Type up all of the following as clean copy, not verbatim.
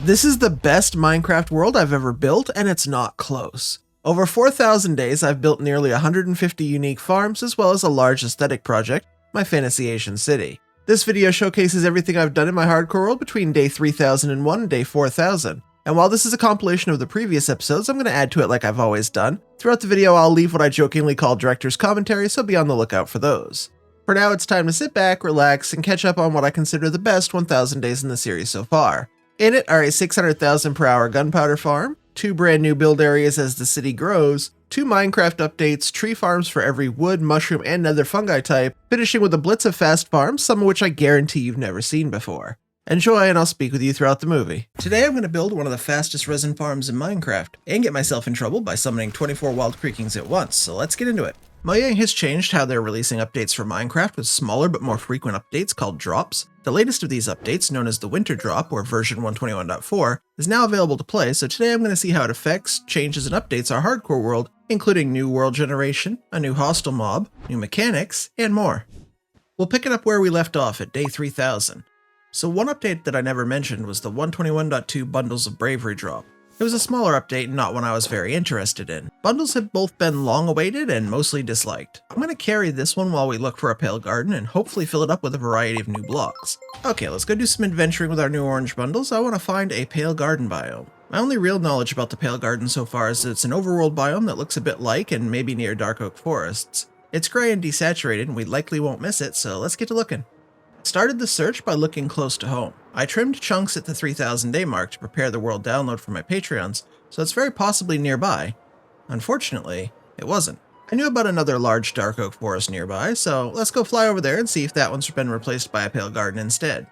This is the best Minecraft world I've ever built, and it's not close. Over 4,000 days, I've built nearly 150 unique farms, as well as a large aesthetic project, my Fantasy Asian City. This video showcases everything I've done in my hardcore world between day 3001 and day 4000. And while this is a compilation of the previous episodes, I'm going to add to it like I've always done. Throughout the video, I'll leave what I jokingly call director's commentary, so be on the lookout for those. For now, it's time to sit back, relax, and catch up on what I consider the best 1,000 days in the series so far. In it are a 600,000 per hour gunpowder farm, 2 brand new build areas as the city grows, 2 Minecraft updates, tree farms for every wood, mushroom, and nether fungi type, finishing with a blitz of fast farms, some of which I guarantee you've never seen before. Enjoy, and I'll speak with you throughout the movie. Today I'm going to build one of the fastest resin farms in Minecraft, and get myself in trouble by summoning 24 wild creakings at once, so let's get into it. Mojang has changed how they're releasing updates for Minecraft with smaller but more frequent updates called drops. The latest of these updates, known as the Winter Drop, or version 121.4, is now available to play, so today I'm going to see how it affects, changes, and updates our hardcore world, including new world generation, a new hostile mob, new mechanics, and more. We'll pick it up where we left off at day 3000. So one update that I never mentioned was the 121.2 Bundles of Bravery drop. It was a smaller update and not one I was very interested in. Bundles have both been long awaited and mostly disliked. I'm going to carry this one while we look for a pale garden and hopefully fill it up with a variety of new blocks. Okay, let's go do some adventuring with our new orange bundles. I want to find a pale garden biome. My only real knowledge about the pale garden so far is that it's an overworld biome that looks a bit like and maybe near dark oak forests. It's gray and desaturated and we likely won't miss it, so let's get to looking. Started the search by looking close to home. I trimmed chunks at the 3000 day mark to prepare the world download for my Patreons, so it's very possibly nearby. Unfortunately, it wasn't. I knew about another large dark oak forest nearby, so let's go fly over there and see if that one's been replaced by a pale garden instead.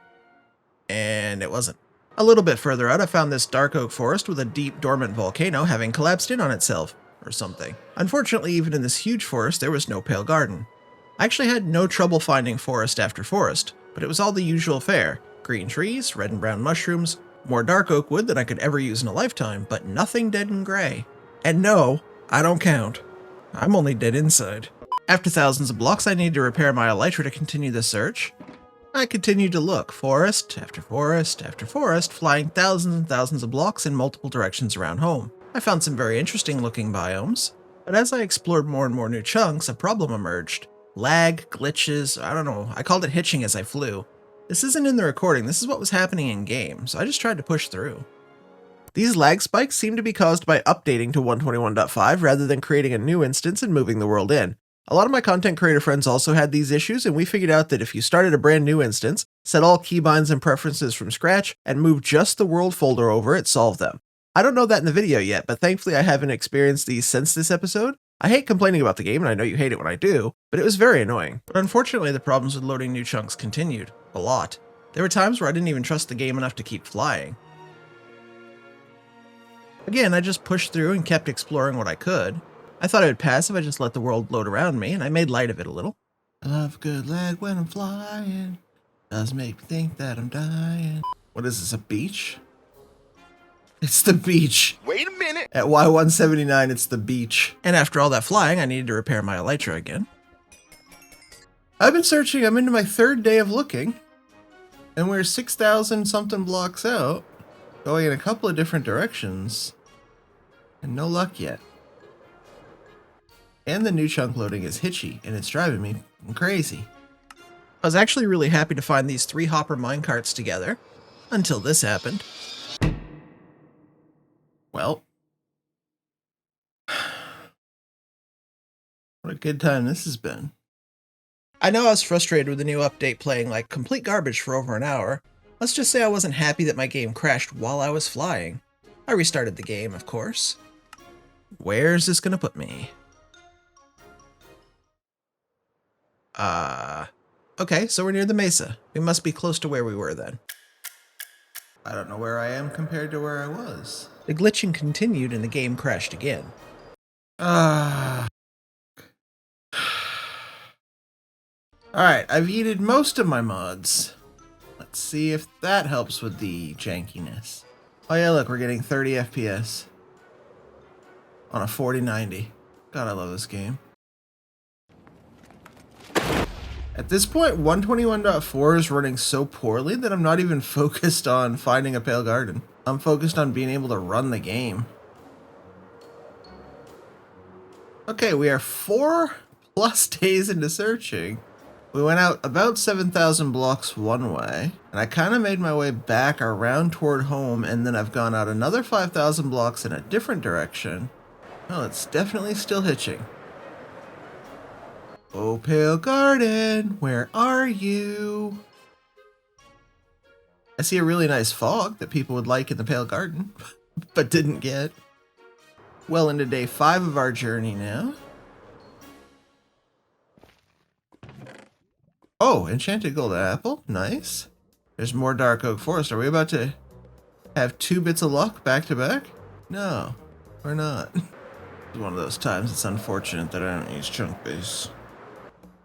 And it wasn't. A little bit further out, I found this dark oak forest with a deep dormant volcano having collapsed in on itself, or something. Unfortunately, even in this huge forest, there was no pale garden. I actually had no trouble finding forest after forest, but it was all the usual fare. Green trees, red and brown mushrooms, more dark oak wood than I could ever use in a lifetime, but nothing dead and gray. And no, I don't count. I'm only dead inside. After thousands of blocks, I needed to repair my elytra to continue the search. I continued to look, forest after forest after forest, flying thousands and thousands of blocks in multiple directions around home. I found some very interesting looking biomes, but as I explored more and more new chunks, a problem emerged. Lag, glitches, I don't know, I called it hitching as I flew. This isn't in the recording, this is what was happening in game, so I just tried to push through. These lag spikes seem to be caused by updating to 121.5 rather than creating a new instance and moving the world in. A lot of my content creator friends also had these issues, and we figured out that if you started a brand new instance, set all keybinds and preferences from scratch, and moved just the world folder over, it solved them. I don't know that in the video yet, but thankfully I haven't experienced these since this episode. I hate complaining about the game, and I know you hate it when I do, but it was very annoying. But unfortunately, the problems with loading new chunks continued. A lot. There were times where I didn't even trust the game enough to keep flying. Again, I just pushed through and kept exploring what I could. I thought it would pass if I just let the world load around me, and I made light of it a little. I love good lag when I'm flying. Does make me think that I'm dying. What is this, a beach? It's the beach. Wait a minute. At Y179, it's the beach. And after all that flying, I needed to repair my elytra again. I've been searching. I'm into my 3rd day of looking. And we're 6,000 something blocks out, going in a couple of different directions. And no luck yet. And the new chunk loading is hitchy, and it's driving me crazy. I was actually really happy to find these 3 hopper minecarts together, until this happened. Well, what a good time this has been. I know I was frustrated with the new update playing like complete garbage for over an hour. Let's just say I wasn't happy that my game crashed while I was flying. I restarted the game, of course. Where's this gonna put me? Okay, so we're near the mesa. We must be close to where we were then. I don't know where I am compared to where I was. The glitching continued and the game crashed again. Alright, I've yeeted most of my mods. Let's see if that helps with the jankiness. Oh yeah, look, we're getting 30 FPS. On a 4090. God, I love this game. At this point, 121.4 is running so poorly that I'm not even focused on finding a pale garden. I'm focused on being able to run the game. Okay, we are 4+ days into searching. We went out about 7,000 blocks one way, and I kind of made my way back around toward home, and then I've gone out another 5,000 blocks in a different direction. Oh, it's definitely still hitching. Oh, Pale Garden, where are you? I see a really nice fog that people would like in the Pale Garden, but didn't get. Well into day 5 of our journey now. Oh, enchanted gold apple. Nice. There's more dark oak forest. Are we about to have 2 bits of luck back to back? No, we're not. It's one of those times it's unfortunate that I don't use chunk base.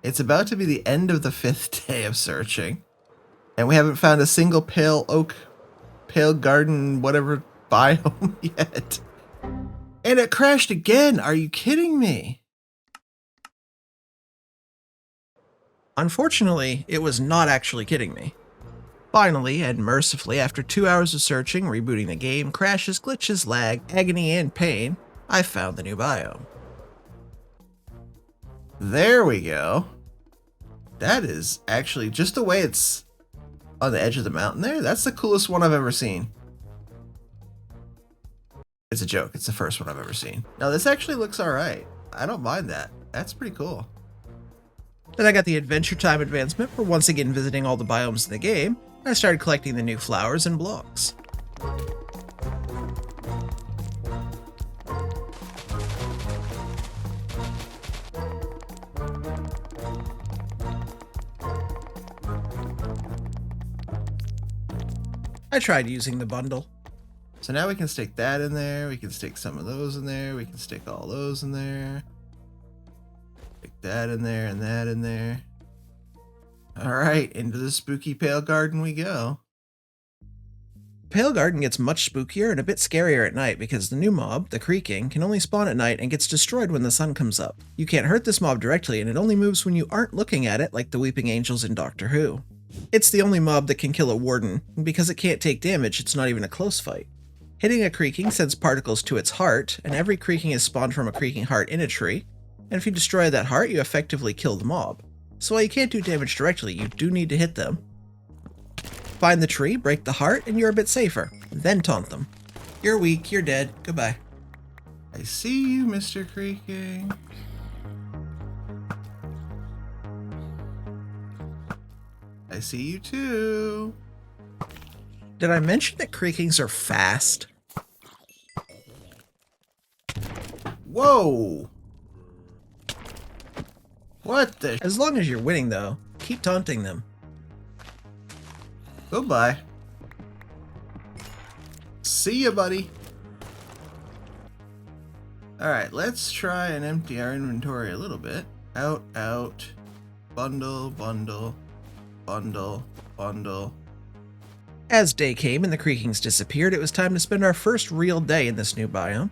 It's about to be the end of the 5th day of searching, and we haven't found a single pale garden, whatever biome yet. And it crashed again. Are you kidding me? Unfortunately, it was not actually kidding me. Finally, and mercifully, after 2 hours of searching, rebooting the game, crashes, glitches, lag, agony, and pain, I found the new biome. There we go. That is actually just the way it's on the edge of the mountain there. That's the coolest one I've ever seen. It's a joke. It's the first one I've ever seen. Now, this actually looks all right. I don't mind that. That's pretty cool. Then I got the Adventure Time advancement for once again visiting all the biomes in the game, and I started collecting the new flowers and blocks. I tried using the bundle. So now we can stick that in there, we can stick some of those in there, we can stick all those in there. Stick that in there and that in there. Alright, into the spooky Pale Garden we go. Pale Garden gets much spookier and a bit scarier at night because the new mob, the Creaking, can only spawn at night and gets destroyed when the sun comes up. You can't hurt this mob directly, and it only moves when you aren't looking at it, like the Weeping Angels in Doctor Who. It's the only mob that can kill a warden, and because it can't take damage, it's not even a close fight. Hitting a Creaking sends particles to its heart, and every Creaking is spawned from a Creaking heart in a tree, and if you destroy that heart, you effectively kill the mob. So while you can't do damage directly, you do need to hit them. Find the tree, break the heart, and you're a bit safer. Then taunt them. You're weak, you're dead, goodbye. I see you, Mr. Creaking. I see you too. Did I mention that Creakings are fast? Whoa! What the? As long as you're winning though, keep taunting them. Goodbye. See ya, buddy. Alright, let's try and empty our inventory a little bit. Out, out. Bundle, bundle. Bundle, bundle. As day came and the Creakings disappeared, it was time to spend our first real day in this new biome.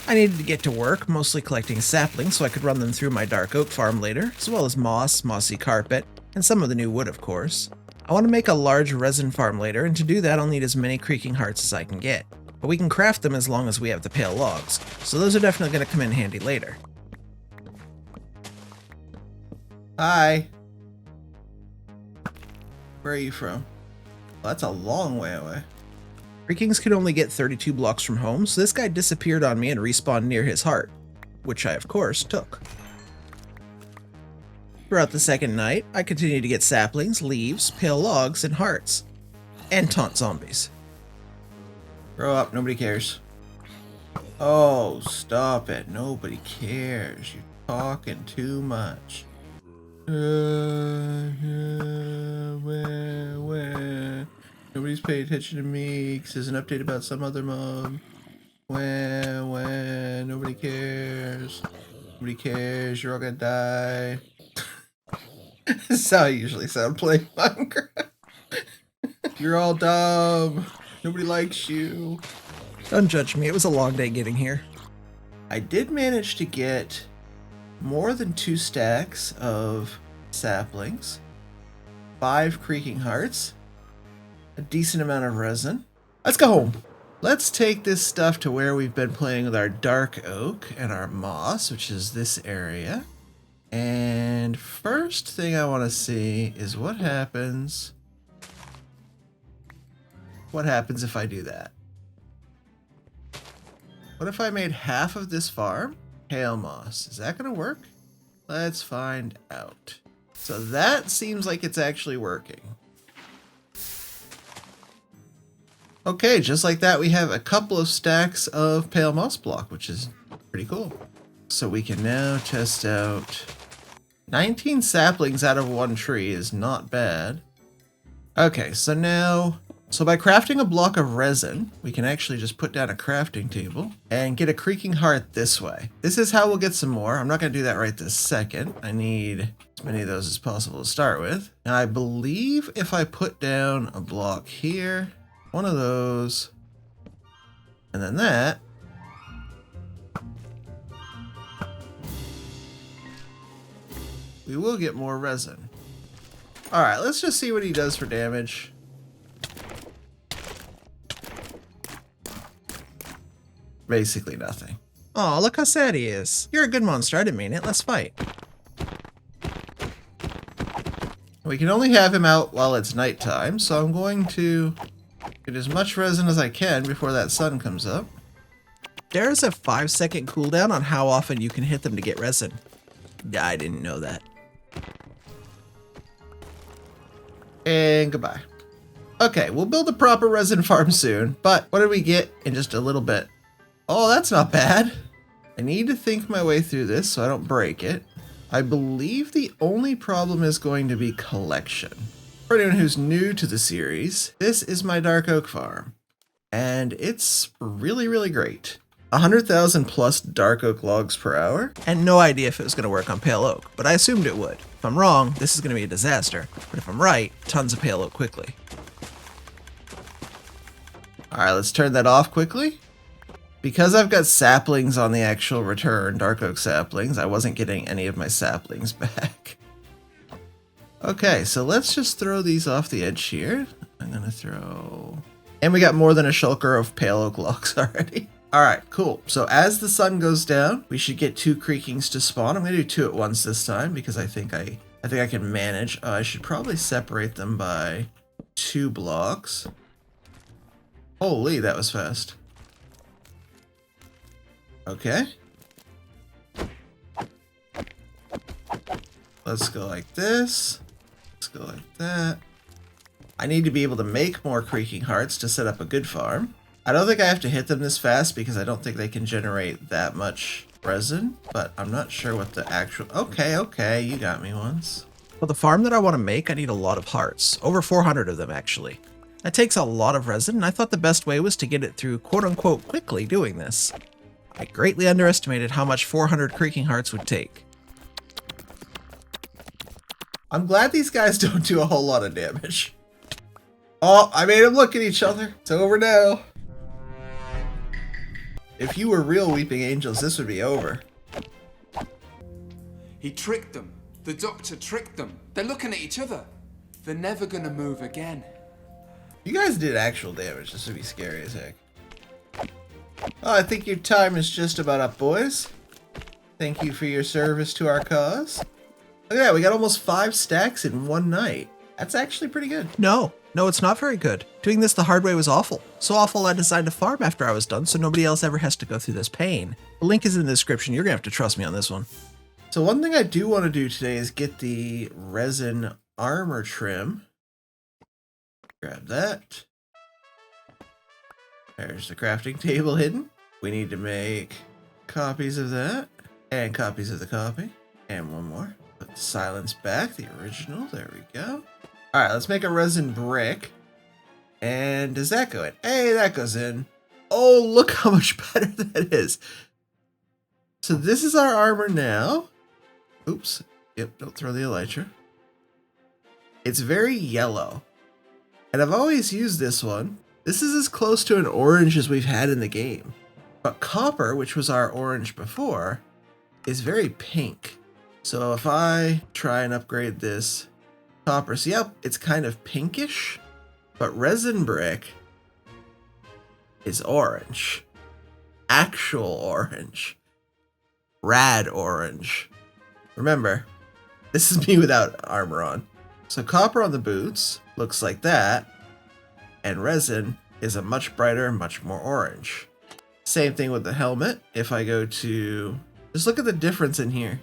I needed to get to work, mostly collecting saplings so I could run them through my dark oak farm later, as well as moss, mossy carpet, and some of the new wood, of course. I want to make a large resin farm later, and to do that I'll need as many Creaking hearts as I can get. But we can craft them as long as we have the pale logs, so those are definitely going to come in handy later. Hi. Where are you from? Well, that's a long way away. Creakings could only get 32 blocks from home, so this guy disappeared on me and respawned near his heart, which I of course took. Throughout the second night, I continued to get saplings, leaves, pale logs, and hearts. And taunt zombies. Grow up, nobody cares. Oh, stop it, nobody cares. You're talking too much. Where? Nobody's paying attention to me because there's an update about some other mob. When? Nobody cares. Nobody cares. You're all gonna die. This is how I usually sound playing Minecraft. You're all dumb. Nobody likes you. Don't judge me. It was a long day getting here. I did manage to get more than 2 stacks of saplings, 5 Creaking hearts, a decent amount of resin. Let's go home. let's take this stuff to where we've been playing with our dark oak and our moss, which is this area. And first thing I want to see is what happens if I do that. What if I made half of this farm hail moss? Is that going to work? Let's find out. So that seems like it's actually working. Okay, just like that, we have a couple of stacks of pale moss block, which is pretty cool. So we can now test out 19 saplings out of one tree is not bad. Okay, so by crafting a block of resin, we can actually just put down a crafting table and get a creaking heart this way. This is how we'll get some more. I'm not going to do that right this second. I need as many of those as possible to start with. Now, I believe if I put down a block here, one of those, and then that, we will get more resin. All right, let's just see what he does for damage. Basically nothing. Oh, look how sad he is. You're a good monster. I didn't mean it. Let's fight. We can only have him out while it's nighttime, so I'm going to get as much resin as I can before that sun comes up. There's a 5-second cooldown on how often you can hit them to get resin. I didn't know that. And goodbye. Okay, we'll build a proper resin farm soon, but what did we get in just a little bit? Oh, that's not bad. I need to think my way through this so I don't break it. I believe the only problem is going to be collection. For anyone who's new to the series, this is my dark oak farm, and it's really, really great. 100,000 plus dark oak logs per hour, and no idea if it was going to work on pale oak, but I assumed it would. If I'm wrong, this is going to be a disaster, but if I'm right, tons of pale oak quickly. Alright, let's turn that off quickly. Because I've got saplings on the actual return, dark oak saplings, I wasn't getting any of my saplings back. Okay, so let's just throw these off the edge here. I'm gonna throw... And we got more than a shulker of pale oak logs already. Alright, cool. So as the sun goes down, we should get 2 creakings to spawn. I'm gonna do 2 at once this time because I think I can manage. I should probably separate them by 2 blocks. Holy, that was fast. Okay. Let's go like this. Let's go like that. I need to be able to make more creaking hearts to set up a good farm. I don't think I have to hit them this fast because I don't think they can generate that much resin, but I'm not sure what the actual... Okay, you got me once. For the farm that I want to make, I need a lot of hearts. Over 400 of them, actually. That takes a lot of resin, and I thought the best way was to get it through quote-unquote quickly doing this. I greatly underestimated how much 400 creaking hearts would take. I'm glad these guys don't do a whole lot of damage. Oh, I made them look at each other. It's over now. If you were real weeping angels, this would be over. He tricked them. The doctor tricked them. They're looking at each other. They're never gonna move again. You guys did actual damage. This would be scary as heck. Oh, I think your time is just about up, boys. Thank you for your service to our cause. Look at that, we got almost 5 stacks in one night. That's actually pretty good. No, it's not very good. Doing this the hard way was awful. So awful I decided to farm after I was done so nobody else ever has to go through this pain. The link is in the description. You're gonna have to trust me on this one. So one thing I do want to do today is get the resin armor trim. Grab that. There's the crafting table hidden. We need to make copies of that and copies of the copy and one more. Put the silence back, the original. There we go. All right, let's make a resin brick. And does that go in? Hey, that goes in. Oh, look how much better that is. So this is our armor now. Oops. Yep, don't throw the elytra. It's very yellow. And I've always used this one. This is as close to an orange as we've had in the game. But copper, which was our orange before, is very pink. So if I try and upgrade this copper, see how it's kind of pinkish? But resin brick is orange. Actual orange. Rad orange. Remember, this is me without armor on. So copper on the boots looks like that, and resin is a much brighter, much more orange. Same thing with the helmet. If I go to, just look at the difference in here.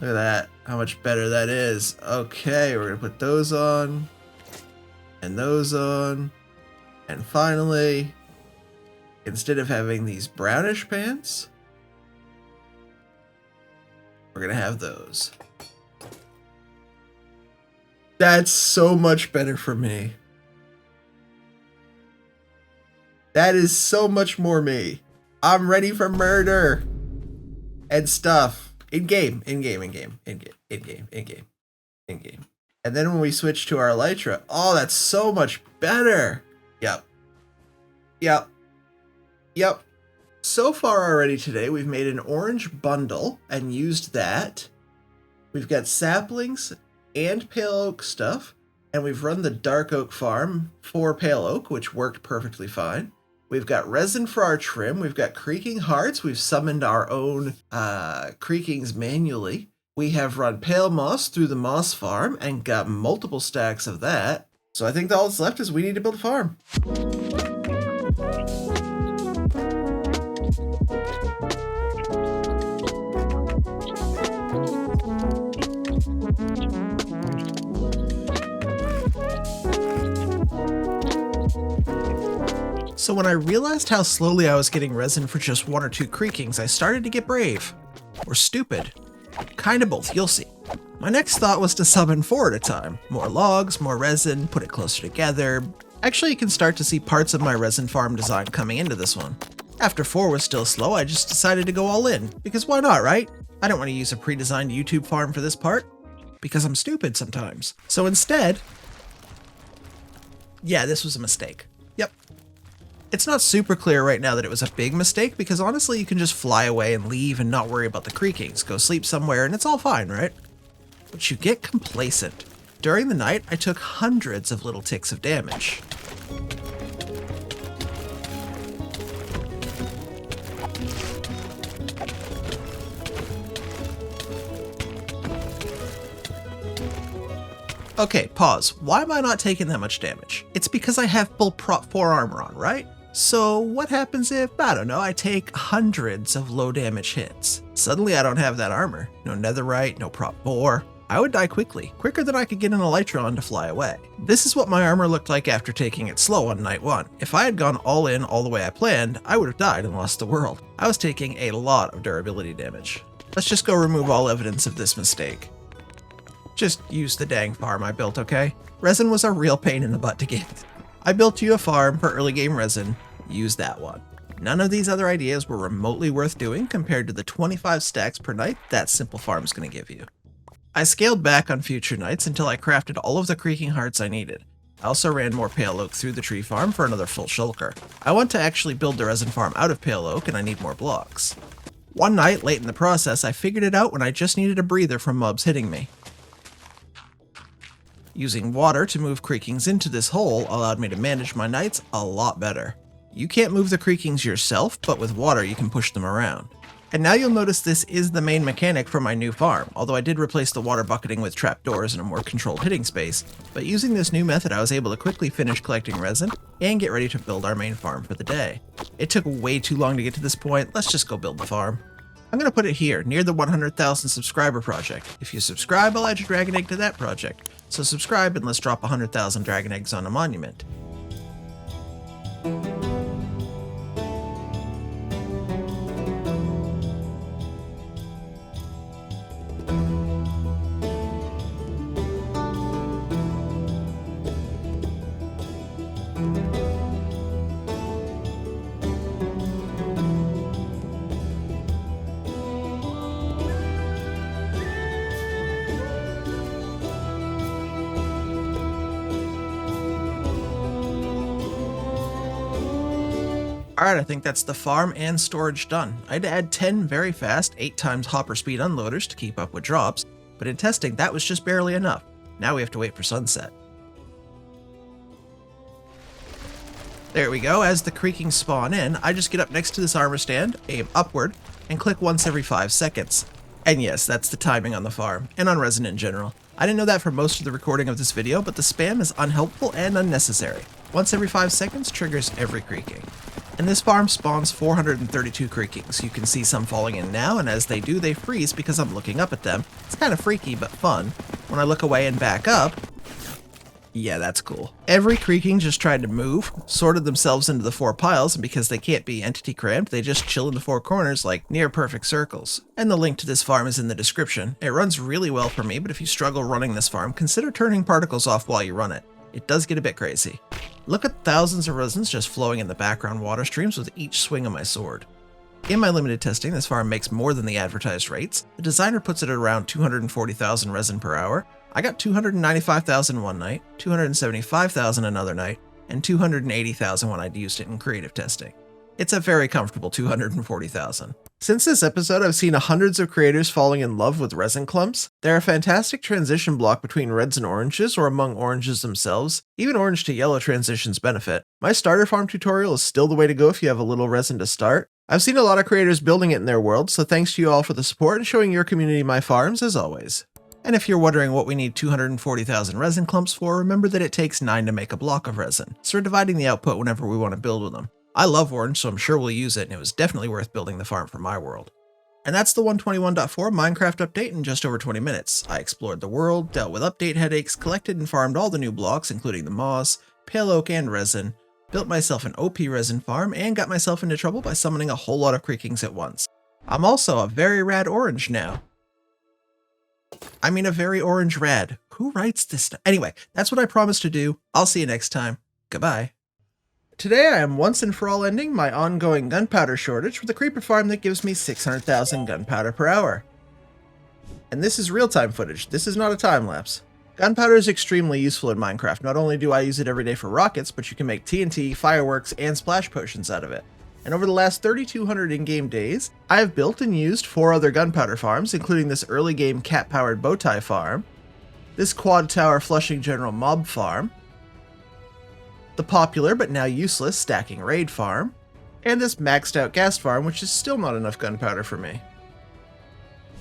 Look at that, how much better that is. Okay, we're gonna put those on, and those on, and finally, instead of having these brownish pants, we're gonna have those. That's so much better for me. That is so much more me. I'm ready for murder and stuff. In-game. And then when we switch to our elytra, oh, that's so much better. Yep. So far already today, we've made an orange bundle and used that. We've got saplings and pale oak stuff, and we've run the dark oak farm for pale oak, which worked perfectly fine. We've got resin for our trim. We've got creaking hearts. We've summoned our own creakings manually. We have run pale moss through the moss farm and got multiple stacks of that. So I think all that's left is we need to build a farm. So when I realized how slowly I was getting resin for just 1 or 2 creakings, I started to get brave. Or stupid. Kinda both, you'll see. My next thought was to summon 4 at a time. More logs, more resin, put it closer together. Actually, you can start to see parts of my resin farm design coming into this one. After 4 was still slow, I just decided to go all in. Because why not, right? I don't want to use a pre-designed YouTube farm for this part. Because I'm stupid sometimes. So instead... yeah, this was a mistake. Yep. It's not super clear right now that it was a big mistake, because honestly you can just fly away and leave and not worry about the creakings, go sleep somewhere, and it's all fine, right? But you get complacent. During the night, I took hundreds of little ticks of damage. Okay, pause. Why am I not taking that much damage? It's because I have full prop 4 armor on, right? So what happens if, I don't know, I take hundreds of low damage hits? Suddenly I don't have that armor. No netherite, no prop 4. I would die quickly, quicker than I could get an elytra on to fly away. This is what my armor looked like after taking it slow on night 1. If I had gone all in all the way I planned, I would have died and lost the world. I was taking a lot of durability damage. Let's just go remove all evidence of this mistake. Just use the dang farm I built, okay? Resin was a real pain in the butt to get. I built you a farm for early game resin. Use that one. None of these other ideas were remotely worth doing compared to the 25 stacks per night that simple farm is going to give you. I scaled back on future nights until I crafted all of the creaking hearts I needed. I also ran more pale oak through the tree farm for another full shulker. I want to actually build the resin farm out of pale oak, and I need more blocks. One night, late in the process, I figured it out when I just needed a breather from mobs hitting me. Using water to move creakings into this hole allowed me to manage my nights a lot better. You can't move the creakings yourself, but with water you can push them around. And now you'll notice this is the main mechanic for my new farm, although I did replace the water bucketing with trapdoors and a more controlled hitting space. But using this new method I was able to quickly finish collecting resin and get ready to build our main farm for the day. It took way too long to get to this point, let's just go build the farm. I'm going to put it here, near the 100,000 subscriber project. If you subscribe, I'll add your dragon egg to that project. So subscribe and let's drop 100,000 dragon eggs on a monument. Alright, I think that's the farm and storage done. I had to add 10 very fast 8x hopper speed unloaders to keep up with drops, but in testing that was just barely enough. Now we have to wait for sunset. There we go. As the creakings spawn in, I just get up next to this armor stand, aim upward, and click once every 5 seconds. And yes, that's the timing on the farm, and on resin in general. I didn't know that for most of the recording of this video, but the spam is unhelpful and unnecessary. Once every 5 seconds triggers every creaking. And this farm spawns 432 creakings. You can see some falling in now, and as they do, they freeze because I'm looking up at them. It's kind of freaky, but fun. When I look away and back up, yeah, that's cool. Every creaking just tried to move, sorted themselves into the 4 piles, and because they can't be entity crammed, they just chill in the 4 corners like near perfect circles. And the link to this farm is in the description. It runs really well for me, but if you struggle running this farm, consider turning particles off while you run it. It does get a bit crazy. Look at thousands of resins just flowing in the background water streams with each swing of my sword. In my limited testing, this farm makes more than the advertised rates. The designer puts it at around 240,000 resin per hour. I got 295,000 one night, 275,000 another night, and 280,000 when I'd used it in creative testing. It's a very comfortable 240,000. Since this episode, I've seen hundreds of creators falling in love with resin clumps. They're a fantastic transition block between reds and oranges, or among oranges themselves. Even orange to yellow transitions benefit. My starter farm tutorial is still the way to go if you have a little resin to start. I've seen a lot of creators building it in their world, so thanks to you all for the support and showing your community my farms as always. And if you're wondering what we need 240,000 resin clumps for, remember that it takes 9 to make a block of resin, so we're dividing the output whenever we want to build with them. I love orange, so I'm sure we'll use it, and it was definitely worth building the farm for my world. And that's the 121.4 Minecraft update in just over 20 minutes. I explored the world, dealt with update headaches, collected and farmed all the new blocks, including the moss, pale oak, and resin, built myself an OP resin farm, and got myself into trouble by summoning a whole lot of creakings at once. I'm also a very rad orange now. I mean a very orange rad. Who writes this stuff? Anyway, that's what I promised to do. I'll see you next time. Goodbye. Today I am once and for all ending my ongoing gunpowder shortage with a creeper farm that gives me 600,000 gunpowder per hour. And this is real-time footage. This is not a time-lapse. Gunpowder is extremely useful in Minecraft. Not only do I use it every day for rockets, but you can make TNT, fireworks, and splash potions out of it. And over the last 3,200 in-game days, I have built and used 4 other gunpowder farms, including this early-game cat-powered bowtie farm, this quad-tower flushing general mob farm, the popular but now useless stacking raid farm, and this maxed out ghast farm, which is still not enough gunpowder for me.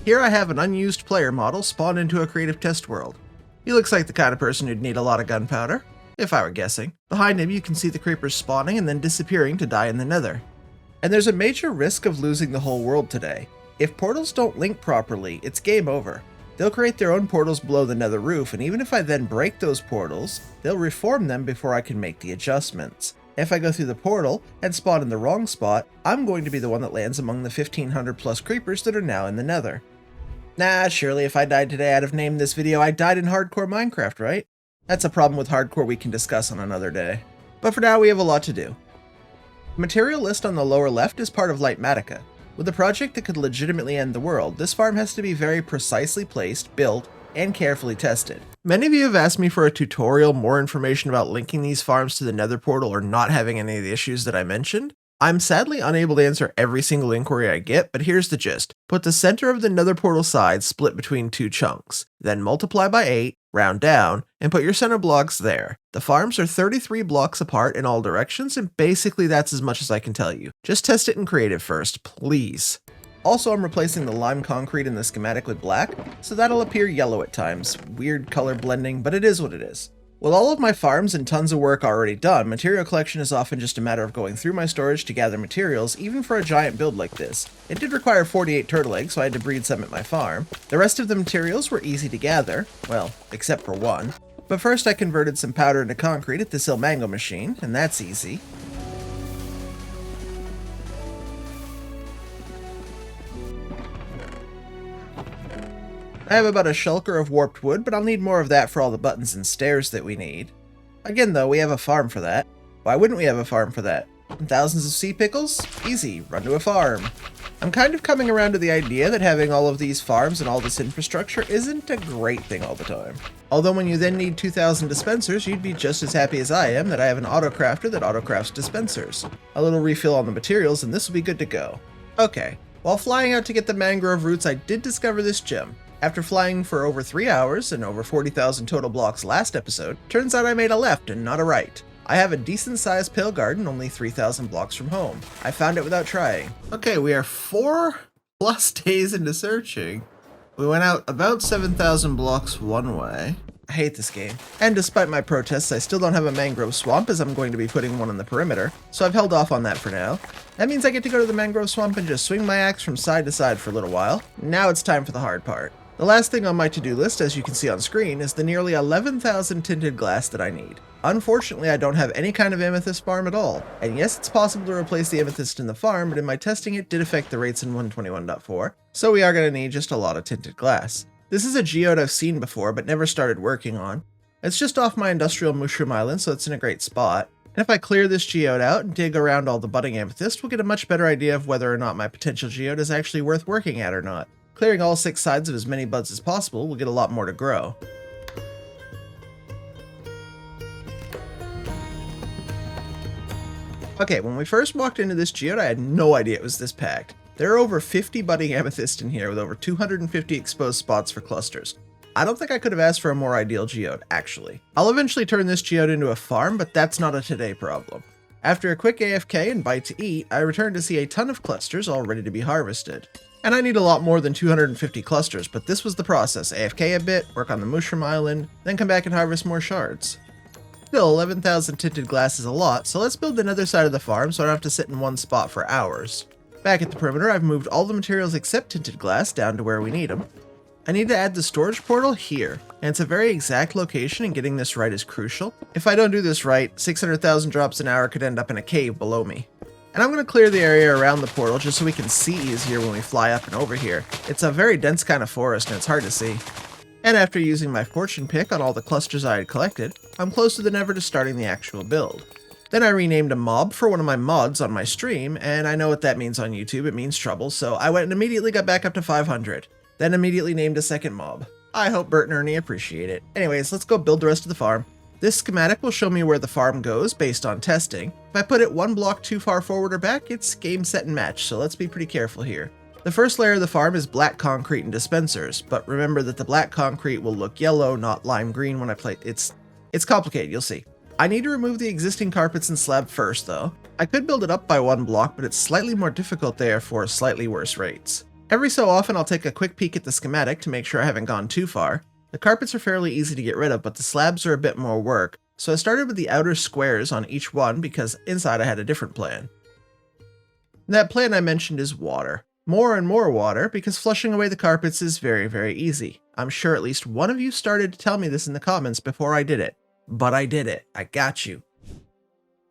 Here I have an unused player model spawned into a creative test world. He looks like the kind of person who'd need a lot of gunpowder, if I were guessing. Behind him you can see the creepers spawning and then disappearing to die in the nether. And there's a major risk of losing the whole world today. If portals don't link properly, it's game over. They'll create their own portals below the nether roof, and even if I then break those portals, they'll reform them before I can make the adjustments. If I go through the portal and spawn in the wrong spot, I'm going to be the one that lands among the 1,500 plus creepers that are now in the nether. Nah, surely if I died today I'd have named this video I Died in Hardcore Minecraft, right? That's a problem with hardcore we can discuss on another day. But for now we have a lot to do. The material list on the lower left is part of Lightmatica. With a project that could legitimately end the world, this farm has to be very precisely placed, built, and carefully tested. Many of you have asked me for a tutorial, more information about linking these farms to the nether portal or not having any of the issues that I mentioned. I'm sadly unable to answer every single inquiry I get, but here's the gist. Put the center of the nether portal side split between 2 chunks, then multiply by 8, round down, and put your center blocks there. The farms are 33 blocks apart in all directions, and basically that's as much as I can tell you. Just test it in creative first, please. Also, I'm replacing the lime concrete in the schematic with black, so that'll appear yellow at times. Weird color blending, but it is what it is. With all of my farms and tons of work already done, material collection is often just a matter of going through my storage to gather materials, even for a giant build like this. It did require 48 turtle eggs, so I had to breed some at my farm. The rest of the materials were easy to gather, well, except for one. But first I converted some powder into concrete at this Ilmango machine, and that's easy. I have about a shulker of warped wood, but I'll need more of that for all the buttons and stairs that we need. Again though, we have a farm for that. Why wouldn't we have a farm for that? And thousands of sea pickles? Easy, run to a farm. I'm kind of coming around to the idea that having all of these farms and all this infrastructure isn't a great thing all the time. Although when you then need 2,000 dispensers, you'd be just as happy as I am that I have an autocrafter that autocrafts dispensers. A little refill on the materials and this will be good to go. Okay, while flying out to get the mangrove roots, I did discover this gem. After flying for over 3 hours and over 40,000 total blocks last episode, turns out I made a left and not a right. I have a decent sized pale garden only 3,000 blocks from home. I found it without trying. Okay, we are 4+ days into searching. We went out about 7,000 blocks one way. I hate this game. And despite my protests, I still don't have a mangrove swamp as I'm going to be putting one on the perimeter, so I've held off on that for now. That means I get to go to the mangrove swamp and just swing my axe from side to side for a little while. Now it's time for the hard part. The last thing on my to-do list, as you can see on screen, is the nearly 11,000 tinted glass that I need. Unfortunately, I don't have any kind of amethyst farm at all. And yes, it's possible to replace the amethyst in the farm, but in my testing it did affect the rates in 121.4, so we are going to need just a lot of tinted glass. This is a geode I've seen before, but never started working on. It's just off my industrial mushroom island, so it's in a great spot. And if I clear this geode out and dig around all the budding amethyst, we'll get a much better idea of whether or not my potential geode is actually worth working at or not. Clearing all 6 sides of as many buds as possible will get a lot more to grow. Okay, when we first walked into this geode, I had no idea it was this packed. There are over 50 budding amethyst in here with over 250 exposed spots for clusters. I don't think I could have asked for a more ideal geode, actually. I'll eventually turn this geode into a farm, but that's not a today problem. After a quick AFK and bite to eat, I returned to see a ton of clusters all ready to be harvested. And I need a lot more than 250 clusters, but this was the process. AFK a bit, work on the mushroom island, then come back and harvest more shards. Still, 11,000 tinted glass is a lot, so let's build another side of the farm so I don't have to sit in one spot for hours. Back at the perimeter, I've moved all the materials except tinted glass down to where we need them. I need to add the storage portal here, and it's a very exact location and getting this right is crucial. If I don't do this right, 600,000 drops an hour could end up in a cave below me. And I'm going to clear the area around the portal just so we can see easier when we fly up and over here. It's a very dense kind of forest and it's hard to see. And after using my fortune pick on all the clusters I had collected, I'm close to the nether to starting the actual build. Then I renamed a mob for one of my mods on my stream, and I know what that means on YouTube, it means trouble, so I went and immediately got back up to 500. Then immediately named a second mob. I hope Bert and Ernie appreciate it. Anyways, let's go build the rest of the farm. This schematic will show me where the farm goes based on testing. If I put it one block too far forward or back, it's game, set, and match, so let's be pretty careful here. The first layer of the farm is black concrete and dispensers, but remember that the black concrete will look yellow, not lime green when I play. It's complicated, you'll see. I need to remove the existing carpets and slab first though. I could build it up by one block, but it's slightly more difficult there for slightly worse rates. Every so often I'll take a quick peek at the schematic to make sure I haven't gone too far. The carpets are fairly easy to get rid of, but the slabs are a bit more work, so I started with the outer squares on each one because inside I had a different plan. That plan I mentioned is water. More and more water, because flushing away the carpets is very, very easy. I'm sure at least one of you started to tell me this in the comments before I did it. But I did it. I got you.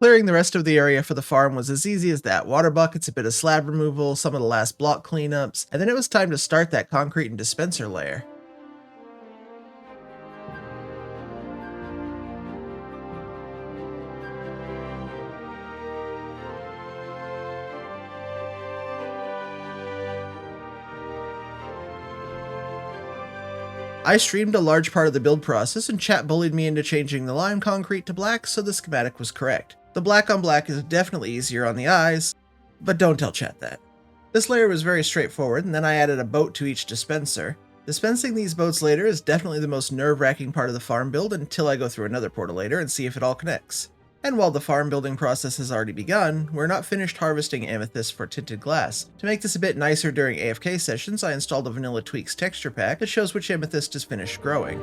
Clearing the rest of the area for the farm was as easy as that. Water buckets, a bit of slab removal, some of the last block cleanups, and then it was time to start that concrete and dispenser layer. I streamed a large part of the build process and chat bullied me into changing the lime concrete to black, so the schematic was correct. The black on black is definitely easier on the eyes, but don't tell chat that. This layer was very straightforward, and then I added a boat to each dispenser. Dispensing these boats later is definitely the most nerve-wracking part of the farm build until I go through another portal later and see if it all connects. And while the farm building process has already begun, we're not finished harvesting amethyst for tinted glass. To make this a bit nicer during AFK sessions, I installed a Vanilla Tweaks texture pack that shows which amethyst is finished growing.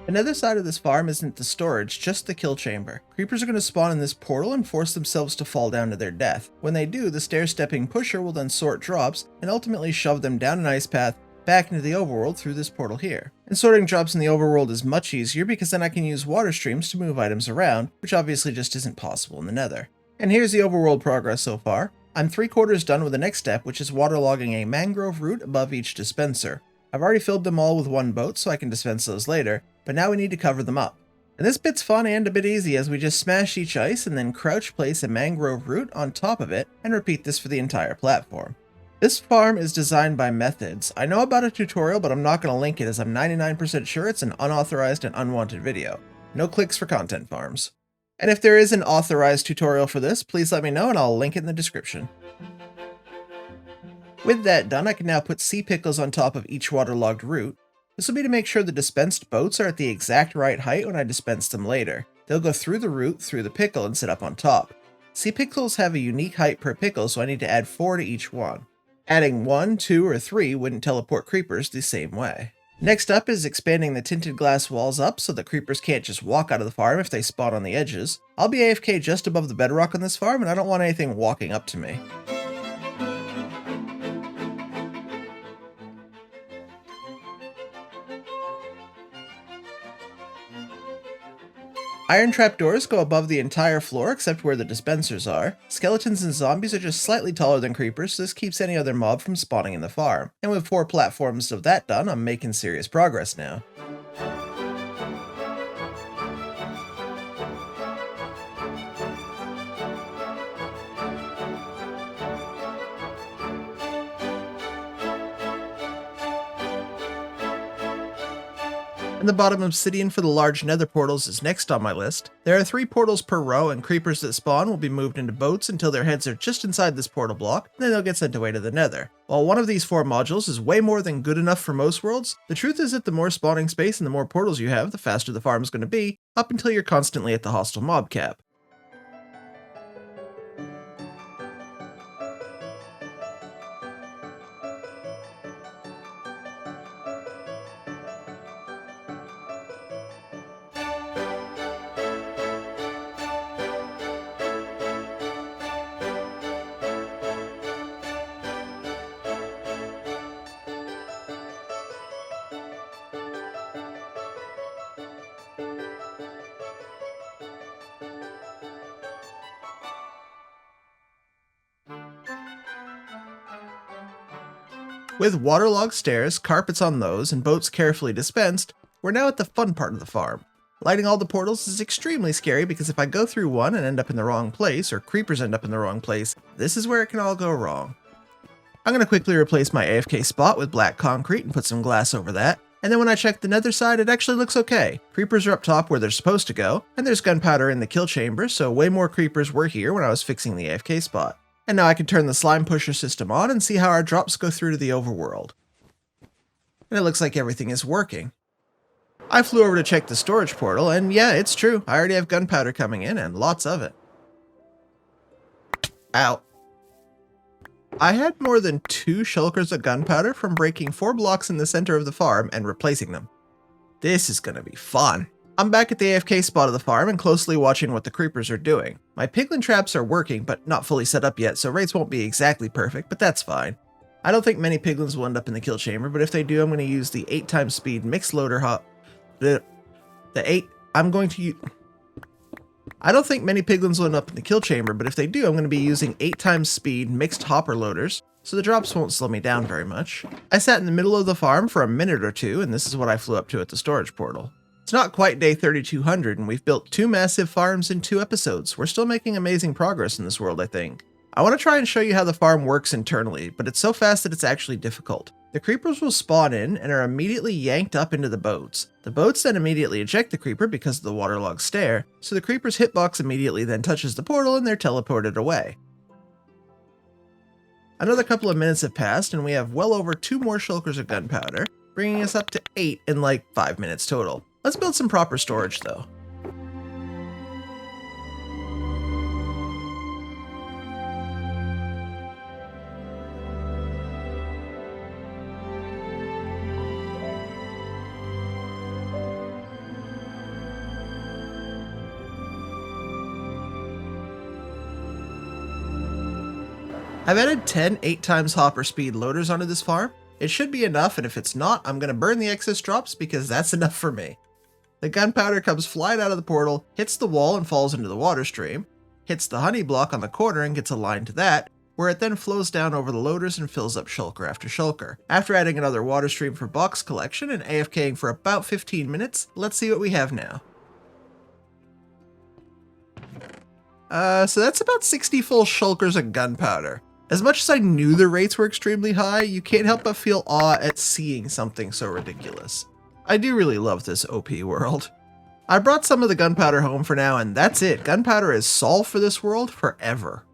Another side of this farm isn't the storage, just the kill chamber. Creepers are going to spawn in this portal and force themselves to fall down to their death. When they do, the stair-stepping pusher will then sort drops and ultimately shove them down an ice path back into the overworld through this portal here. And sorting drops in the overworld is much easier because then I can use water streams to move items around, which obviously just isn't possible in the nether. And here's the overworld progress so far. I'm 3/4 done with the next step, which is waterlogging a mangrove root above each dispenser. I've already filled them all with one boat so I can dispense those later, but now we need to cover them up. And this bit's fun and a bit easy as we just smash each ice and then crouch place a mangrove root on top of it and repeat this for the entire platform. This farm is designed by Methods. I know about a tutorial, but I'm not going to link it as I'm 99% sure it's an unauthorized and unwanted video. No clicks for content farms. And if there is an authorized tutorial for this, please let me know and I'll link it in the description. With that done, I can now put sea pickles on top of each waterlogged root. This will be to make sure the dispensed boats are at the exact right height when I dispense them later. They'll go through the root, through the pickle, and sit up on top. Sea pickles have a unique height per pickle, so I need to add 4 to each one. Adding 1, 2, or 3 wouldn't teleport creepers the same way. Next up is expanding the tinted glass walls up so that creepers can't just walk out of the farm if they spawn on the edges. I'll be AFK just above the bedrock on this farm, and I don't want anything walking up to me. Iron trapdoors go above the entire floor except where the dispensers are. Skeletons and zombies are just slightly taller than creepers, so this keeps any other mob from spawning in the farm. And with 4 platforms of that done, I'm making serious progress now. And the bottom obsidian for the large nether portals is next on my list. There are 3 portals per row, and creepers that spawn will be moved into boats until their heads are just inside this portal block, and then they'll get sent away to the nether. While one of these 4 modules is way more than good enough for most worlds, the truth is that the more spawning space and the more portals you have, the faster the farm is going to be, up until you're constantly at the hostile mob cap. With waterlogged stairs, carpets on those, and boats carefully dispensed, we're now at the fun part of the farm. Lighting all the portals is extremely scary because if I go through one and end up in the wrong place, or creepers end up in the wrong place, this is where it can all go wrong. I'm going to quickly replace my AFK spot with black concrete and put some glass over that, and then when I check the nether side, it actually looks okay. Creepers are up top where they're supposed to go, and there's gunpowder in the kill chamber, so way more creepers were here when I was fixing the AFK spot. And now I can turn the slime pusher system on and see how our drops go through to the overworld. And it looks like everything is working. I flew over to check the storage portal, and yeah, it's true. I already have gunpowder coming in, and lots of it. Ow. I had more than 2 shulkers of gunpowder from breaking 4 blocks in the center of the farm and replacing them. This is gonna be fun. I'm back at the AFK spot of the farm and closely watching what the creepers are doing. My piglin traps are working, but not fully set up yet, so rates won't be exactly perfect, but that's fine. I don't think many piglins will end up in the kill chamber, but if they do, I'm going to use the 8 times speed mixed loader I don't think many piglins will end up in the kill chamber, but if they do, I'm going to be using 8 times speed mixed hopper loaders, so the drops won't slow me down very much. I sat in the middle of the farm for a minute or 2, and this is what I flew up to at the storage portal. It's not quite day 3200, and we've built 2 massive farms in 2 episodes. We're still making amazing progress in this world, I think. I want to try and show you how the farm works internally, but it's so fast that it's actually difficult. The creepers will spawn in and are immediately yanked up into the boats. The boats then immediately eject the creeper because of the waterlogged stair, so the creeper's hitbox immediately then touches the portal and they're teleported away. Another couple of minutes have passed and we have well over 2 more shulkers of gunpowder, bringing us up to 8 in like 5 minutes total. Let's build some proper storage though. I've added 10 8 times hopper speed loaders onto this farm. It should be enough, and if it's not, I'm going to burn the excess drops because that's enough for me. The gunpowder comes flying out of the portal, hits the wall and falls into the water stream, hits the honey block on the corner and gets aligned to that, where it then flows down over the loaders and fills up shulker after shulker. After adding another water stream for box collection and AFKing for about 15 minutes, let's see what we have now. So that's about 60 full shulkers of gunpowder. As much as I knew the rates were extremely high, you can't help but feel awe at seeing something so ridiculous. I do really love this OP world. I brought some of the gunpowder home for now, and that's it. Gunpowder is solved for this world forever.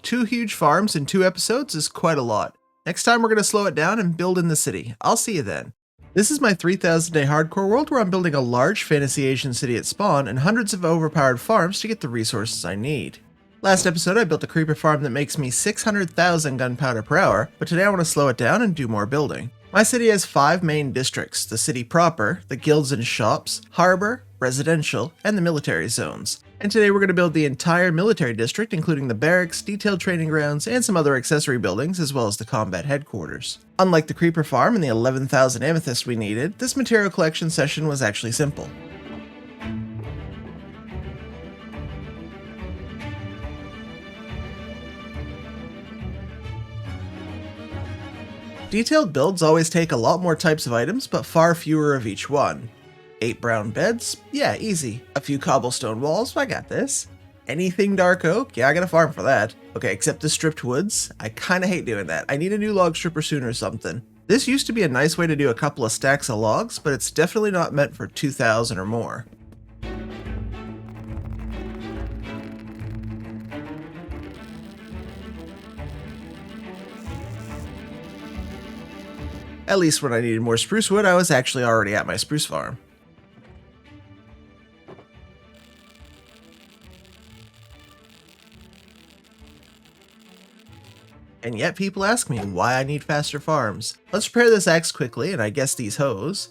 2 huge farms in 2 episodes is quite a lot. Next time we're going to slow it down and build in the city. I'll see you then. This is my 3000 day hardcore world where I'm building a large fantasy Asian city at spawn and hundreds of overpowered farms to get the resources I need. Last episode I built a creeper farm that makes me 600,000 gunpowder per hour, but today I want to slow it down and do more building. My city has 5 main districts: the city proper, the guilds and shops, harbor, residential, and the military zones. And today we're going to build the entire military district, including the barracks, detailed training grounds, and some other accessory buildings, as well as the combat headquarters. Unlike the creeper farm and the 11,000 amethyst we needed, this material collection session was actually simple. Detailed builds always take a lot more types of items, but far fewer of each one. 8 brown beds? Yeah, easy. A few cobblestone walls? I got this. Anything dark oak? Yeah, I got a farm for that. Okay, except the stripped woods. I kinda hate doing that. I need a new log stripper soon or something. This used to be a nice way to do a couple of stacks of logs, but it's definitely not meant for 2,000 or more. At least when I needed more spruce wood, I was actually already at my spruce farm. And yet people ask me why I need faster farms. Let's repair this axe quickly, and I guess these hoes.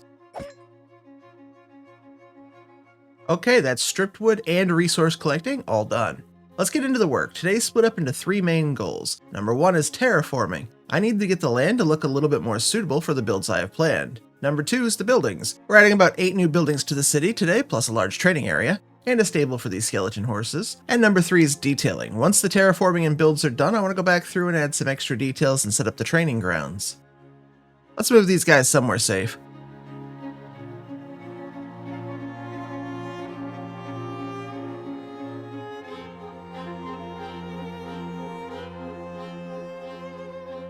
Okay, that's stripped wood and resource collecting, all done. Let's get into the work. Today's split up into 3 main goals. Number 1 is terraforming. I need to get the land to look a little bit more suitable for the builds I have planned. Number 2 is the buildings. We're adding about 8 new buildings to the city today, plus a large training area, and a stable for these skeleton horses. And number 3 is detailing. Once the terraforming and builds are done, I want to go back through and add some extra details and set up the training grounds. Let's move these guys somewhere safe.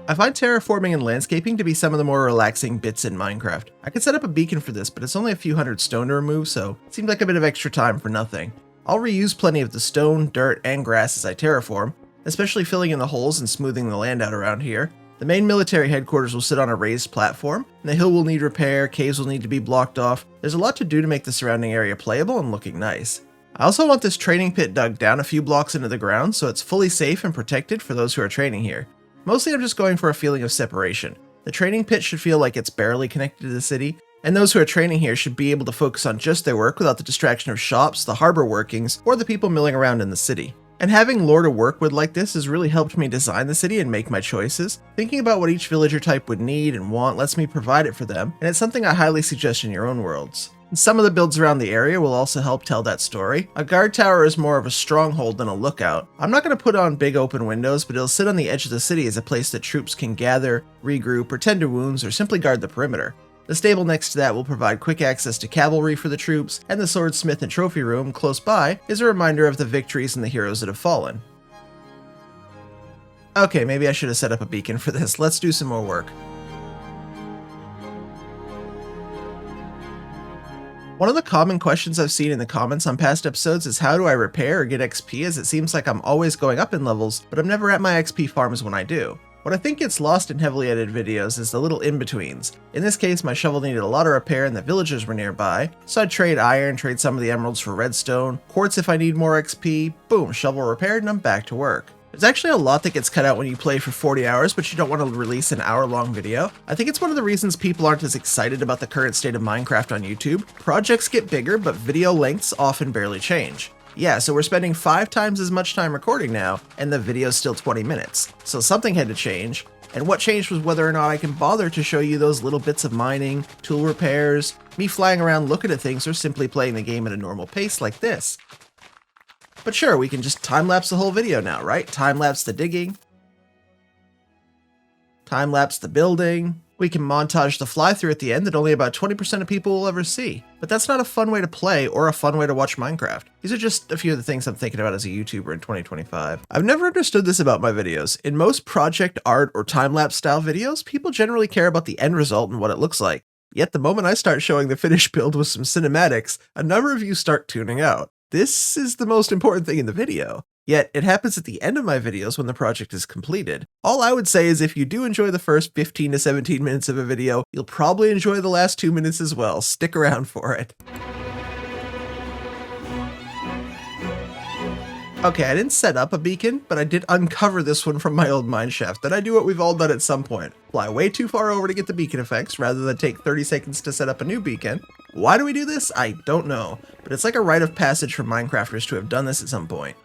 I find terraforming and landscaping to be some of the more relaxing bits in Minecraft. I could set up a beacon for this, but it's only a few hundred stone to remove, so it seemed like a bit of extra time for nothing. I'll reuse plenty of the stone, dirt, and grass as I terraform, especially filling in the holes and smoothing the land out around here. The main military headquarters will sit on a raised platform, and the hill will need repair, caves will need to be blocked off. There's a lot to do to make the surrounding area playable and looking nice. I also want this training pit dug down a few blocks into the ground so it's fully safe and protected for those who are training here. Mostly I'm just going for a feeling of separation. The training pit should feel like it's barely connected to the city, and those who are training here should be able to focus on just their work without the distraction of shops, the harbor workings, or the people milling around in the city. And having lore to work with like this has really helped me design the city and make my choices. Thinking about what each villager type would need and want lets me provide it for them, and it's something I highly suggest in your own worlds. And some of the builds around the area will also help tell that story. A guard tower is more of a stronghold than a lookout. I'm not going to put on big open windows, but it'll sit on the edge of the city as a place that troops can gather, regroup, or tend to wounds, or simply guard the perimeter. The stable next to that will provide quick access to cavalry for the troops, and the swordsmith and trophy room close by is a reminder of the victories and the heroes that have fallen. Okay, maybe I should have set up a beacon for this. Let's do some more work. One of the common questions I've seen in the comments on past episodes is how do I repair or get XP, as it seems like I'm always going up in levels, but I'm never at my XP farms when I do. What I think gets lost in heavily edited videos is the little in-betweens. In this case, my shovel needed a lot of repair and the villagers were nearby, so I'd trade iron, trade some of the emeralds for redstone, quartz if I need more XP, boom, shovel repaired and I'm back to work. There's actually a lot that gets cut out when you play for 40 hours, but you don't want to release an hour-long video. I think it's one of the reasons people aren't as excited about the current state of Minecraft on YouTube. Projects get bigger, but video lengths often barely change. Yeah, so we're spending 5 times as much time recording now, and the video's still 20 minutes. So something had to change, and what changed was whether or not I can bother to show you those little bits of mining, tool repairs, me flying around looking at things, or simply playing the game at a normal pace like this. But sure, we can just time-lapse the whole video now, right? Time-lapse the digging, time-lapse the building. We can montage the fly-through at the end that only about 20% of people will ever see. But that's not a fun way to play or a fun way to watch Minecraft. These are just a few of the things I'm thinking about as a YouTuber in 2025. I've never understood this about my videos. In most project art or time-lapse style videos, people generally care about the end result and what it looks like. Yet the moment I start showing the finished build with some cinematics, a number of you start tuning out. This is the most important thing in the video. Yet it happens at the end of my videos when the project is completed. All I would say is if you do enjoy the first 15 to 17 minutes of a video, you'll probably enjoy the last 2 minutes as well. Stick around for it. Okay, I didn't set up a beacon, but I did uncover this one from my old mineshaft, and I do what we've all done at some point. Fly way too far over to get the beacon effects, rather than take 30 seconds to set up a new beacon. Why do we do this? I don't know, but it's like a rite of passage for Minecrafters to have done this at some point.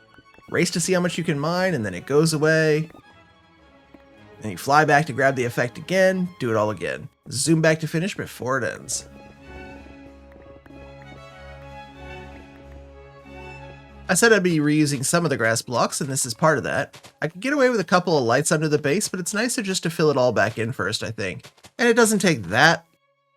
Race to see how much you can mine, and then it goes away. Then you fly back to grab the effect again, do it all again. Zoom back to finish before it ends. I said I'd be reusing some of the grass blocks, and this is part of that. I could get away with a couple of lights under the base, but it's nicer just to fill it all back in first, I think. And it doesn't take that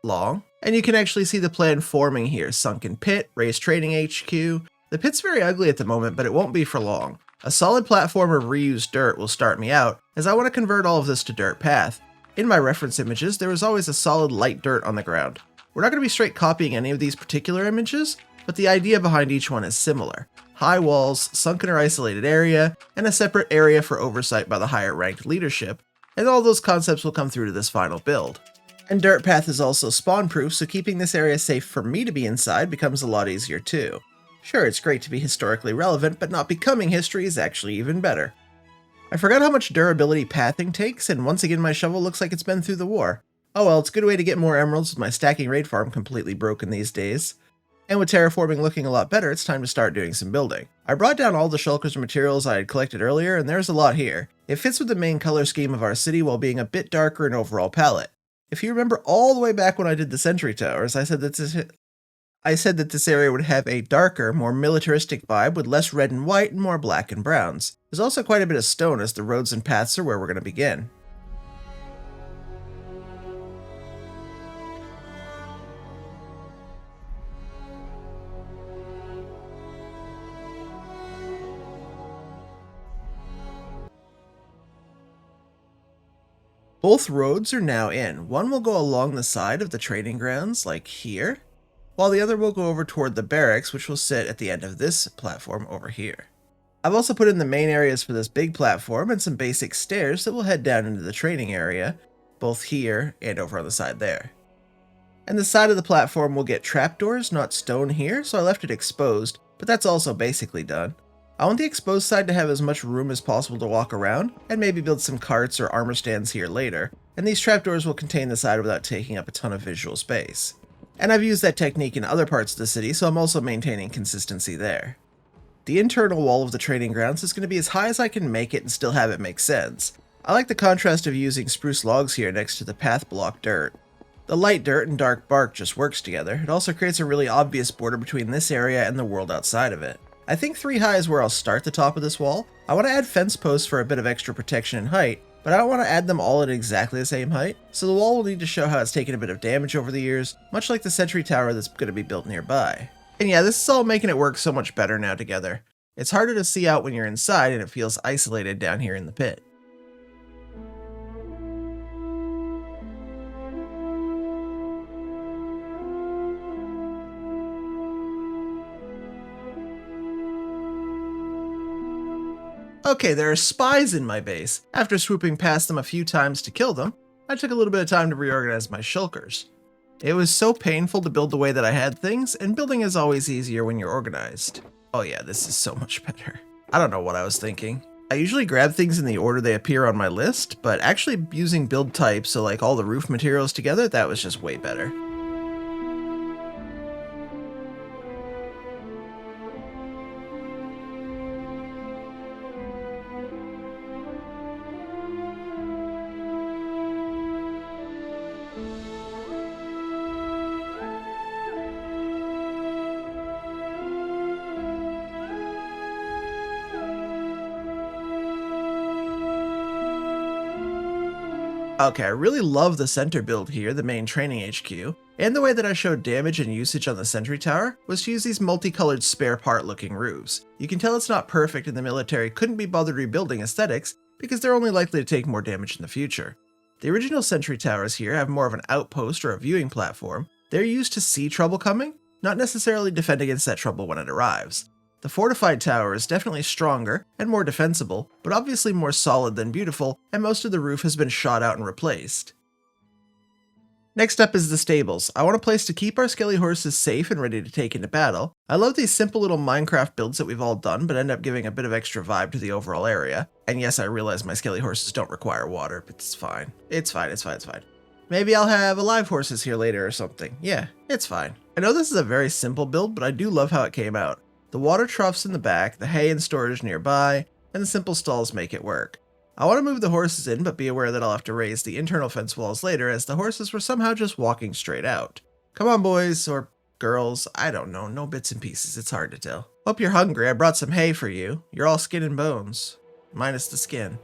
long. And you can actually see the plan forming here. Sunken pit, raised trading HQ. The pit's very ugly at the moment, but it won't be for long. A solid platform of reused dirt will start me out, as I want to convert all of this to dirt path. In my reference images, there was always a solid light dirt on the ground. We're not going to be straight copying any of these particular images, but the idea behind each one is similar. High walls, sunken or isolated area, and a separate area for oversight by the higher ranked leadership, and all those concepts will come through to this final build. And dirt path is also spawn proof, so keeping this area safe for me to be inside becomes a lot easier too. Sure, it's great to be historically relevant, but not becoming history is actually even better. I forgot how much durability pathing takes, and once again my shovel looks like it's been through the war. Oh well, it's a good way to get more emeralds with my stacking raid farm completely broken these days. And with terraforming looking a lot better, it's time to start doing some building. I brought down all the shulkers materials I had collected earlier, and there's a lot here. It fits with the main color scheme of our city while being a bit darker in overall palette. If you remember all the way back when I did the sentry towers, I said that this area would have a darker, more militaristic vibe with less red and white and more black and browns. There's also quite a bit of stone as the roads and paths are where we're going to begin. Both roads are now in. One will go along the side of the training grounds, like here, while the other will go over toward the barracks, which will sit at the end of this platform over here. I've also put in the main areas for this big platform and some basic stairs that will head down into the training area, both here and over on the side there. And the side of the platform will get trapdoors, not stone here, so I left it exposed, but that's also basically done. I want the exposed side to have as much room as possible to walk around, and maybe build some carts or armor stands here later, and these trapdoors will contain the side without taking up a ton of visual space. And I've used that technique in other parts of the city, so I'm also maintaining consistency there. The internal wall of the training grounds is going to be as high as I can make it and still have it make sense. I like the contrast of using spruce logs here next to the path block dirt. The light dirt and dark bark just works together. It also creates a really obvious border between this area and the world outside of it. I think 3 high is where I'll start the top of this wall. I want to add fence posts for a bit of extra protection and height, but I don't want to add them all at exactly the same height, so the wall will need to show how it's taken a bit of damage over the years, much like the sentry tower that's going to be built nearby. And yeah, this is all making it work so much better now together. It's harder to see out when you're inside and it feels isolated down here in the pit. Okay, there are spies in my base. After swooping past them a few times to kill them, I took a little bit of time to reorganize my shulkers. It was so painful to build the way that I had things, and building is always easier when you're organized. Oh yeah, this is so much better. I don't know what I was thinking. I usually grab things in the order they appear on my list, but actually using build types, so like all the roof materials together, that was just way better. Okay, I really love the center build here, the main training HQ, and the way that I showed damage and usage on the sentry tower was to use these multicolored spare part looking roofs. You can tell it's not perfect and the military couldn't be bothered rebuilding aesthetics because they're only likely to take more damage in the future. The original sentry towers here have more of an outpost or a viewing platform. They're used to see trouble coming, not necessarily defend against that trouble when it arrives. The fortified tower is definitely stronger and more defensible, but obviously more solid than beautiful, and most of the roof has been shot out and replaced. Next up is the stables. I want a place to keep our skelly horses safe and ready to take into battle. I love these simple little Minecraft builds that we've all done, but end up giving a bit of extra vibe to the overall area. And yes, I realize my skelly horses don't require water, but it's fine. It's fine. Maybe I'll have alive horses here later or something. Yeah, it's fine. I know this is a very simple build, but I do love how it came out. The water troughs in the back, the hay and storage nearby, and the simple stalls make it work. I want to move the horses in, but be aware that I'll have to raise the internal fence walls later as the horses were somehow just walking straight out. Come on, boys, or girls, I don't know, no bits and pieces, it's hard to tell. Hope you're hungry, I brought some hay for you. You're all skin and bones, minus the skin.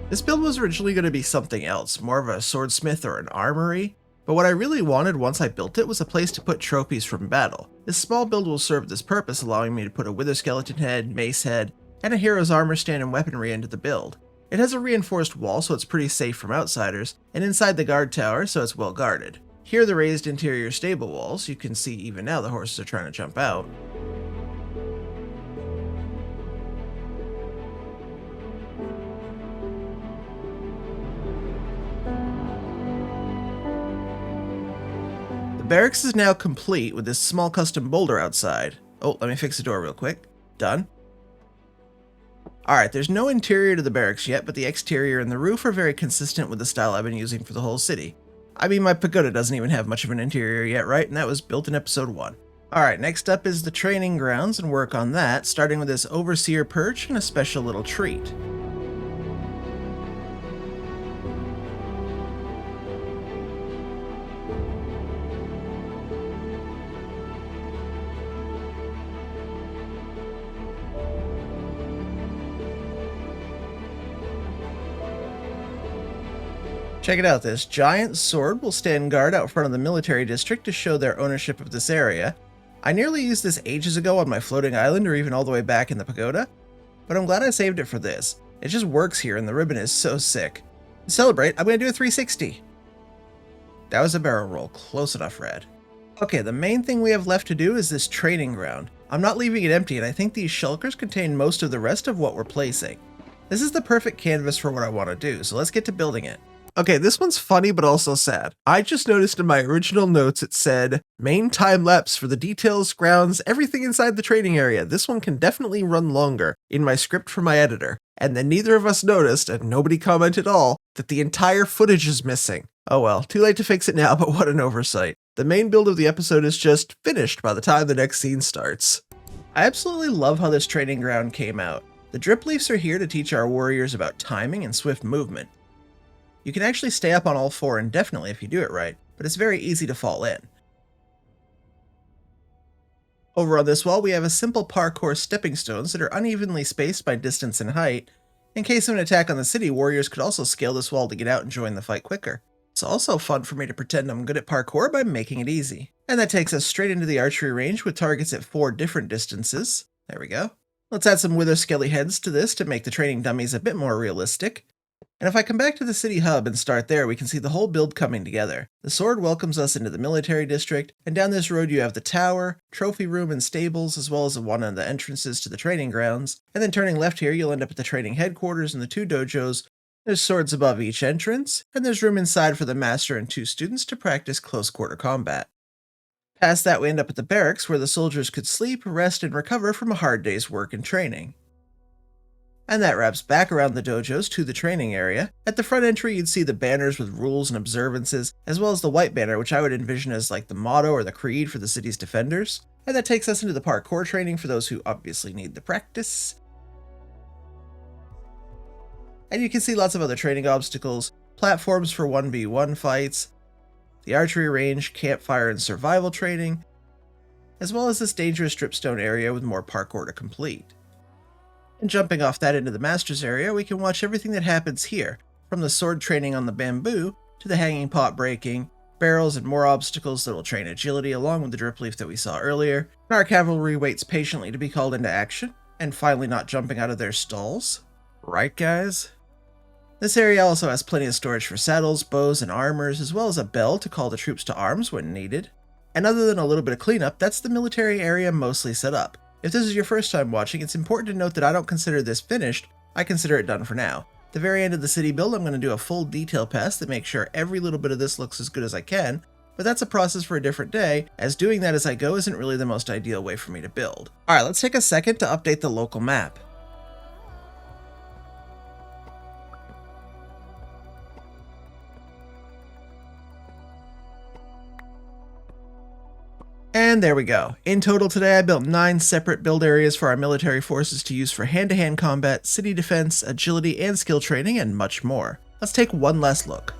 This build was originally going to be something else, more of a swordsmith or an armory, but what I really wanted once I built it was a place to put trophies from battle. This small build will serve this purpose, allowing me to put a wither skeleton head, mace head, and a hero's armor stand and weaponry into the build. It has a reinforced wall so it's pretty safe from outsiders, and inside the guard tower so it's well guarded. Here are the raised interior stable walls. You can see even now the horses are trying to jump out. The barracks is now complete with this small custom boulder outside. Oh, let me fix the door real quick. Done. Alright, there's no interior to the barracks yet, but the exterior and the roof are very consistent with the style I've been using for the whole city. I mean, my pagoda doesn't even have much of an interior yet, right? And that was built in episode 1. Alright, next up is the training grounds and work on that, starting with this overseer perch and a special little treat. Check it out, this giant sword will stand guard out front of the military district to show their ownership of this area. I nearly used this ages ago on my floating island or even all the way back in the pagoda, but I'm glad I saved it for this. It just works here and the ribbon is so sick. To celebrate, I'm going to do a 360. That was a barrel roll, close enough, Rad. Okay, the main thing we have left to do is this training ground. I'm not leaving it empty and I think these shulkers contain most of the rest of what we're placing. This is the perfect canvas for what I want to do, so let's get to building it. Okay, this one's funny but also sad. I just noticed in my original notes it said, main time lapse for the details, grounds, everything inside the training area. This one can definitely run longer in my script for my editor. And then neither of us noticed, and nobody commented at all, that the entire footage is missing. Oh well, too late to fix it now, but what an oversight. The main build of the episode is just finished by the time the next scene starts. I absolutely love how this training ground came out. The drip leaves are here to teach our warriors about timing and swift movement. You can actually stay up on all four indefinitely if you do it right, but it's very easy to fall in. Over on this wall we have a simple parkour stepping stones that are unevenly spaced by distance and height. In case of an attack on the city, warriors could also scale this wall to get out and join the fight quicker. It's also fun for me to pretend I'm good at parkour by making it easy. And that takes us straight into the archery range with targets at 4 different distances. There we go. Let's add some wither skelly heads to this to make the training dummies a bit more realistic. And if I come back to the city hub and start there, we can see the whole build coming together. The sword welcomes us into the military district, and down this road you have the tower, trophy room, and stables, as well as one of the entrances to the training grounds. And then turning left here, you'll end up at the training headquarters and the 2 dojos. There's swords above each entrance, and there's room inside for the master and 2 students to practice close-quarter combat. Past that, we end up at the barracks, where the soldiers could sleep, rest, and recover from a hard day's work and training. And that wraps back around the dojos to the training area. At the front entry, you'd see the banners with rules and observances, as well as the white banner, which I would envision as like the motto or the creed for the city's defenders. And that takes us into the parkour training for those who obviously need the practice. And you can see lots of other training obstacles, platforms for 1v1 fights, the archery range, campfire and survival training, as well as this dangerous dripstone area with more parkour to complete. And jumping off that into the Masters area, we can watch everything that happens here, from the sword training on the bamboo, to the hanging pot breaking, barrels and more obstacles that will train agility along with the drip leaf that we saw earlier, and our cavalry waits patiently to be called into action, and finally not jumping out of their stalls. Right, guys? This area also has plenty of storage for saddles, bows, and armors, as well as a bell to call the troops to arms when needed. And other than a little bit of cleanup, that's the military area mostly set up. If this is your first time watching, it's important to note that I don't consider this finished, I consider it done for now. At the very end of the city build, I'm going to do a full detail pass that makes sure every little bit of this looks as good as I can, but that's a process for a different day, as doing that as I go isn't really the most ideal way for me to build. Alright, let's take a second to update the local map. And there we go. In total today I built 9 separate build areas for our military forces to use for hand-to-hand combat, city defense, agility and skill training, and much more. Let's take one last look.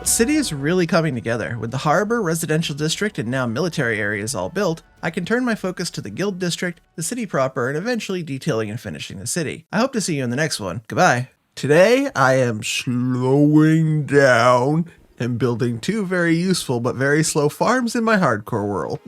The city is really coming together. With the harbor, residential district, and now military areas all built, I can turn my focus to the guild district, the city proper, and eventually detailing and finishing the city. I hope to see you in the next one. Goodbye. Today, I am slowing down and building 2 very useful but very slow farms in my hardcore world.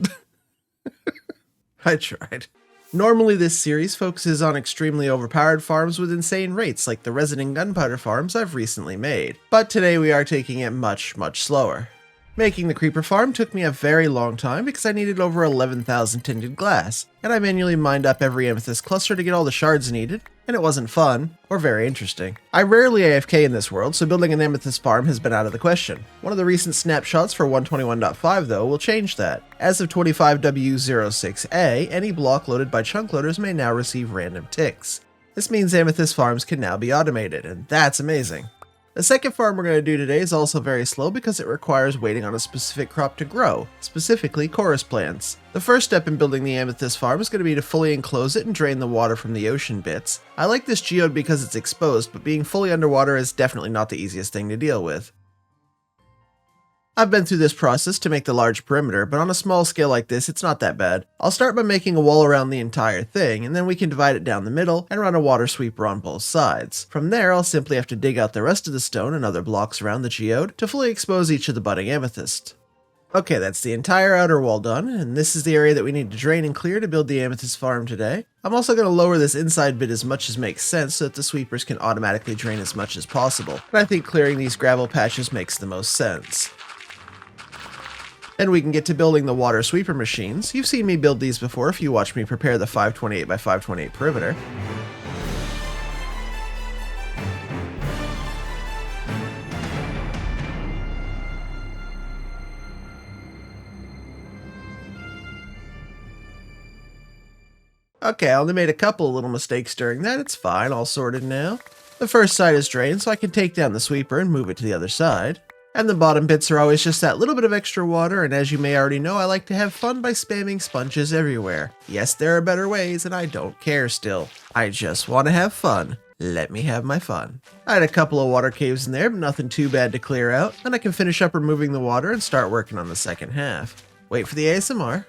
I tried. Normally this series focuses on extremely overpowered farms with insane rates like the resin and gunpowder farms I've recently made, but today we are taking it much slower. Making the creeper farm took me a very long time because I needed over 11,000 tinted glass, and I manually mined up every amethyst cluster to get all the shards needed, and it wasn't fun, or very interesting. I rarely AFK in this world, so building an amethyst farm has been out of the question. One of the recent snapshots for 121.5 though will change that. As of 25W06A, any block loaded by chunk loaders may now receive random ticks. This means amethyst farms can now be automated, and that's amazing. The second farm we're going to do today is also very slow because it requires waiting on a specific crop to grow, specifically chorus plants. The first step in building the amethyst farm is going to be to fully enclose it and drain the water from the ocean bits. I like this geode because it's exposed, but being fully underwater is definitely not the easiest thing to deal with. I've been through this process to make the large perimeter, but on a small scale like this, it's not that bad. I'll start by making a wall around the entire thing, and then we can divide it down the middle and run a water sweeper on both sides. From there, I'll simply have to dig out the rest of the stone and other blocks around the geode to fully expose each of the budding amethyst. Okay, that's the entire outer wall done, and this is the area that we need to drain and clear to build the amethyst farm today. I'm also going to lower this inside bit as much as makes sense so that the sweepers can automatically drain as much as possible, and I think clearing these gravel patches makes the most sense. Then we can get to building the water sweeper machines. You've seen me build these before if you watch me prepare the 528 by 528 perimeter. Okay, I only made a couple little mistakes during that. It's fine, all sorted now. The first side is drained, so I can take down the sweeper and move it to the other side. And the bottom bits are always just that little bit of extra water, and as you may already know, I like to have fun by spamming sponges everywhere. Yes, there are better ways, and I don't care still. I just want to have fun. Let me have my fun. I had a couple of water caves in there, but nothing too bad to clear out. Then I can finish up removing the water and start working on the second half. Wait for the ASMR.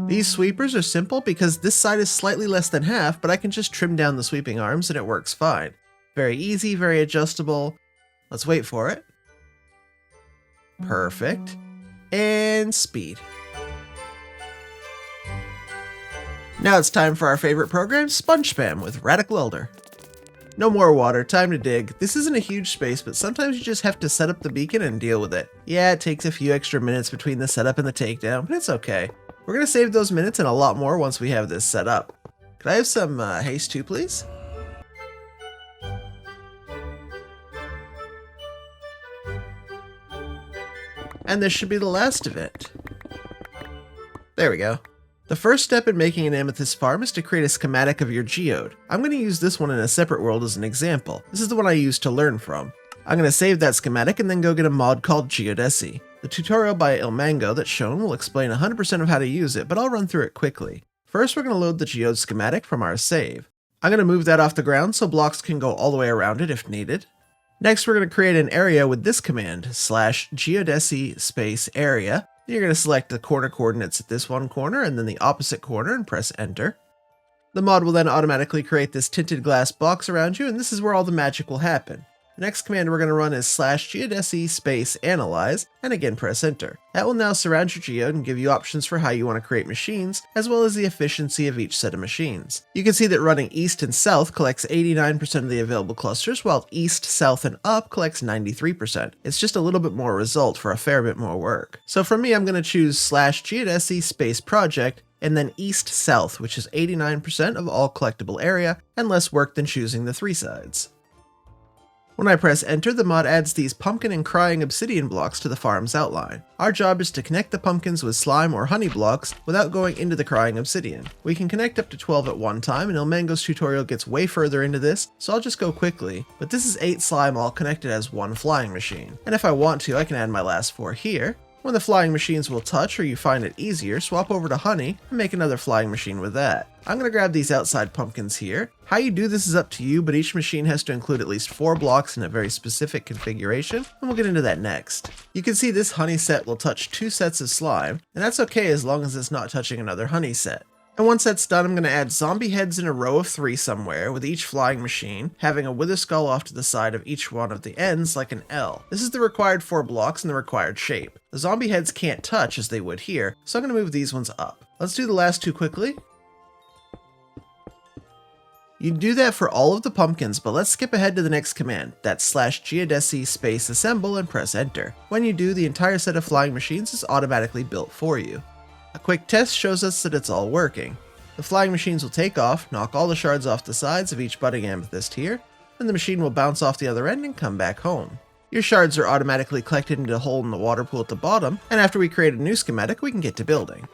These sweepers are simple because this side is slightly less than half, but I can just trim down the sweeping arms and it works fine. Very easy, very adjustable. Let's wait for it. Perfect. And speed. Now it's time for our favorite program, Sponge Spam with RadicalElder. No more water, time to dig. This isn't a huge space, but sometimes you just have to set up the beacon and deal with it. Yeah, it takes a few extra minutes between the setup and the takedown, but it's okay. We're gonna save those minutes and a lot more once we have this set up. Could I have some haste too, please? And this should be the last of it. There we go. The first step in making an amethyst farm is to create a schematic of your geode. I'm going to use this one in a separate world as an example. This is the one I used to learn from. I'm going to save that schematic and then go get a mod called Geodesy. The tutorial by Ilmango that's shown will explain 100% of how to use it, but I'll run through it quickly. First, we're going to load the geode schematic from our save. I'm going to move that off the ground so blocks can go all the way around it if needed. Next, we're going to create an area with this command, /geodesy space area. You're going to select the corner coordinates at this one corner and then the opposite corner and press enter. The mod will then automatically create this tinted glass box around you, and this is where all the magic will happen. The next command we're going to run is /geodesy space analyze, and again press enter. That will now surround your geode and give you options for how you want to create machines, as well as the efficiency of each set of machines. You can see that running east and south collects 89% of the available clusters, while east, south, and up collects 93%. It's just a little bit more result for a fair bit more work. So for me, I'm going to choose /geodesy space project, and then east-south, which is 89% of all collectible area, and less work than choosing the 3 sides. When I press enter, the mod adds these pumpkin and crying obsidian blocks to the farm's outline. Our job is to connect the pumpkins with slime or honey blocks without going into the crying obsidian. We can connect up to 12 at one time, and Ilmango's tutorial gets way further into this, so I'll just go quickly. But this is 8 slime all connected as one flying machine. And if I want to, I can add my last 4 here. When the flying machines will touch or you find it easier, swap over to honey and make another flying machine with that. I'm going to grab these outside pumpkins here. How you do this is up to you, but each machine has to include at least 4 blocks in a very specific configuration, and we'll get into that next. You can see this honey set will touch 2 sets of slime, and that's okay as long as it's not touching another honey set. And once that's done, I'm going to add zombie heads in a row of 3 somewhere, with each flying machine having a wither skull off to the side of each one of the ends like an L. This is the required 4 blocks in the required shape. The zombie heads can't touch as they would here, so I'm going to move these ones up. Let's do the last 2 quickly. You can do that for all of the pumpkins, but let's skip ahead to the next command. That's /geodesy space assemble and press enter. When you do, the entire set of flying machines is automatically built for you. A quick test shows us that it's all working. The flying machines will take off, knock all the shards off the sides of each budding amethyst here, then the machine will bounce off the other end and come back home. Your shards are automatically collected into a hole in the water pool at the bottom, and after we create a new schematic, we can get to building.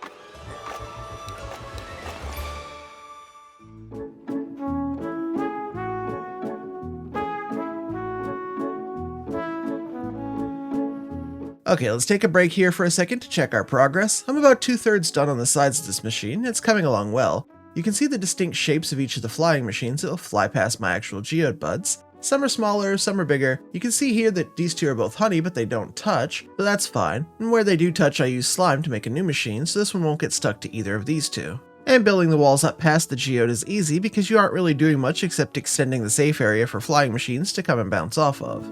Okay, let's take a break here for a second to check our progress. I'm about 2/3 done on the sides of this machine. It's coming along well. You can see the distinct shapes of each of the flying machines that will fly past my actual geode buds. Some are smaller, some are bigger. You can see here that these 2 are both honey, but they don't touch, but that's fine. And where they do touch, I use slime to make a new machine, so this one won't get stuck to either of these 2. And building the walls up past the geode is easy because you aren't really doing much except extending the safe area for flying machines to come and bounce off of.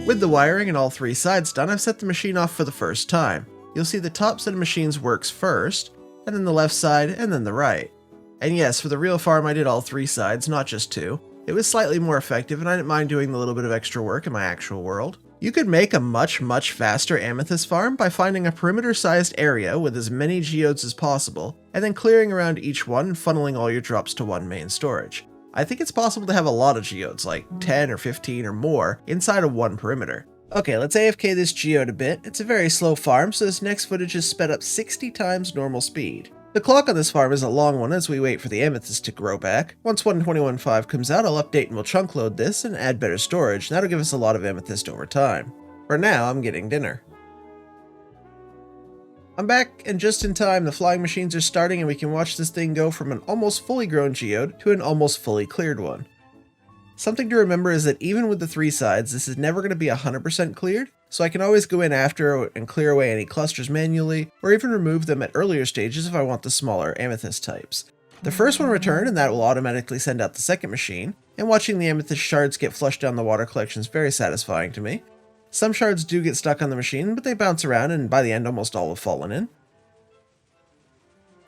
With the wiring and all 3 sides done, I've set the machine off for the first time. You'll see the top set of machines works first, and then the left side, and then the right. And yes, for the real farm I did all 3 sides, not just 2. It was slightly more effective, and I didn't mind doing the little bit of extra work in my actual world. You could make a much faster amethyst farm by finding a perimeter-sized area with as many geodes as possible, and then clearing around each one and funneling all your drops to one main storage. I think it's possible to have a lot of geodes, like 10 or 15 or more, inside of one perimeter. Okay, let's AFK this geode a bit. It's a very slow farm, so this next footage is sped up 60 times normal speed. The clock on this farm is a long one as we wait for the amethyst to grow back. Once 121.5 comes out, I'll update and we'll chunk load this and add better storage, and that'll give us a lot of amethyst over time. For now, I'm getting dinner. I'm back, and just in time, the flying machines are starting and we can watch this thing go from an almost fully grown geode to an almost fully cleared one. Something to remember is that even with the 3 sides, this is never going to be 100% cleared, so I can always go in after and clear away any clusters manually, or even remove them at earlier stages if I want the smaller amethyst types. The first one returned, and that will automatically send out the second machine, and watching the amethyst shards get flushed down the water collection is very satisfying to me. Some shards do get stuck on the machine, but they bounce around, and by the end almost all have fallen in.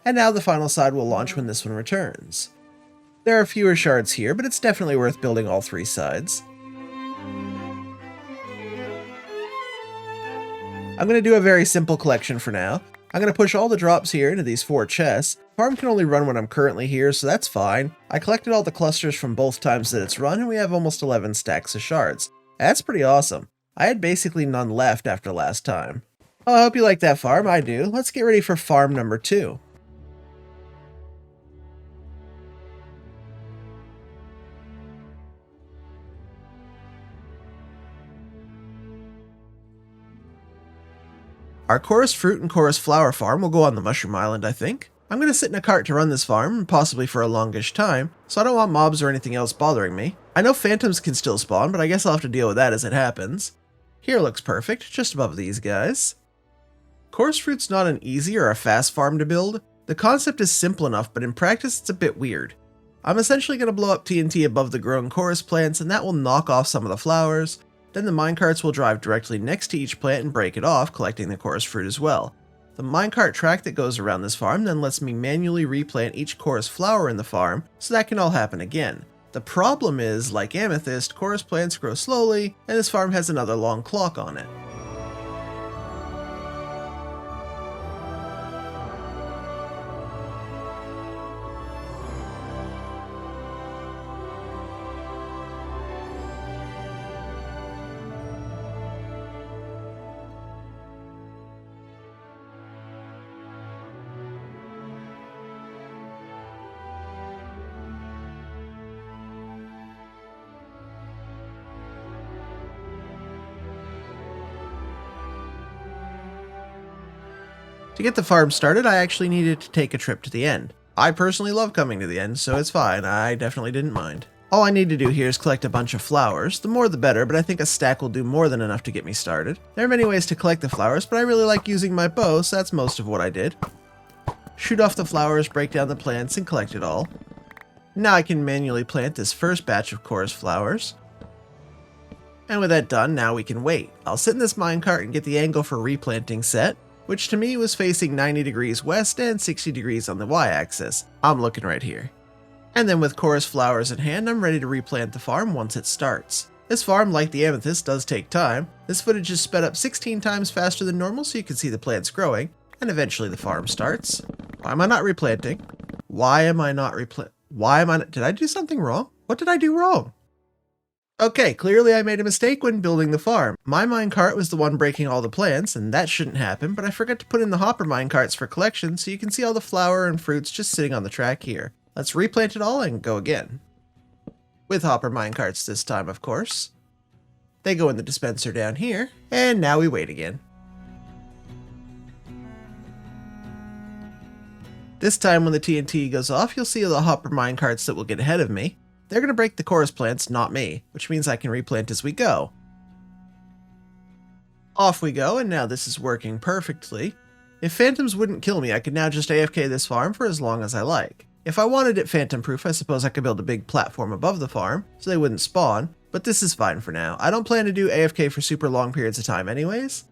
And now the final side will launch when this one returns. There are fewer shards here, but it's definitely worth building all 3 sides. I'm going to do a very simple collection for now. I'm going to push all the drops here into these 4 chests. The farm can only run when I'm currently here, so that's fine. I collected all the clusters from both times that it's run, and we have almost 11 stacks of shards. That's pretty awesome. I had basically none left after last time. Oh, I hope you like that farm. I do. Let's get ready for farm number 2. Our chorus fruit and chorus flower farm will go on the mushroom island, I think. I'm going to sit in a cart to run this farm, possibly for a longish time, so I don't want mobs or anything else bothering me. I know phantoms can still spawn, but I guess I'll have to deal with that as it happens. Here looks perfect, just above these guys. Chorus fruit's not an easy or a fast farm to build. The concept is simple enough, but in practice it's a bit weird. I'm essentially going to blow up TNT above the grown chorus plants, and that will knock off some of the flowers. Then the minecarts will drive directly next to each plant and break it off, collecting the chorus fruit as well. The minecart track that goes around this farm then lets me manually replant each chorus flower in the farm, so that can all happen again. The problem is, like amethyst, chorus plants grow slowly, and this farm has another long clock on it. To get the farm started, I actually needed to take a trip to the end. I personally love coming to the end, so it's fine, I definitely didn't mind. All I need to do here is collect a bunch of flowers. The more the better, but I think a stack will do more than enough to get me started. There are many ways to collect the flowers, but I really like using my bow, so that's most of what I did. Shoot off the flowers, break down the plants, and collect it all. Now I can manually plant this first batch of chorus flowers. And with that done, now we can wait. I'll sit in this minecart and get the angle for replanting set, which to me was facing 90 degrees west and 60 degrees on the y-axis. I'm looking right here. And then with chorus flowers in hand, I'm ready to replant the farm once it starts. This farm, like the amethyst, does take time. This footage is sped up 16 times faster than normal so you can see the plants growing, and eventually the farm starts. Why am I not replanting? Did I do something wrong? What did I do wrong? Okay, clearly I made a mistake when building the farm. My minecart was the one breaking all the plants, and that shouldn't happen, but I forgot to put in the hopper minecarts for collection so you can see all the flower and fruits just sitting on the track here. Let's replant it all and go again. With hopper minecarts this time, of course. They go in the dispenser down here, and now we wait again. This time when the TNT goes off, you'll see the hopper minecarts that will get ahead of me. They're going to break the chorus plants, not me, which means I can replant as we go. Off we go, and now this is working perfectly. If phantoms wouldn't kill me, I could now just AFK this farm for as long as I like. If I wanted it phantom proof, I suppose I could build a big platform above the farm, so they wouldn't spawn, but this is fine for now. I don't plan to do AFK for super long periods of time anyways.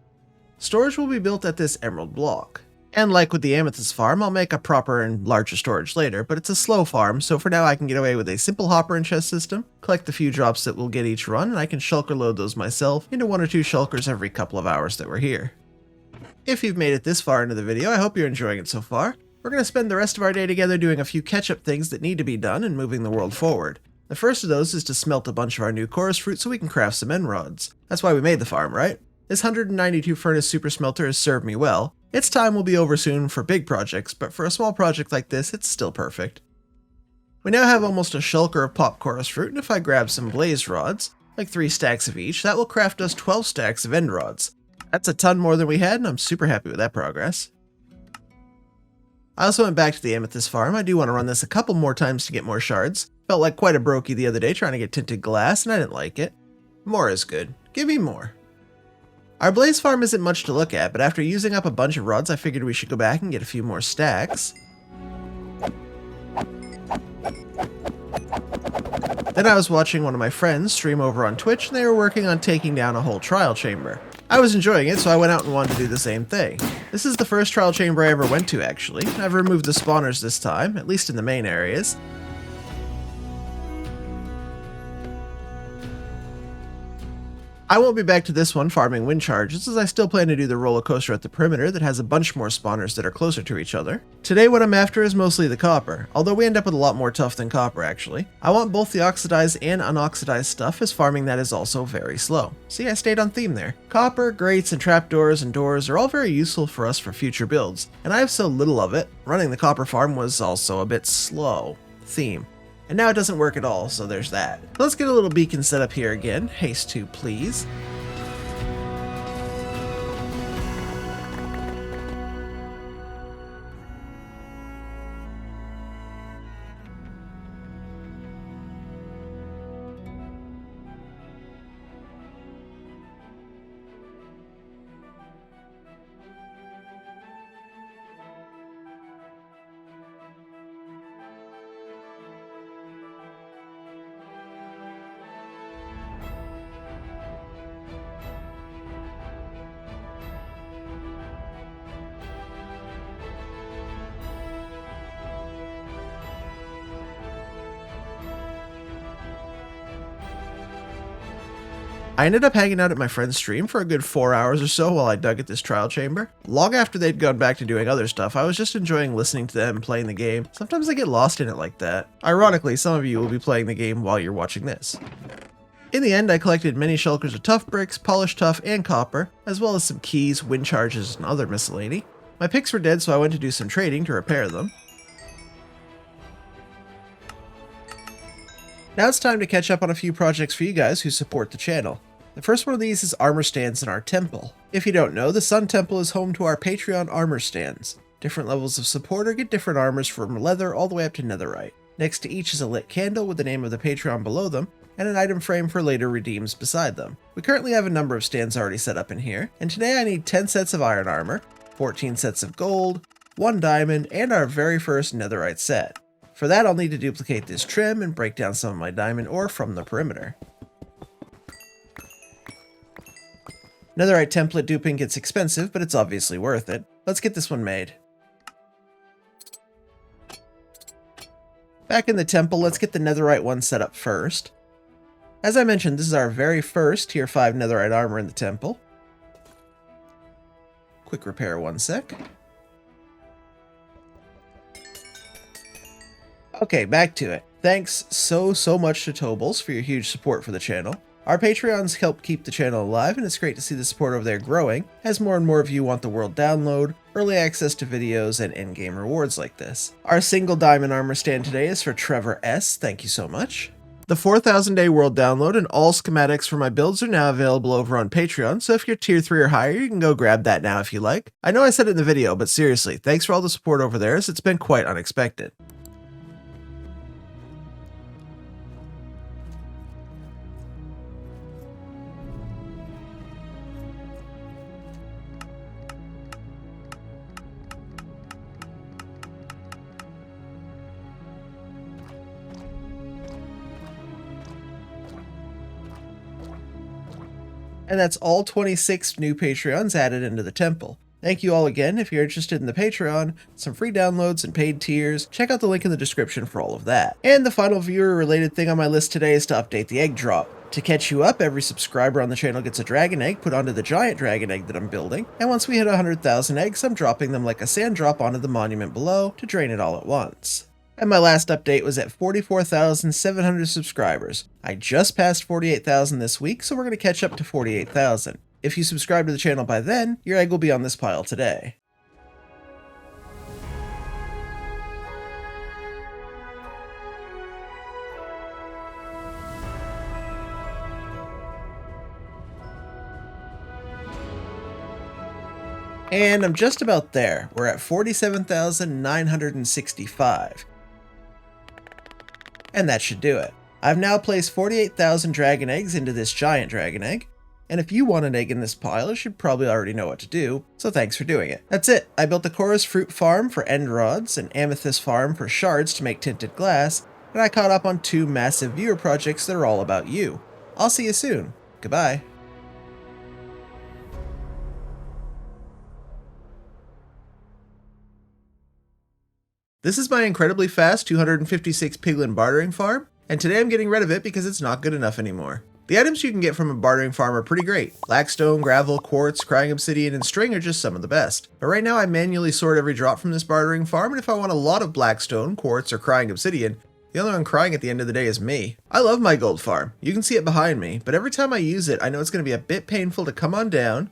Storage will be built at this emerald block. And like with the amethyst farm, I'll make a proper and larger storage later, but it's a slow farm, so for now I can get away with a simple hopper and chest system, collect the few drops that we'll get each run, and I can shulker load those myself into 1 or 2 shulkers every couple of hours that we're here. If you've made it this far into the video, I hope you're enjoying it so far. We're going to spend the rest of our day together doing a few catch-up things that need to be done and moving the world forward. The first of those is to smelt a bunch of our new chorus fruit so we can craft some end rods. That's why we made the farm, right? This 192 furnace super smelter has served me well. Its time will be over soon for big projects, but for a small project like this, it's still perfect. We now have almost a shulker of pop chorus fruit, and if I grab some blaze rods, like 3 stacks of each, that will craft us 12 stacks of end rods. That's a ton more than we had, and I'm super happy with that progress. I also went back to the amethyst farm. I do want to run this a couple more times to get more shards. Felt like quite a brokey the other day trying to get tinted glass, and I didn't like it. More is good. Give me more. Our blaze farm isn't much to look at, but after using up a bunch of rods, I figured we should go back and get a few more stacks. Then I was watching one of my friends stream over on Twitch, and they were working on taking down a whole trial chamber. I was enjoying it, so I went out and wanted to do the same thing. This is the first trial chamber I ever went to, actually. I've removed the spawners this time, at least in the main areas. I won't be back to this one farming wind charges, as I still plan to do the roller coaster at the perimeter that has a bunch more spawners that are closer to each other. Today what I'm after is mostly the copper, although we end up with a lot more tuff than copper actually. I want both the oxidized and unoxidized stuff, as farming that is also very slow. See, I stayed on theme there. Copper, grates, and trapdoors and doors are all very useful for us for future builds, and I have so little of it, running the copper farm was also a bit slow. Theme. And now it doesn't work at all, so there's that. Let's get a little beacon set up here again. Haste 2, please. I ended up hanging out at my friend's stream for a good 4 hours or so while I dug at this trial chamber. Long after they'd gone back to doing other stuff, I was just enjoying listening to them playing the game. Sometimes I get lost in it like that. Ironically, some of you will be playing the game while you're watching this. In the end, I collected many shulkers of tuff bricks, polished tuff, and copper, as well as some keys, wind charges, and other miscellany. My picks were dead, so I went to do some trading to repair them. Now it's time to catch up on a few projects for you guys who support the channel. The first one of these is armor stands in our temple. If you don't know, the Sun Temple is home to our Patreon armor stands. Different levels of supporter get different armors from leather all the way up to netherite. Next to each is a lit candle with the name of the Patreon below them, and an item frame for later redeems beside them. We currently have a number of stands already set up in here, and today I need 10 sets of iron armor, 14 sets of gold, 1 diamond, and our very first netherite set. For that I'll need to duplicate this trim and break down some of my diamond ore from the perimeter. Netherite template duping gets expensive, but it's obviously worth it. Let's get this one made. Back in the temple, let's get the netherite one set up first. As I mentioned, this is our very first tier 5 netherite armor in the temple. Quick repair 1 sec. Okay, back to it. Thanks so much to Tobles for your huge support for the channel. Our Patreons help keep the channel alive, and it's great to see the support over there growing, as more and more of you want the world download, early access to videos, and in-game rewards like this. Our single diamond armor stand today is for Trevor S. Thank you so much. The 4,000 day world download and all schematics for my builds are now available over on Patreon, so if you're tier 3 or higher, you can go grab that now if you like. I know I said it in the video, but seriously, thanks for all the support over there, as it's been quite unexpected. And that's all 26 new Patreons added into the temple. Thank you all again. If you're interested in the Patreon, some free downloads and paid tiers, check out the link in the description for all of that. And the final viewer-related thing on my list today is to update the egg drop. To catch you up, every subscriber on the channel gets a dragon egg put onto the giant dragon egg that I'm building, and once we hit 100,000 eggs, I'm dropping them like a sand drop onto the monument below to drain it all at once. And my last update was at 44,700 subscribers. I just passed 48,000 this week, so we're going to catch up to 48,000. If you subscribe to the channel by then, your egg will be on this pile today. And I'm just about there. We're at 47,965. And that should do it. I've now placed 48,000 dragon eggs into this giant dragon egg. And if you want an egg in this pile, you should probably already know what to do, so thanks for doing it. That's it. I built a chorus fruit farm for end rods, an amethyst farm for shards to make tinted glass, and I caught up on 2 massive viewer projects that are all about you. I'll see you soon. Goodbye. This is my incredibly fast 256 piglin bartering farm, and today I'm getting rid of it because it's not good enough anymore. The items you can get from a bartering farm are pretty great. Blackstone, gravel, quartz, crying obsidian, and string are just some of the best. But right now I manually sort every drop from this bartering farm, and if I want a lot of blackstone, quartz, or crying obsidian, the only one crying at the end of the day is me. I love my gold farm. You can see it behind me, but every time I use it, I know it's going to be a bit painful to come on down,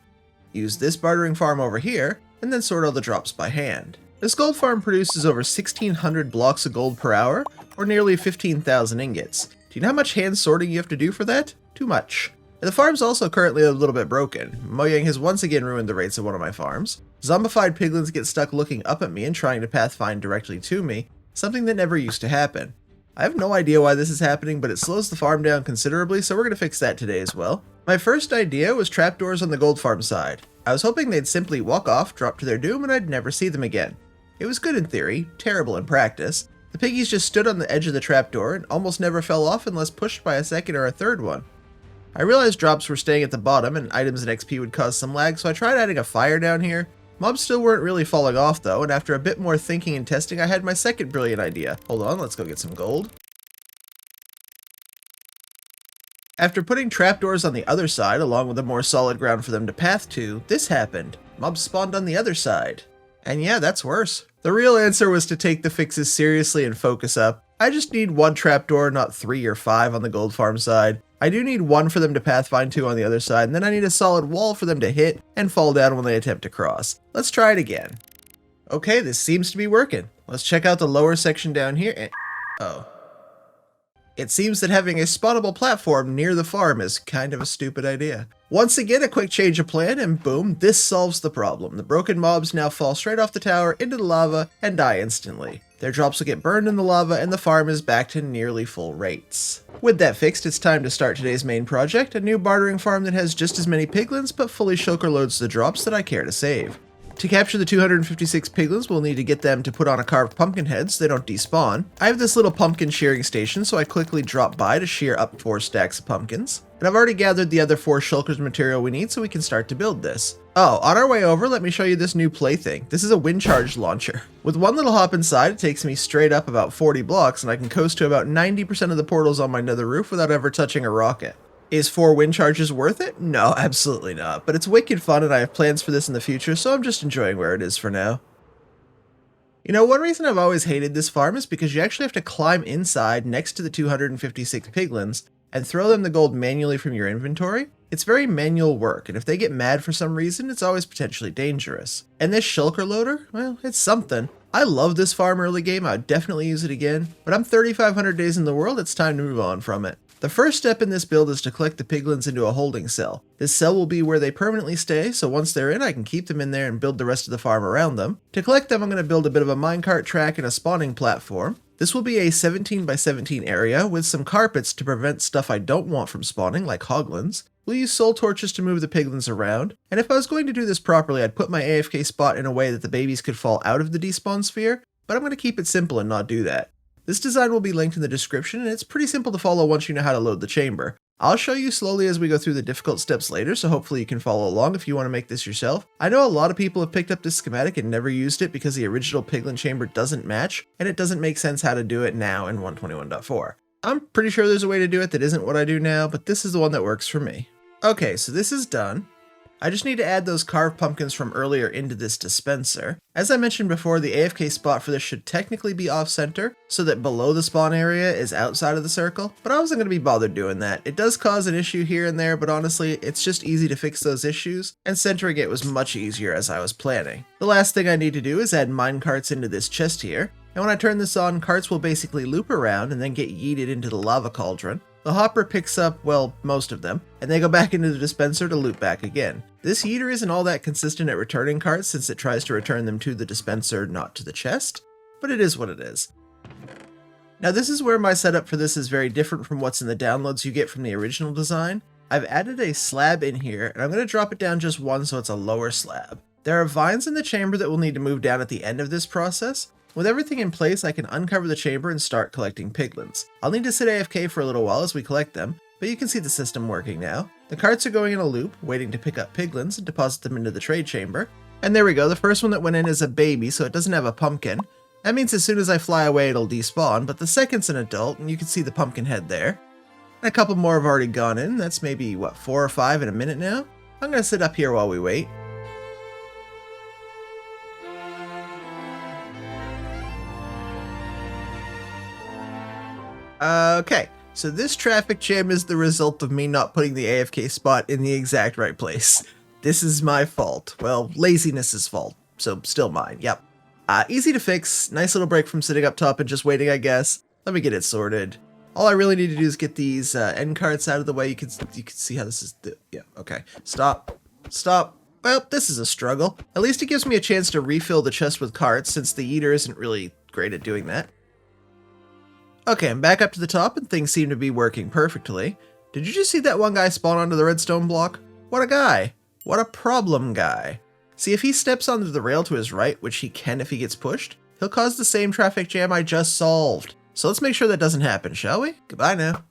use this bartering farm over here, and then sort all the drops by hand. This gold farm produces over 1,600 blocks of gold per hour, or nearly 15,000 ingots. Do you know how much hand sorting you have to do for that? Too much. And the farm's also currently a little bit broken. Mojang has once again ruined the rates of one of my farms. Zombified piglins get stuck looking up at me and trying to pathfind directly to me, something that never used to happen. I have no idea why this is happening, but it slows the farm down considerably, so we're going to fix that today as well. My first idea was trapdoors on the gold farm side. I was hoping they'd simply walk off, drop to their doom, and I'd never see them again. It was good in theory, terrible in practice. The piggies just stood on the edge of the trapdoor and almost never fell off unless pushed by a second or a third one. I realized drops were staying at the bottom and items and XP would cause some lag, so I tried adding a fire down here. Mobs still weren't really falling off though, and after a bit more thinking and testing, I had my second brilliant idea. Hold on, let's go get some gold. After putting trapdoors on the other side, along with a more solid ground for them to path to, this happened. Mobs spawned on the other side. And yeah, that's worse. The real answer was to take the fixes seriously and focus up. I just need 1 trapdoor, not 3 or 5 on the gold farm side. I do need 1 for them to pathfind to on the other side, and then I need a solid wall for them to hit and fall down when they attempt to cross. Let's try it again. Okay, this seems to be working. Let's check out the lower section down here and... oh. It seems that having a spawnable platform near the farm is kind of a stupid idea. Once again, a quick change of plan, and boom, this solves the problem. The broken mobs now fall straight off the tower into the lava and die instantly. Their drops will get burned in the lava, and the farm is back to nearly full rates. With that fixed, it's time to start today's main project, a new bartering farm that has just as many piglins, but fully shulker loads the drops that I care to save. To capture the 256 piglins, we'll need to get them to put on a carved pumpkin head so they don't despawn. I have this little pumpkin shearing station, so I quickly drop by to shear up 4 stacks of pumpkins. And I've already gathered the other 4 shulkers material we need so we can start to build this. Oh, on our way over, let me show you this new plaything. This is a wind charge launcher. With 1 little hop inside, it takes me straight up about 40 blocks, and I can coast to about 90% of the portals on my nether roof without ever touching a rocket. Is 4 wind charges worth it? No, absolutely not, but it's wicked fun and I have plans for this in the future, so I'm just enjoying where it is for now. You know, one reason I've always hated this farm is because you actually have to climb inside next to the 256 piglins and throw them the gold manually from your inventory. It's very manual work, and if they get mad for some reason, it's always potentially dangerous. And this shulker loader, well, it's something. I love this farm early game, I would definitely use it again, but I'm 3,500 days in the world, it's time to move on from it. The first step in this build is to collect the piglins into a holding cell. This cell will be where they permanently stay, so once they're in, I can keep them in there and build the rest of the farm around them. To collect them, I'm going to build a bit of a minecart track and a spawning platform. This will be a 17 by 17 area with some carpets to prevent stuff I don't want from spawning, like hoglins. We'll use soul torches to move the piglins around, and if I was going to do this properly, I'd put my AFK spot in a way that the babies could fall out of the despawn sphere, but I'm going to keep it simple and not do that. This design will be linked in the description, and it's pretty simple to follow once you know how to load the chamber. I'll show you slowly as we go through the difficult steps later, so hopefully you can follow along if you want to make this yourself. I know a lot of people have picked up this schematic and never used it because the original piglin chamber doesn't match, and it doesn't make sense how to do it now in 121.4. I'm pretty sure there's a way to do it that isn't what I do now, but this is the one that works for me. Okay, so this is done. I just need to add those carved pumpkins from earlier into this dispenser. As I mentioned before, the AFK spot for this should technically be off-center, so that below the spawn area is outside of the circle, but I wasn't going to be bothered doing that. It does cause an issue here and there, but honestly, it's just easy to fix those issues, and centering it was much easier as I was planning. The last thing I need to do is add mine carts into this chest here, and when I turn this on, carts will basically loop around and then get yeeted into the lava cauldron. The hopper picks up, well, most of them, and they go back into the dispenser to loop back again. This heater isn't all that consistent at returning carts since it tries to return them to the dispenser, not to the chest, but it is what it is. Now this is where my setup for this is very different from what's in the downloads you get from the original design. I've added a slab in here, and I'm going to drop it down just one so it's a lower slab. There are vines in the chamber that will need to move down at the end of this process. With everything in place, I can uncover the chamber and start collecting piglins. I'll need to sit AFK for a little while as we collect them, but you can see the system working now. The carts are going in a loop, waiting to pick up piglins and deposit them into the trade chamber. And there we go, the first one that went in is a baby, so it doesn't have a pumpkin. That means as soon as I fly away it'll despawn, but the second's an adult, and you can see the pumpkin head there. And a couple more have already gone in, that's maybe, 4 or 5 in a minute now? I'm gonna sit up here while we wait. Okay, so this traffic jam is the result of me not putting the AFK spot in the exact right place. This is my fault. Well, laziness's fault, so still mine, yep. Easy to fix, nice little break from sitting up top and just waiting, I guess. Let me get it sorted. All I really need to do is get these end carts out of the way. You can see how this is, yeah, okay. Stop. Well, this is a struggle. At least it gives me a chance to refill the chest with carts since the eater isn't really great at doing that. Okay, I'm back up to the top and things seem to be working perfectly. Did you just see that one guy spawn onto the redstone block? What a guy. What a problem guy. See, if he steps onto the rail to his right, which he can if he gets pushed, he'll cause the same traffic jam I just solved. So let's make sure that doesn't happen, shall we? Goodbye now.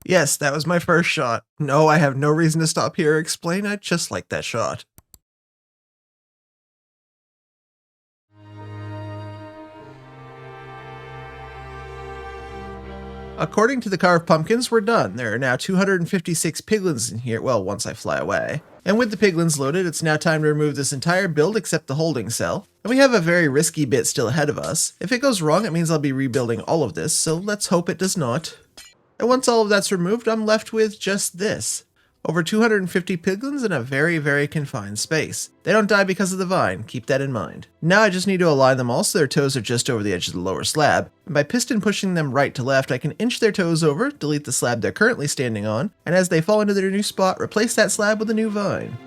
Yes, that was my first shot. No, I have no reason to stop here or explain, I just like that shot. According to the carved pumpkins, we're done. There are now 256 piglins in here, well, once I fly away. And with the piglins loaded, it's now time to remove this entire build except the holding cell. And we have a very risky bit still ahead of us. If it goes wrong, it means I'll be rebuilding all of this, so let's hope it does not. And once all of that's removed, I'm left with just this. Over 250 piglins in a very, very confined space. They don't die because of the vine, keep that in mind. Now I just need to align them all so their toes are just over the edge of the lower slab, and by piston pushing them right to left, I can inch their toes over, delete the slab they're currently standing on, and as they fall into their new spot, replace that slab with a new vine.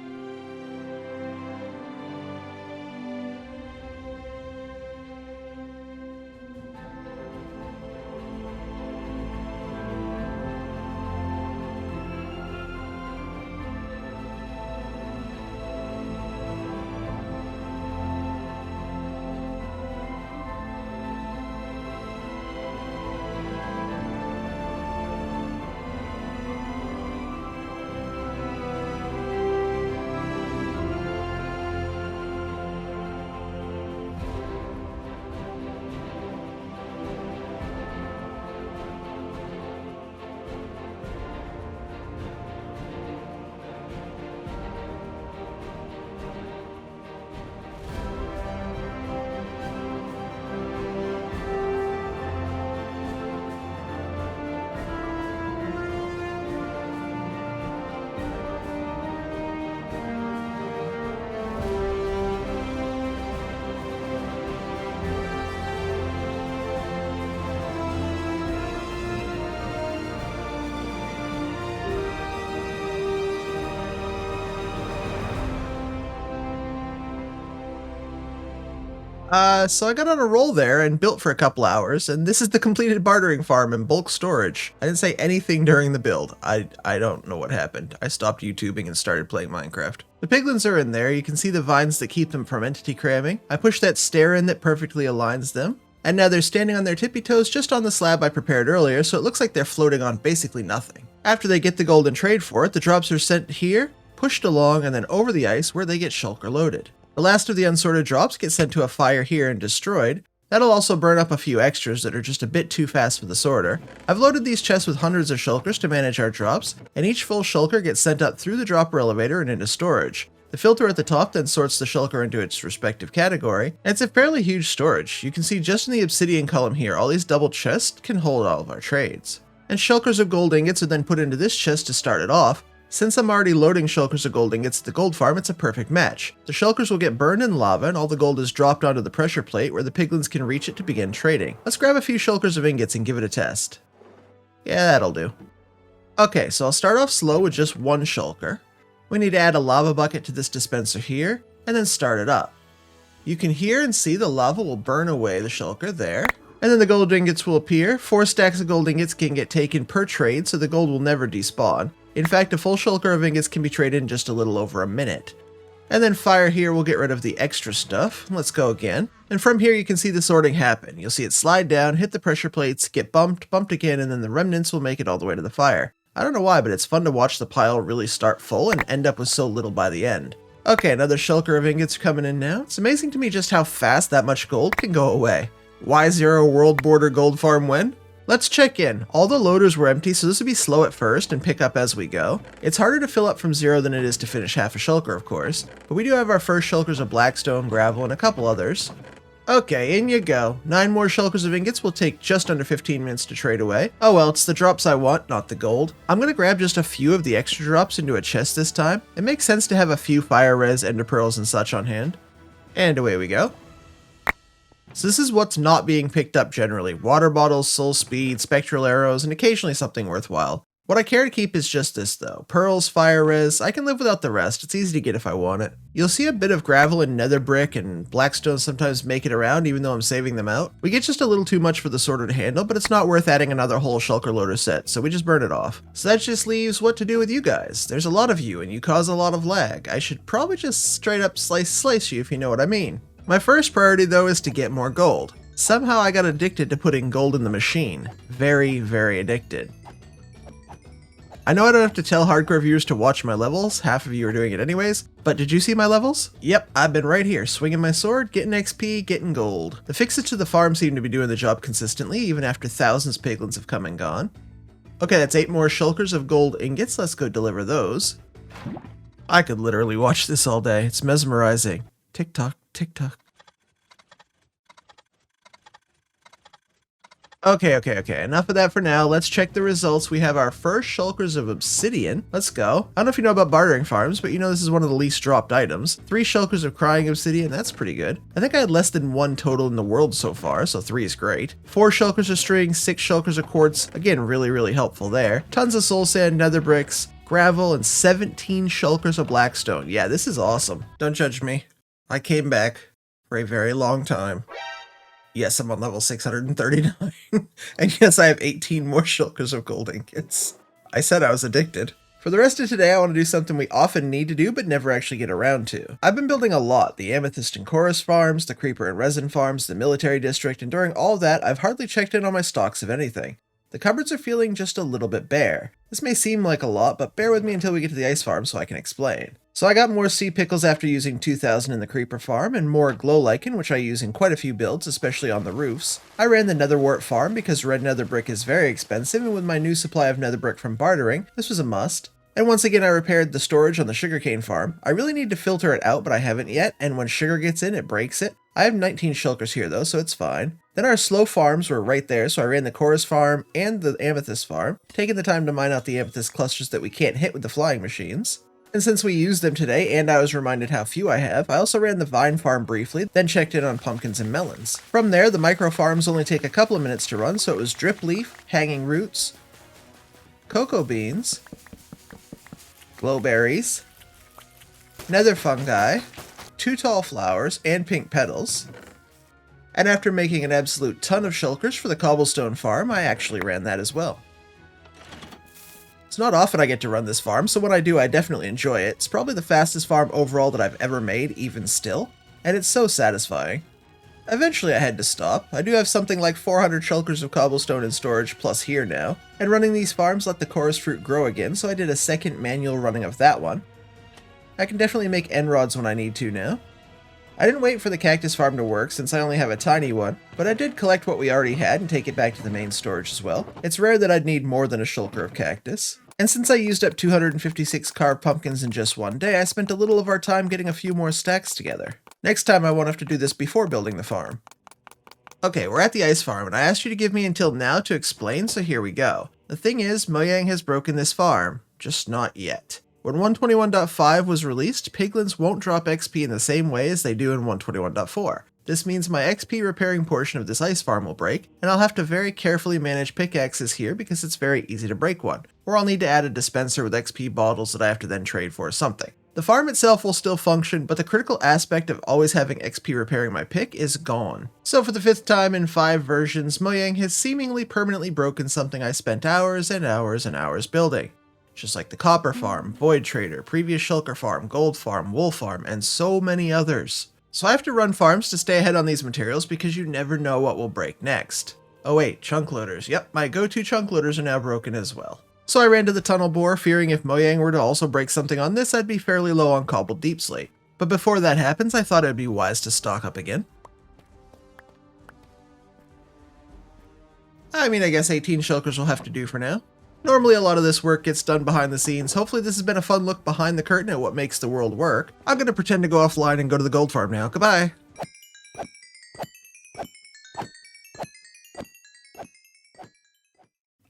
So I got on a roll there and built for a couple hours, and this is the completed bartering farm and bulk storage. I didn't say anything during the build. I don't know what happened. I stopped YouTubing and started playing Minecraft. The piglins are in there. You can see the vines that keep them from entity cramming. I pushed that stair in that perfectly aligns them. And now they're standing on their tippy toes just on the slab I prepared earlier, so it looks like they're floating on basically nothing. After they get the golden trade for it, the drops are sent here, pushed along, and then over the ice where they get shulker loaded. The last of the unsorted drops get sent to a fire here and destroyed. That'll also burn up a few extras that are just a bit too fast for the sorter. I've loaded these chests with hundreds of shulkers to manage our drops, and each full shulker gets sent up through the dropper elevator and into storage. The filter at the top then sorts the shulker into its respective category, and it's a fairly huge storage. You can see just in the obsidian column here, all these double chests can hold all of our trades. And shulkers of gold ingots are then put into this chest to start it off. Since I'm already loading shulkers of gold ingots at the gold farm, it's a perfect match. The shulkers will get burned in lava and all the gold is dropped onto the pressure plate where the piglins can reach it to begin trading. Let's grab a few shulkers of ingots and give it a test. Yeah, that'll do. Okay, so I'll start off slow with just one shulker. We need to add a lava bucket to this dispenser here, and then start it up. You can hear and see the lava will burn away the shulker there, and then the gold ingots will appear. 4 stacks of gold ingots can get taken per trade, so the gold will never despawn. In fact, a full shulker of ingots can be traded in just a little over a minute. And then fire here will get rid of the extra stuff. Let's go again. And from here you can see the sorting happen. You'll see it slide down, hit the pressure plates, get bumped again, and then the remnants will make it all the way to the fire. I don't know why, but it's fun to watch the pile really start full and end up with so little by the end. Okay, another shulker of ingots coming in now. It's amazing to me just how fast that much gold can go away. Why 0 world border gold farm when? Let's check in. All the loaders were empty, so this would be slow at first and pick up as we go. It's harder to fill up from 0 than it is to finish half a shulker, of course, but we do have our first shulkers of blackstone, gravel, and a couple others. Okay, in you go. 9 more shulkers of ingots will take just under 15 minutes to trade away. Oh well, it's the drops I want, not the gold. I'm gonna grab just a few of the extra drops into a chest this time. It makes sense to have a few fire res, ender pearls, and such on hand. And away we go. So this is what's not being picked up generally. Water bottles, soul speed, spectral arrows, and occasionally something worthwhile. What I care to keep is just this though. Pearls, fire res, I can live without the rest. It's easy to get if I want it. You'll see a bit of gravel and nether brick and blackstone sometimes make it around even though I'm saving them out. We get just a little too much for the sorter to handle, but it's not worth adding another whole shulker loader set, so we just burn it off. So that just leaves what to do with you guys. There's a lot of you and you cause a lot of lag. I should probably just straight up slice you if you know what I mean. My first priority though is to get more gold. Somehow I got addicted to putting gold in the machine. Very, very addicted. I know I don't have to tell hardcore viewers to watch my levels, half of you are doing it anyways, but did you see my levels? Yep, I've been right here, swinging my sword, getting XP, getting gold. The fixes to the farm seem to be doing the job consistently, even after thousands of piglins have come and gone. Okay, that's 8 more shulkers of gold ingots, let's go deliver those. I could literally watch this all day, it's mesmerizing. Tick tock, tick tock. Okay, enough of that for now. Let's check the results. We have our first shulkers of obsidian. Let's go. I don't know if you know about bartering farms, but you know this is one of the least dropped items. 3 shulkers of crying obsidian, that's pretty good. I think I had less than 1 total in the world so far, so 3 is great. 4 shulkers of string, 6 shulkers of quartz, again really helpful there. Tons of soul sand, nether bricks, gravel, and 17 shulkers of blackstone. Yeah, this is awesome. Don't judge me. I came back for a very long time. Yes, I'm on level 639. And yes, I have 18 more shulkers of gold ingots. I said I was addicted. For the rest of today, I want to do something we often need to do but never actually get around to. I've been building a lot, the amethyst and chorus farms, the creeper and resin farms, the military district, and during all that, I've hardly checked in on my stocks of anything. The cupboards are feeling just a little bit bare. This may seem like a lot, but bear with me until we get to the ice farm so I can explain. So I got more sea pickles after using 2000 in the creeper farm, and more glow lichen, which I use in quite a few builds, especially on the roofs. I ran the nether wart farm because red nether brick is very expensive, and with my new supply of nether brick from bartering, this was a must. And once again I repaired the storage on the sugarcane farm. I really need to filter it out, but I haven't yet, and when sugar gets in, it breaks it. I have 19 shulkers here though, so it's fine. Then our slow farms were right there, so I ran the chorus farm and the amethyst farm, taking the time to mine out the amethyst clusters that we can't hit with the flying machines. And since we used them today, and I was reminded how few I have, I also ran the vine farm briefly, then checked in on pumpkins and melons. From there, the micro farms only take a couple of minutes to run, so it was drip leaf, hanging roots, cocoa beans, glowberries, nether fungi, 2 tall flowers, and pink petals. And after making an absolute ton of shulkers for the cobblestone farm, I actually ran that as well. It's not often I get to run this farm, so when I do, I definitely enjoy it. It's probably the fastest farm overall that I've ever made, even still, and it's so satisfying. Eventually I had to stop. I do have something like 400 shulkers of cobblestone in storage plus here now, and running these farms let the chorus fruit grow again, so I did a second manual running of that one. I can definitely make end rods when I need to now. I didn't wait for the cactus farm to work since I only have a tiny one, but I did collect what we already had and take it back to the main storage as well. It's rare that I'd need more than a shulker of cactus. And since I used up 256 carved pumpkins in just one day, I spent a little of our time getting a few more stacks together. Next time I won't have to do this before building the farm. Okay, we're at the ice farm, and I asked you to give me until now to explain, so here we go. The thing is, Mojang has broken this farm, just not yet. When 121.5 was released, piglins won't drop XP in the same way as they do in 121.4. This means my XP repairing portion of this ice farm will break, and I'll have to very carefully manage pickaxes here because it's very easy to break one, or I'll need to add a dispenser with XP bottles that I have to then trade for or something. The farm itself will still function, but the critical aspect of always having XP repairing my pick is gone. So for the 5th time in 5 versions, Mojang has seemingly permanently broken something I spent hours and hours and hours building. Just like the copper farm, void trader, previous shulker farm, gold farm, wool farm, and so many others. So I have to run farms to stay ahead on these materials because you never know what will break next. Oh wait, chunk loaders. Yep, my go-to chunk loaders are now broken as well. So I ran to the tunnel bore, fearing if Mojang were to also break something on this, I'd be fairly low on cobbled deep slate. But before that happens, I thought it would be wise to stock up again. I mean, I guess 18 shulkers will have to do for now. Normally a lot of this work gets done behind the scenes. Hopefully this has been a fun look behind the curtain at what makes the world work. I'm gonna pretend to go offline and go to the gold farm now. Goodbye!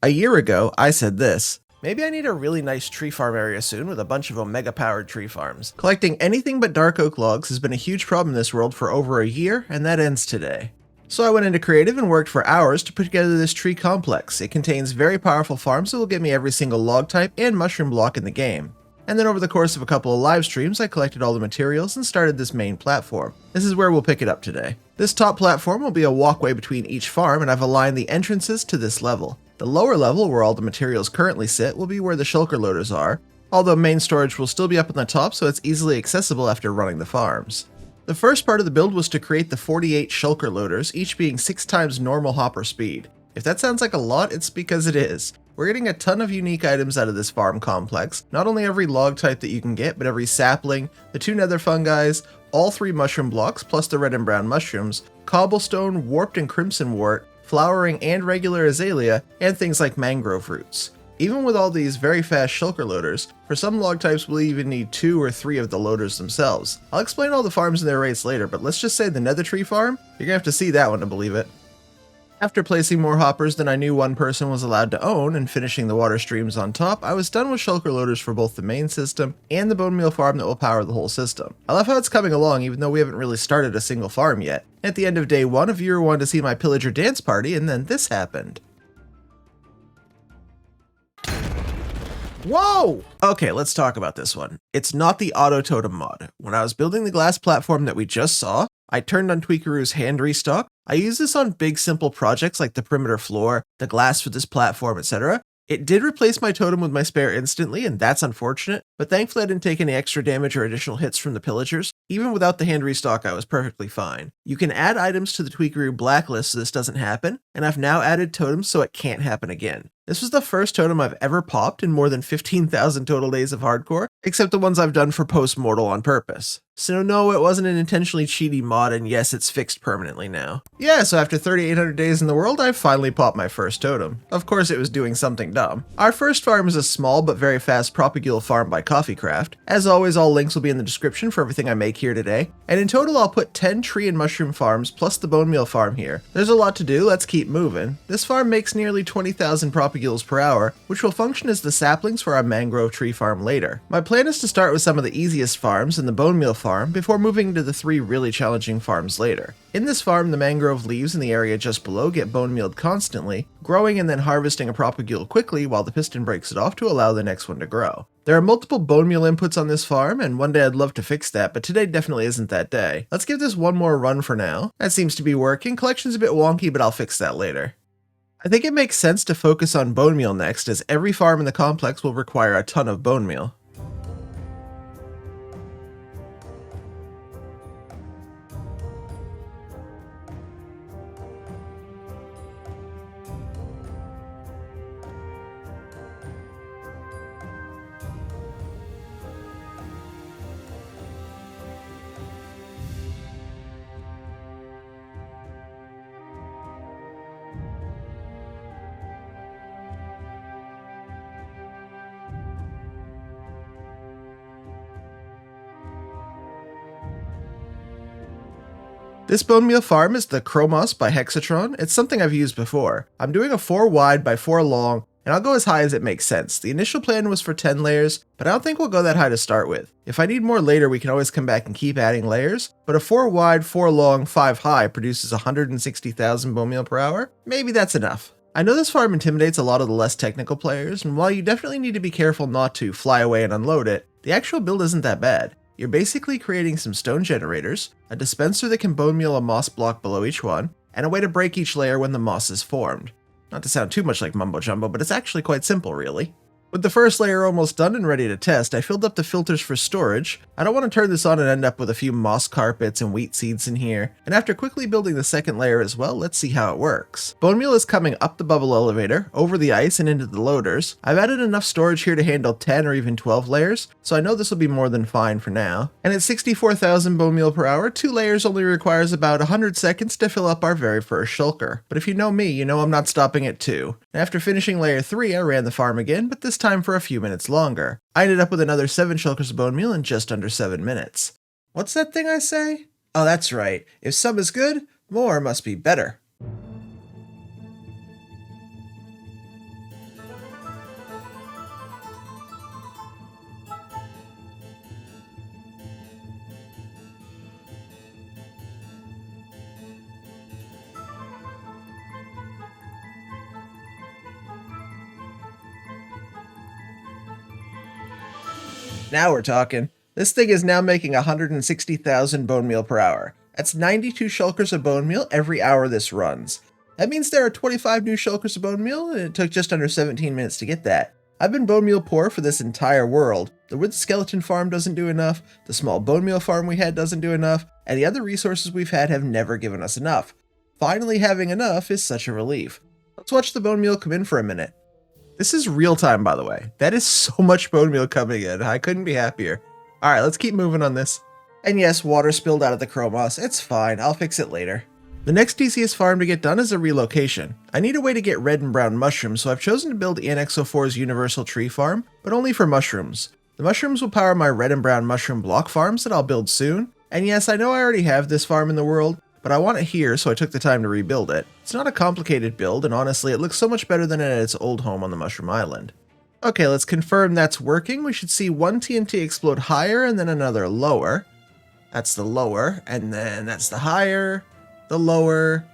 A year ago, I said this. Maybe I need a really nice tree farm area soon with a bunch of omega-powered tree farms. Collecting anything but dark oak logs has been a huge problem in this world for over a year, and that ends today. So I went into creative and worked for hours to put together this tree complex. It contains very powerful farms that will give me every single log type and mushroom block in the game. And then over the course of a couple of live streams, I collected all the materials and started this main platform. This is where we'll pick it up today. This top platform will be a walkway between each farm, and I've aligned the entrances to this level. The lower level, where all the materials currently sit, will be where the shulker loaders are, although main storage will still be up on the top so it's easily accessible after running the farms. The first part of the build was to create the 48 shulker loaders, each being 6 times normal hopper speed. If that sounds like a lot, it's because it is. We're getting a ton of unique items out of this farm complex, not only every log type that you can get, but every sapling, the 2 nether fungi, all 3 mushroom blocks plus the red and brown mushrooms, cobblestone, warped and crimson wort, flowering and regular azalea, and things like mangrove roots. Even with all these very fast shulker loaders, for some log types we'll even need 2 or 3 of the loaders themselves. I'll explain all the farms and their rates later, but let's just say the nether tree farm, you're gonna have to see that one to believe it. After placing more hoppers than I knew one person was allowed to own and finishing the water streams on top, I was done with shulker loaders for both the main system and the bone meal farm that will power the whole system. I love how it's coming along even though we haven't really started a single farm yet. At the end of day 1, a viewer wanted to see my pillager dance party, and then this happened. Whoa! Okay, let's talk about this one. It's not the auto totem mod. When I was building the glass platform that we just saw, I turned on Tweakaroo's hand restock. I use this on big simple projects like the perimeter floor, the glass for this platform, etc. It did replace my totem with my spare instantly, and that's unfortunate, but thankfully I didn't take any extra damage or additional hits from the pillagers. Even without the hand restock, I was perfectly fine. You can add items to the Tweakaroo blacklist so this doesn't happen, and I've now added totems so it can't happen again. This was the first totem I've ever popped in more than 15,000 total days of hardcore, except the ones I've done for post-mortal on purpose. So no, it wasn't an intentionally cheaty mod, and yes, it's fixed permanently now. Yeah, so after 3,800 days in the world, I finally popped my first totem. Of course it was doing something dumb. Our first farm is a small but very fast propagule farm by Coffeecraft. As always, all links will be in the description for everything I make here today, and in total I'll put 10 tree and mushroom farms plus the bone meal farm here. There's a lot to do, let's keep moving. This farm makes nearly 20,000 propagules per hour, which will function as the saplings for our mangrove tree farm later. My plan is to start with some of the easiest farms in the bone meal farm before moving to the 3 really challenging farms later. In this farm, the mangrove leaves in the area just below get bone mealed constantly, growing and then harvesting a propagule quickly while the piston breaks it off to allow the next one to grow. There are multiple bone meal inputs on this farm, and one day I'd love to fix that, but today definitely isn't that day. Let's give this one more run for now. That seems to be working. Collection's a bit wonky, but I'll fix that later. I think it makes sense to focus on bone meal next, as every farm in the complex will require a ton of bone meal. This bone meal farm is the Chromos by Hexatron. It's something I've used before. I'm doing a 4 wide by 4 long, And I'll go as high as it makes sense. The initial plan was for 10 layers, but I don't think we'll go that high to start with. If I need more later, we can always come back and keep adding layers, but a 4 wide, 4 long, 5 high produces 160,000 bone meal per hour. Maybe that's enough. I know this farm intimidates a lot of the less technical players, and while you definitely need to be careful not to fly away and unload it, the actual build isn't that bad. You're basically creating some stone generators, a dispenser that can bone meal a moss block below each one, and a way to break each layer when the moss is formed. Not to sound too much like mumbo jumbo, but it's actually quite simple, really. With the first layer almost done and ready to test, I filled up the filters for storage. I don't want to turn this on and end up with a few moss carpets and wheat seeds in here, and after quickly building the second layer as well, let's see how it works. Bone meal is coming up the bubble elevator, over the ice and into the loaders. I've added enough storage here to handle 10 or even 12 layers, so I know this will be more than fine for now. And at 64,000 bone meal per hour, 2 layers only requires about 100 seconds to fill up our very first shulker. But if you know me, you know I'm not stopping at 2. After finishing layer 3, I ran the farm again, but this time for a few minutes longer. I ended up with another 7 shulkers of bone meal in just under 7 minutes. What's that thing I say? Oh, that's right. If some is good, more must be better. Now we're talking. This thing is now making 160,000 bone meal per hour. That's 92 shulkers of bone meal every hour this runs. That means there are 25 new shulkers of bone meal, and it took just under 17 minutes to get that. I've been bone meal poor for this entire world. The wood skeleton farm doesn't do enough, the small bone meal farm we had doesn't do enough, and the other resources we've had have never given us enough. Finally having enough is such a relief. Let's watch the bone meal come in for a minute. This is real time, by the way. That is so much bone meal coming in. I couldn't be happier. All right, let's keep moving on this. And yes, water spilled out of the chromos. It's fine. I'll fix it later. The next easiest farm to get done is a relocation. I need a way to get red and brown mushrooms, so I've chosen to build ENX04's universal tree farm, but only for mushrooms. The mushrooms will power my red and brown mushroom block farms that I'll build soon. And yes, I know I already have this farm in the world, but I want it here, so I took the time to rebuild it. It's not a complicated build, and honestly, it looks so much better than at its old home on the Mushroom Island. Okay, let's confirm that's working. We should see one TNT explode higher and then another lower. That's the lower, and then that's the higher, the lower,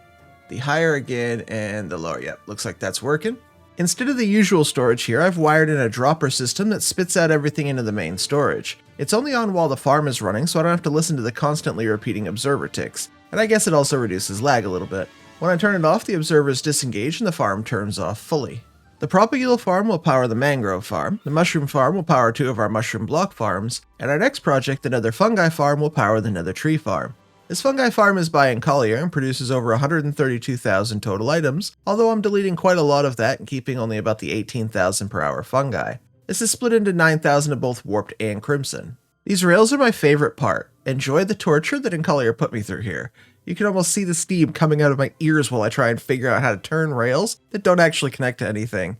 the higher again, and the lower. Yep, looks like that's working. Instead of the usual storage here, I've wired in a dropper system that spits out everything into the main storage. It's only on while the farm is running, so I don't have to listen to the constantly repeating observer ticks. And I guess it also reduces lag a little bit. When I turn it off, the observers disengage and the farm turns off fully. The propagule farm will power the mangrove farm, the mushroom farm will power 2 of our mushroom block farms, and our next project, the nether fungi farm, will power the nether tree farm. This fungi farm is by Collier and produces over 132,000 total items, although I'm deleting quite a lot of that and keeping only about the 18,000 per hour fungi. This is split into 9,000 of both warped and crimson. These rails are my favorite part. Enjoy the torture that Collier put me through here. You can almost see the steam coming out of my ears while I try and figure out how to turn rails that don't actually connect to anything.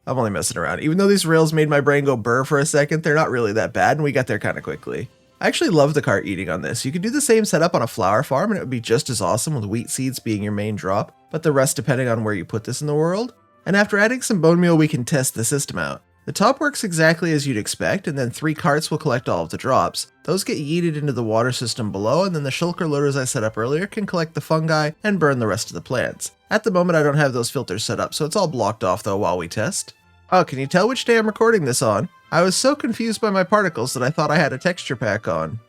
I'm only messing around. Even though these rails made my brain go burr for a second, they're not really that bad, and we got there kind of quickly. I actually love the cart eating on this. You could do the same setup on a flower farm and it would be just as awesome with wheat seeds being your main drop, but the rest depending on where you put this in the world. And after adding some bone meal, we can test the system out. The top works exactly as you'd expect, and then 3 carts will collect all of the drops. Those get yeeted into the water system below, and then the shulker loaders I set up earlier can collect the fungi and burn the rest of the plants. At the moment I don't have those filters set up, so it's all blocked off though while we test. Oh, can you tell which day I'm recording this on? I was so confused by my particles that I thought I had a texture pack on.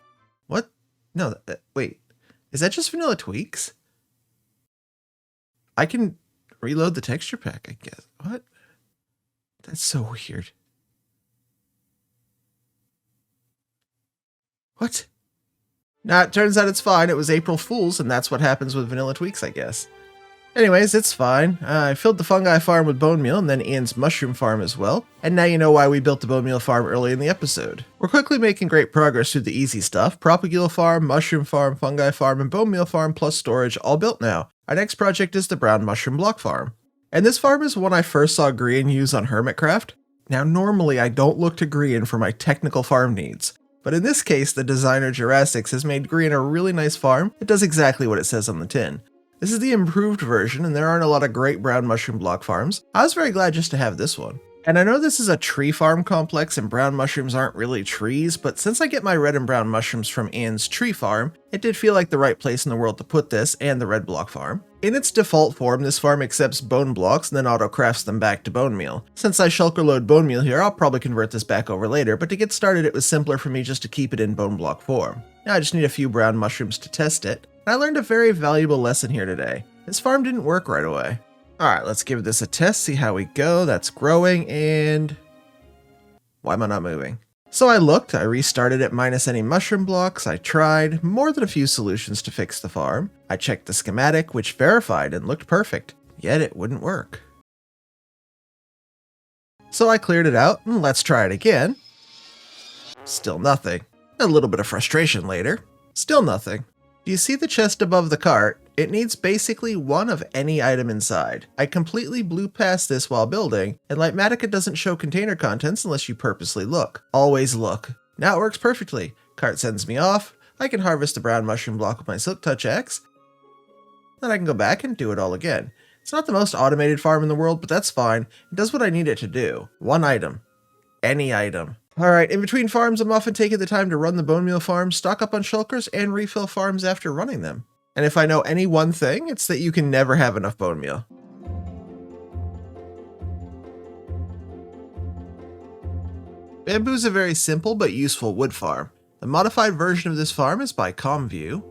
What? No, wait. Is that just vanilla tweaks? I can reload the texture pack, I guess. What? That's so weird. What? Nah, it turns out it's fine. It was April Fool's, and that's what happens with vanilla tweaks, I guess. Anyways, it's fine. I filled the fungi farm with bone meal and then Ian's mushroom farm as well. And now you know why we built the bone meal farm early in the episode. We're quickly making great progress through the easy stuff. Propagule farm, mushroom farm, fungi farm, and bone meal farm plus storage all built now. Our next project is the brown mushroom block farm. And this farm is one I first saw Grian use on Hermitcraft. Now normally I don't look to Grian for my technical farm needs, but in this case the designer Jurassics has made Grian a really nice farm that does exactly what it says on the tin. This is the improved version, and there aren't a lot of great brown mushroom block farms. I was very glad just to have this one. And I know this is a tree farm complex and brown mushrooms aren't really trees, but since I get my red and brown mushrooms from Ian's tree farm, it did feel like the right place in the world to put this and the red block farm. In its default form, this farm accepts bone blocks and then auto-crafts them back to bone meal. Since I shulker load bone meal here, I'll probably convert this back over later, but to get started it was simpler for me just to keep it in bone block form. Now I just need a few brown mushrooms to test it, and I learned a very valuable lesson here today. This farm didn't work right away. Alright, let's give this a test, see how we go. That's growing, and why am I not moving? So I looked, I restarted it minus any mushroom blocks, I tried more than a few solutions to fix the farm. I checked the schematic, which verified and looked perfect, yet it wouldn't work. So I cleared it out, and let's try it again. Still nothing. A little bit of frustration later. Still nothing. Do you see the chest above the cart? It needs basically one of any item inside. I completely blew past this while building, and Lightmatica doesn't show container contents unless you purposely look. Always look. Now it works perfectly. Cart sends me off, I can harvest the brown mushroom block with my Silk Touch axe, then I can go back and do it all again. It's not the most automated farm in the world, but that's fine. It does what I need it to do. One item. Any item. Alright, in between farms I'm often taking the time to run the bone meal farms, stock up on shulkers, and refill farms after running them. And if I know any one thing, it's that you can never have enough bone meal. Bamboo is a very simple but useful wood farm. The modified version of this farm is by ComView.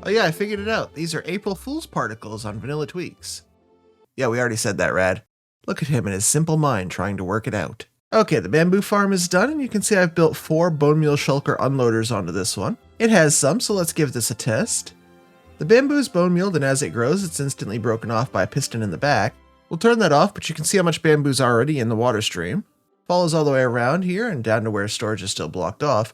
Oh yeah, I figured it out. These are April Fool's particles on Vanilla Tweaks. Yeah, we already said that, Rad. Look at him and his simple mind trying to work it out. Okay, the bamboo farm is done, and you can see I've built 4 bone meal shulker unloaders onto this one. It has some, so let's give this a test. The bamboo is bone mealed, and as it grows, it's instantly broken off by a piston in the back. We'll turn that off, but you can see how much bamboo's already in the water stream. Follows all the way around here and down to where storage is still blocked off.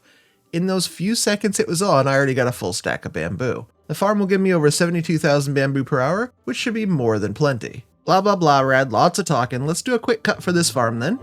In those few seconds it was on, I already got a full stack of bamboo. The farm will give me over 72,000 bamboo per hour, which should be more than plenty. Blah blah blah, Rad, lots of talking. Let's do a quick cut for this farm then.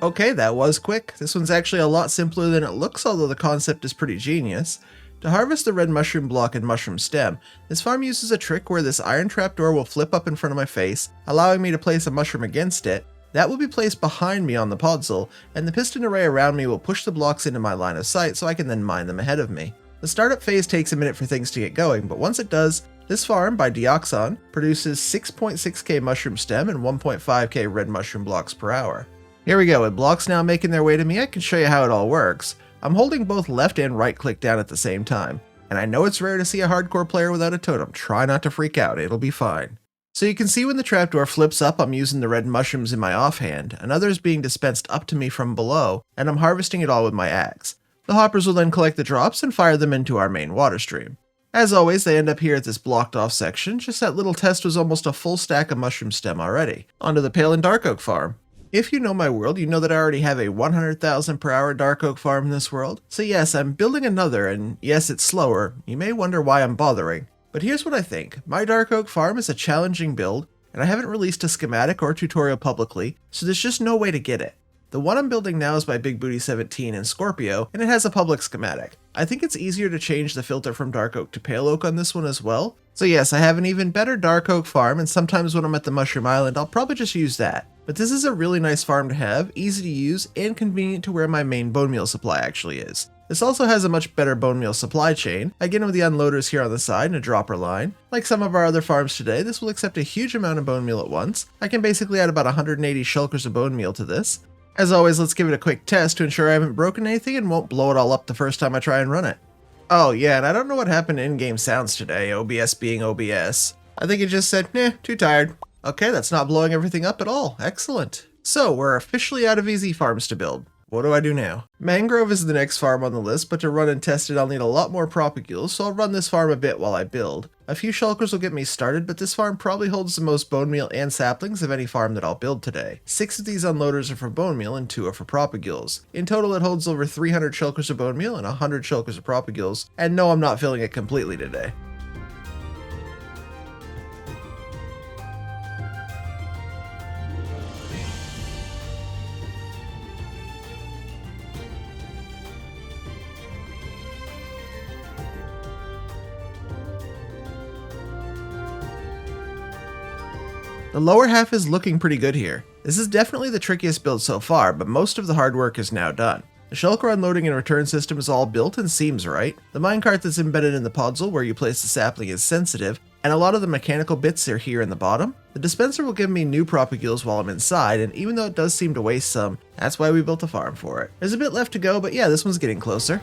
Okay, that was quick. This one's actually a lot simpler than it looks, although the concept is pretty genius. To harvest the red mushroom block and mushroom stem, this farm uses a trick where this iron trapdoor will flip up in front of my face, allowing me to place a mushroom against it. That will be placed behind me on the podzol, and the piston array around me will push the blocks into my line of sight so I can then mine them ahead of me. The startup phase takes a minute for things to get going, but once it does, this farm, by Deoxon, produces 6.6k mushroom stem and 1.5k red mushroom blocks per hour. Here we go, with blocks now making their way to me, I can show you how it all works. I'm holding both left and right click down at the same time, and I know it's rare to see a hardcore player without a totem. Try not to freak out, it'll be fine. So you can see when the trapdoor flips up, I'm using the red mushrooms in my offhand, another is being dispensed up to me from below, and I'm harvesting it all with my axe. The hoppers will then collect the drops and fire them into our main water stream. As always, they end up here at this blocked off section, just that little test was almost a full stack of mushroom stem already. Onto the Pale and Dark Oak farm. If you know my world, you know that I already have a 100,000 per hour dark oak farm in this world. So yes, I'm building another, and yes, it's slower. You may wonder why I'm bothering. But here's what I think. My dark oak farm is a challenging build, and I haven't released a schematic or tutorial publicly, so there's just no way to get it. The one I'm building now is by Big Booty 17 in Scorpio, and it has a public schematic. I think it's easier to change the filter from dark oak to pale oak on this one as well. So yes, I have an even better dark oak farm, and sometimes when I'm at the Mushroom Island, I'll probably just use that. But this is a really nice farm to have, easy to use, and convenient to where my main bone meal supply actually is. This also has a much better bone meal supply chain, again with the unloaders here on the side and a dropper line. Like some of our other farms today, this will accept a huge amount of bone meal at once. I can basically add about 180 shulkers of bone meal to this. As always, let's give it a quick test to ensure I haven't broken anything and won't blow it all up the first time I try and run it. Oh yeah, and I don't know what happened to in-game sounds today, OBS being OBS. I think it just said, too tired. Okay, that's not blowing everything up at all. Excellent. So, we're officially out of easy farms to build. What do I do now? Mangrove is the next farm on the list, but to run and test it I'll need a lot more propagules, so I'll run this farm a bit while I build. A few shulkers will get me started, but this farm probably holds the most bone meal and saplings of any farm that I'll build today. 6 of these unloaders are for bone meal and 2 are for propagules. In total it holds over 300 shulkers of bone meal and 100 shulkers of propagules, and no, I'm not filling it completely today. The lower half is looking pretty good here. This is definitely the trickiest build so far, but most of the hard work is now done. The shulker unloading and return system is all built and seems right. The minecart that's embedded in the podzol where you place the sapling is sensitive, and a lot of the mechanical bits are here in the bottom. The dispenser will give me new propagules while I'm inside, and even though it does seem to waste some, that's why we built a farm for it. There's a bit left to go, but yeah, this one's getting closer.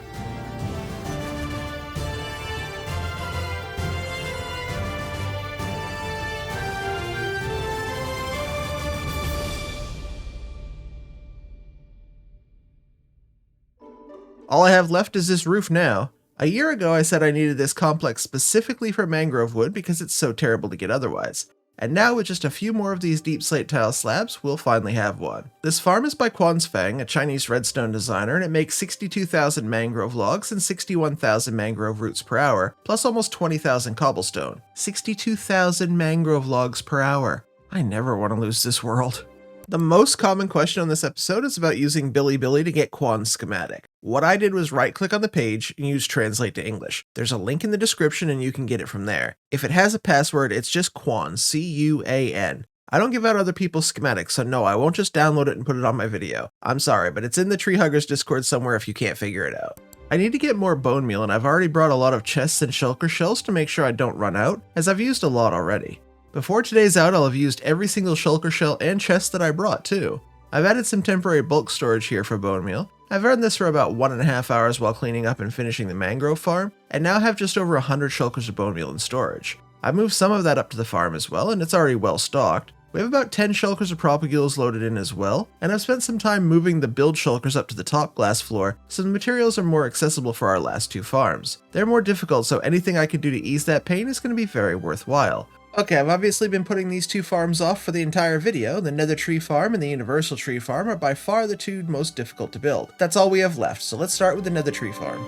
All I have left is this roof now. A year ago I said I needed this complex specifically for mangrove wood because it's so terrible to get otherwise. And now with just a few more of these deep slate tile slabs, we'll finally have one. This farm is by Fang, a Chinese redstone designer, and it makes 62,000 mangrove logs and 61,000 mangrove roots per hour, plus almost 20,000 cobblestone. 62,000 mangrove logs per hour. I never want to lose this world. The most common question on this episode is about using Bilibili to get Quan's schematic. What I did was right-click on the page and use Translate to English. There's a link in the description and you can get it from there. If it has a password, it's just Quan, C-U-A-N. I don't give out other people's schematics, so no, I won't just download it and put it on my video. I'm sorry, but it's in the Tree Huggers Discord somewhere if you can't figure it out. I need to get more bone meal, and I've already brought a lot of chests and shulker shells to make sure I don't run out, as I've used a lot already. Before today's out, I'll have used every single shulker shell and chest that I brought too. I've added some temporary bulk storage here for bone meal. I've earned this for about 1.5 hours while cleaning up and finishing the mangrove farm, and now have just over 100 shulkers of bone meal in storage. I moved some of that up to the farm as well, and it's already well stocked. We have about 10 shulkers of propagules loaded in as well, and I've spent some time moving the build shulkers up to the top glass floor so the materials are more accessible for our last 2 farms. They're more difficult, so anything I can do to ease that pain is going to be very worthwhile. Okay, I've obviously been putting these 2 farms off for the entire video. The Nether Tree Farm and the Universal Tree Farm are by far the 2 most difficult to build. That's all we have left, so let's start with the Nether Tree Farm.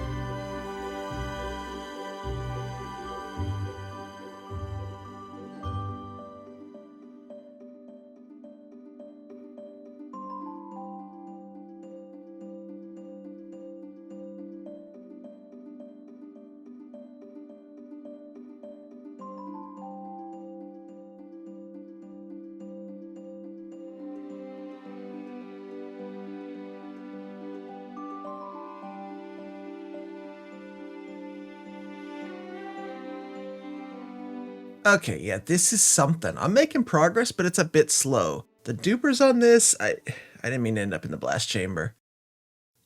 Okay, yeah, this is something. I'm making progress, but it's a bit slow. The dupers on this, I didn't mean to end up in the blast chamber.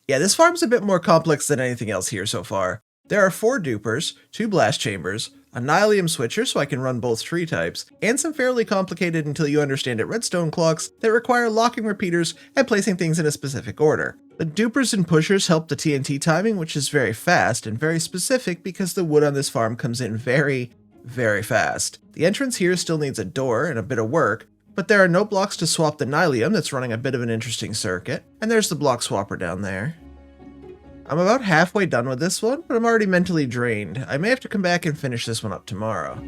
Yeah, this farm's a bit more complex than anything else here so far. There are 4 dupers, 2 blast chambers, a nylium switcher so I can run both tree types, and some fairly complicated until you understand it redstone clocks that require locking repeaters and placing things in a specific order. The dupers and pushers help the TNT timing, which is very fast and very specific because the wood on this farm comes in very fast. The entrance here still needs a door and a bit of work, but there are no blocks to swap the nylium that's running a bit of an interesting circuit, and there's the block swapper down there. I'm about halfway done with this one, but I'm already mentally drained. I may have to come back and finish this one up tomorrow.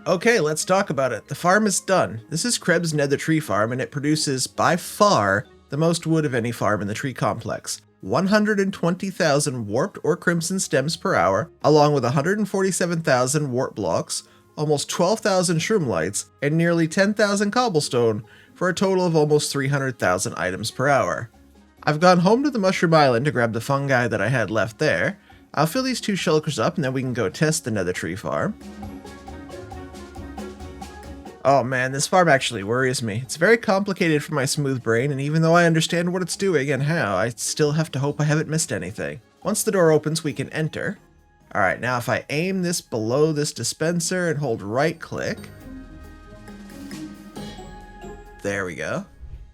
Okay, let's talk about it. The farm is done. This is Krebs' Nether Tree Farm, and it produces, by far, the most wood of any farm in the tree complex. 120,000 warped or crimson stems per hour, along with 147,000 warp blocks, almost 12,000 shroom lights, and nearly 10,000 cobblestone, for a total of almost 300,000 items per hour. I've gone home to the Mushroom Island to grab the fungi that I had left there. I'll fill these 2 shulkers up and then we can go test the nether tree farm. Oh man, this farm actually worries me. It's very complicated for my smooth brain, and even though I understand what it's doing and how, I still have to hope I haven't missed anything. Once the door opens, we can enter. Alright, now if I aim this below this dispenser and hold right click. There we go.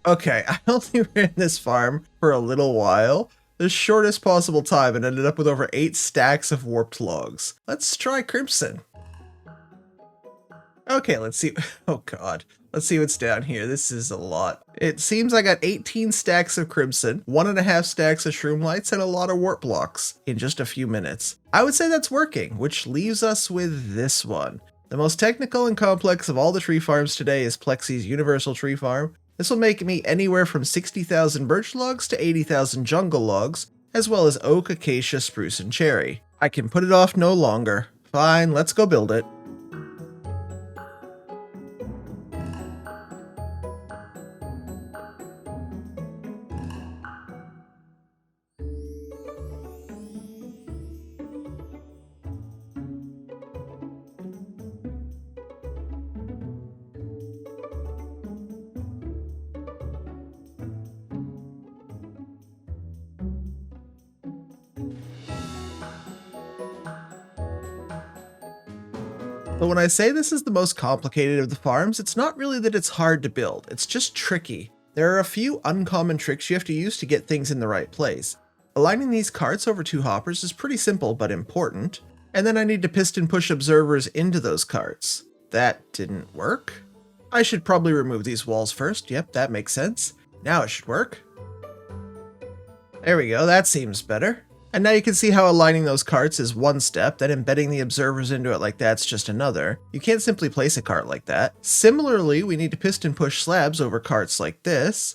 Okay, I only ran this farm for a little while, the shortest possible time, and ended up with over 8 stacks of warped logs. Let's try Crimson. Okay, let's see. Oh god. Let's see what's down here. This is a lot. It seems I got 18 stacks of Crimson, 1.5 stacks of Shroom Lights, and a lot of warp blocks in just a few minutes. I would say that's working, which leaves us with this one. The most technical and complex of all the tree farms today is Plexi's Universal Tree Farm. This will make me anywhere from 60,000 birch logs to 80,000 jungle logs, as well as oak, acacia, spruce, and cherry. I can put it off no longer. Fine, let's go build it. But when I say this is the most complicated of the farms, it's not really that it's hard to build, it's just tricky. There are a few uncommon tricks you have to use to get things in the right place. Aligning these carts over 2 hoppers is pretty simple but important, and then I need to piston push observers into those carts. That didn't work. I should probably remove these walls first. Yep, that makes sense. Now it should work. There we go, that seems better. And now you can see how aligning those carts is one step, then embedding the observers into it like that's just another. You can't simply place a cart like that. Similarly, we need to piston push slabs over carts like this,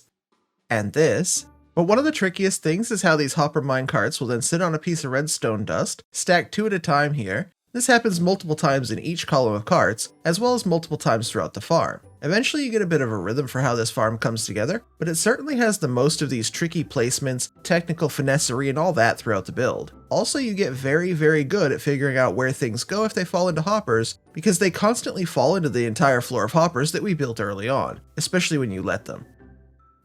and this. But one of the trickiest things is how these hopper mine carts will then sit on a piece of redstone dust, stacked 2 at a time here. This happens multiple times in each column of carts, as well as multiple times throughout the farm. Eventually you get a bit of a rhythm for how this farm comes together, but it certainly has the most of these tricky placements, technical finessery, and all that throughout the build. Also, you get very, very good at figuring out where things go if they fall into hoppers, because they constantly fall into the entire floor of hoppers that we built early on, especially when you let them.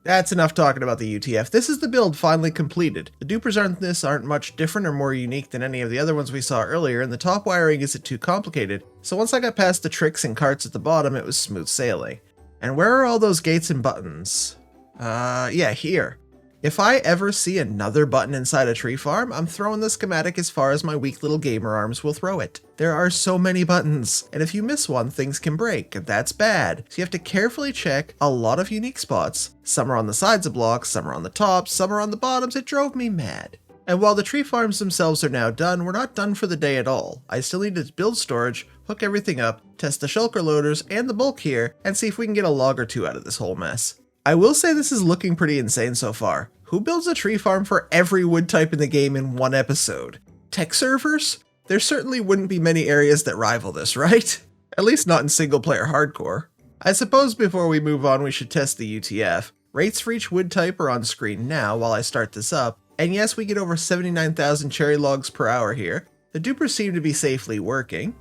That's enough talking about the UTF. This is the build finally completed. The dupers on this aren't much different or more unique than any of the other ones we saw earlier, and the top wiring isn't too complicated, so once I got past the tricks and carts at the bottom, it was smooth sailing. And where are all those gates and buttons? Yeah, here. If I ever see another button inside a tree farm, I'm throwing the schematic as far as my weak little gamer arms will throw it. There are so many buttons, and if you miss one, things can break, and that's bad. So you have to carefully check a lot of unique spots. Some are on the sides of blocks, some are on the tops, some are on the bottoms. It drove me mad. And while the tree farms themselves are now done, we're not done for the day at all. I still need to build storage, hook everything up, test the shulker loaders and the bulk here, and see if we can get a log or 2 out of this whole mess. I will say this is looking pretty insane so far. Who builds a tree farm for every wood type in the game in one episode? Tech servers? There certainly wouldn't be many areas that rival this, right? At least not in single player hardcore. I suppose before we move on we should test the UTF. Rates for each wood type are on screen now while I start this up, and yes, we get over 79,000 cherry logs per hour here. The dupers seem to be safely working.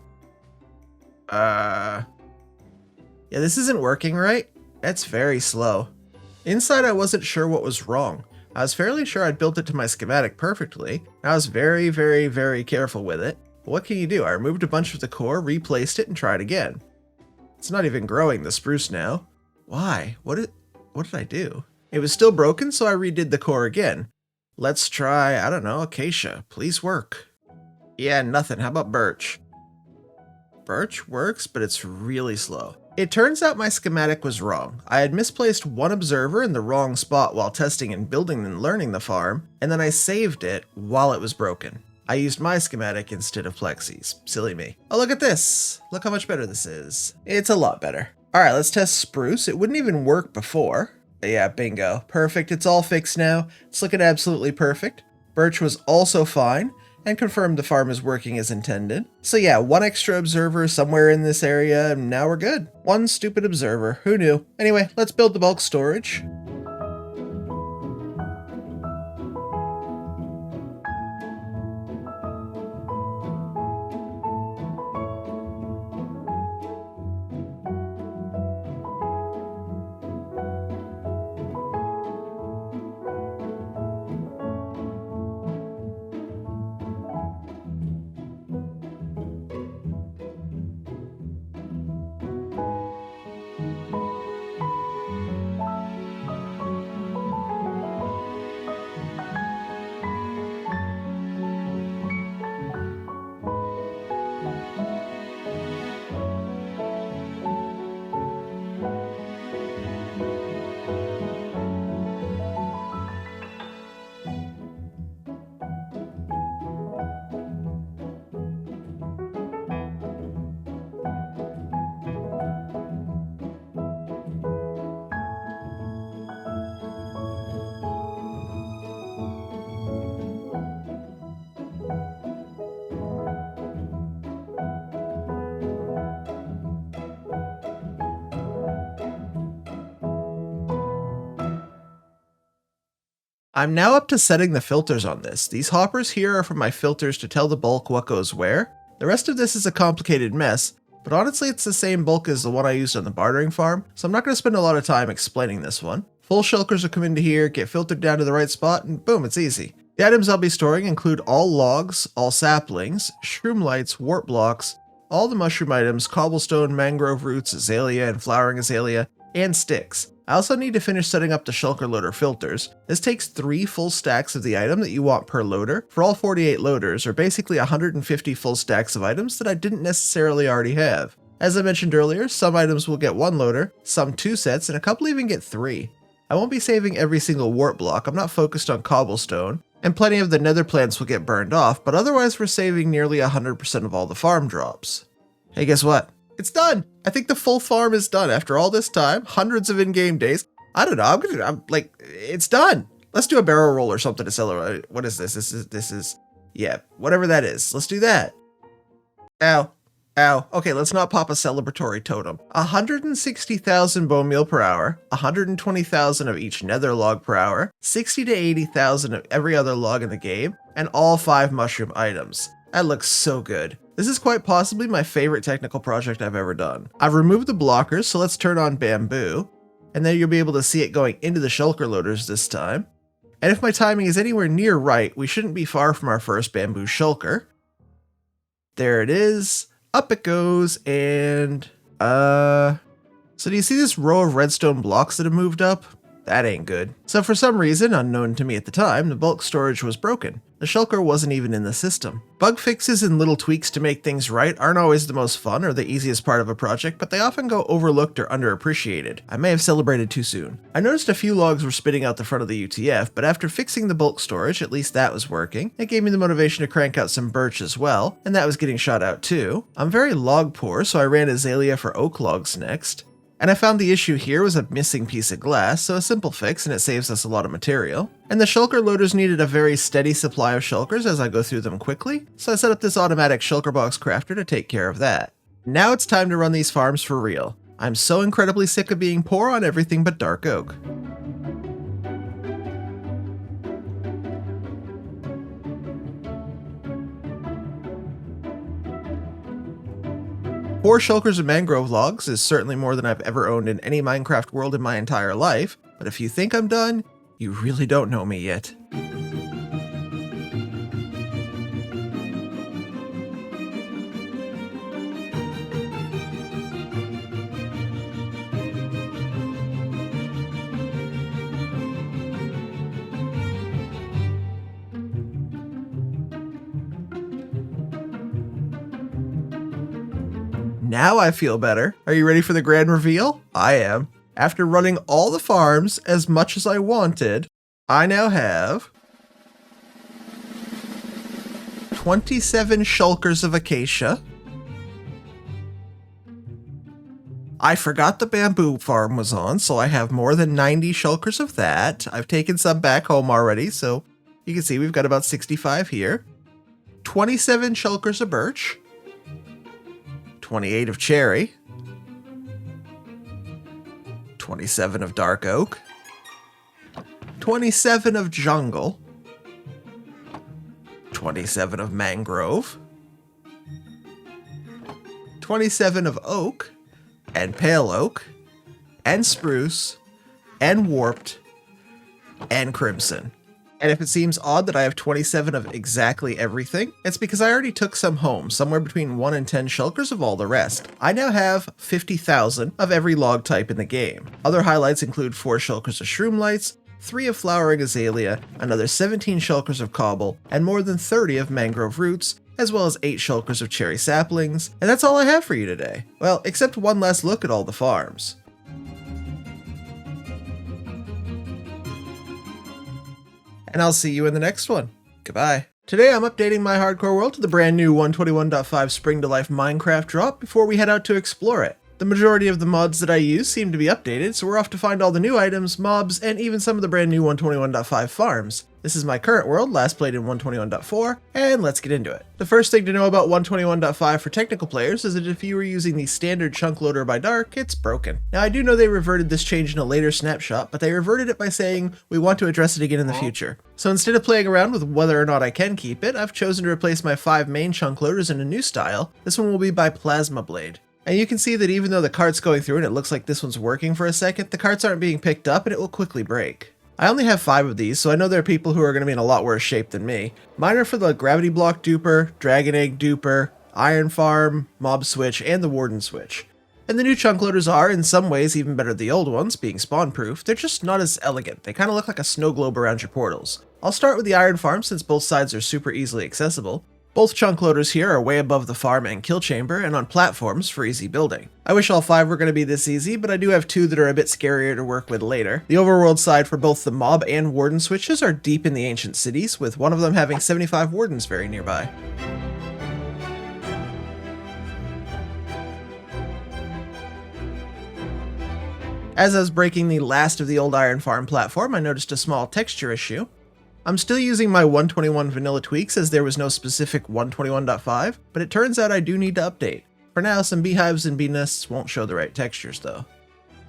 Yeah, this isn't working right. That's very slow. Inside I wasn't sure what was wrong. I was fairly sure I'd built it to my schematic perfectly. I was very, very, very careful with it. But what can you do? I removed a bunch of the core, replaced it, and tried again. It's not even growing the spruce now. Why? What did I do? It was still broken, so I redid the core again. Let's try, I don't know, acacia. Please work. Yeah, nothing. How about birch? Birch works, but it's really slow. It turns out my schematic was wrong. I had misplaced one observer in the wrong spot while testing and building and learning the farm, and then I saved it while it was broken. I used my schematic instead of Plexi's. Silly me. Oh, look at this. Look how much better this is. It's a lot better. All right, let's test spruce. It wouldn't even work before. Yeah, bingo. Perfect. It's all fixed now. It's looking absolutely perfect. Birch was also fine, and confirmed the farm is working as intended. So yeah, 1 extra observer somewhere in this area, and now we're good. 1 stupid observer, who knew? Anyway, let's build the bulk storage. I'm now up to setting the filters on this. These hoppers here are for my filters to tell the bulk what goes where. The rest of this is a complicated mess, but honestly it's the same bulk as the one I used on the bartering farm, so I'm not going to spend a lot of time explaining this one. Full shulkers will come into here, get filtered down to the right spot, and boom, it's easy. The items I'll be storing include all logs, all saplings, shroom lights, warp blocks, all the mushroom items, cobblestone, mangrove roots, azalea and flowering azalea, and sticks. I also need to finish setting up the shulker loader filters. This takes 3 full stacks of the item that you want per loader for all 48 loaders, or basically 150 full stacks of items that I didn't necessarily already have. As I mentioned earlier, some items will get 1 loader, some 2 sets, and a couple even get 3. I won't be saving every single warp block, I'm not focused on cobblestone, and plenty of the nether plants will get burned off, but otherwise we're saving nearly 100% of all the farm drops. Hey, guess what? It's done! I think the full farm is done after all this time, hundreds of in-game days. I don't know, it's done! Let's do a barrel roll or something to celebrate. What is this? This is, yeah, whatever that is. Let's do that. Ow. Ow. Okay, let's not pop a celebratory totem. 160,000 bone meal per hour, 120,000 of each nether log per hour, 60 to 80,000 of every other log in the game, and all 5 mushroom items. That looks so good. This is quite possibly my favorite technical project I've ever done. I've removed the blockers, so let's turn on bamboo, and then you'll be able to see it going into the shulker loaders this time. And if my timing is anywhere near right, we shouldn't be far from our first bamboo shulker. There it is. Up it goes, and so do you see this row of redstone blocks that have moved up? That ain't good. So for some reason, unknown to me at the time, the bulk storage was broken. The shulker wasn't even in the system. Bug fixes and little tweaks to make things right aren't always the most fun or the easiest part of a project, but they often go overlooked or underappreciated. I may have celebrated too soon. I noticed a few logs were spitting out the front of the UTF, but after fixing the bulk storage, at least that was working. It gave me the motivation to crank out some birch as well, and that was getting shot out too. I'm very log poor, so I ran azalea for oak logs next. And I found the issue here was a missing piece of glass, so a simple fix and it saves us a lot of material. And the shulker loaders needed a very steady supply of shulkers as I go through them quickly, so I set up this automatic shulker box crafter to take care of that. Now it's time to run these farms for real. I'm so incredibly sick of being poor on everything but dark oak. Four shulkers of mangrove logs is certainly more than I've ever owned in any Minecraft world in my entire life, but if you think I'm done, you really don't know me yet. Now I feel better. Are you ready for the grand reveal? I am. After running all the farms as much as I wanted, I now have 27 shulkers of acacia. I forgot the bamboo farm was on, so I have more than 90 shulkers of that. I've taken some back home already, so you can see we've got about 65 here. 27 shulkers of birch. 28 of cherry, 27 of dark oak, 27 of jungle, 27 of mangrove, 27 of oak, and pale oak, and spruce, and warped, and crimson. And if it seems odd that I have 27 of exactly everything, it's because I already took some home, somewhere between 1 and 10 shulkers of all the rest. I now have 50,000 of every log type in the game. Other highlights include 4 shulkers of shroom lights, 3 of flowering azalea, another 17 shulkers of cobble, and more than 30 of mangrove roots, as well as 8 shulkers of cherry saplings. And that's all I have for you today. Well, except one last look at all the farms. And I'll see you in the next one. Goodbye. Today I'm updating my hardcore world to the brand new 121.5 Spring to Life Minecraft drop before we head out to explore it. The majority of the mods that I use seem to be updated, so we're off to find all the new items, mobs, and even some of the brand new 121.5 farms. This is my current world, last played in 121.4, and let's get into it. The first thing to know about 121.5 for technical players is that if you were using the standard chunk loader by Dark, it's broken. Now I do know they reverted this change in a later snapshot, but they reverted it by saying, we want to address it again in the future. So instead of playing around with whether or not I can keep it, I've chosen to replace my 5 main chunk loaders in a new style. This one will be by Plasma Blade. And you can see that even though the cart's going through and it looks like this one's working for a second, the carts aren't being picked up and it will quickly break. I only have 5 of these, so I know there are people who are going to be in a lot worse shape than me. Mine are for the Gravity Block Duper, Dragon Egg Duper, Iron Farm, Mob Switch, and the Warden Switch. And the new chunk loaders are, in some ways, even better than the old ones, being spawn-proof. They're just not as elegant. They kind of look like a snow globe around your portals. I'll start with the Iron Farm since both sides are super easily accessible. Both chunk loaders here are way above the farm and kill chamber and on platforms for easy building. I wish all 5 were going to be this easy, but I do have 2 that are a bit scarier to work with later. The overworld side for both the mob and warden switches are deep in the ancient cities, with one of them having 75 wardens very nearby. As I was breaking the last of the old Iron Farm platform, I noticed a small texture issue. I'm still using my 121 vanilla tweaks as there was no specific 121.5, but it turns out I do need to update. For now, some beehives and bee nests won't show the right textures though.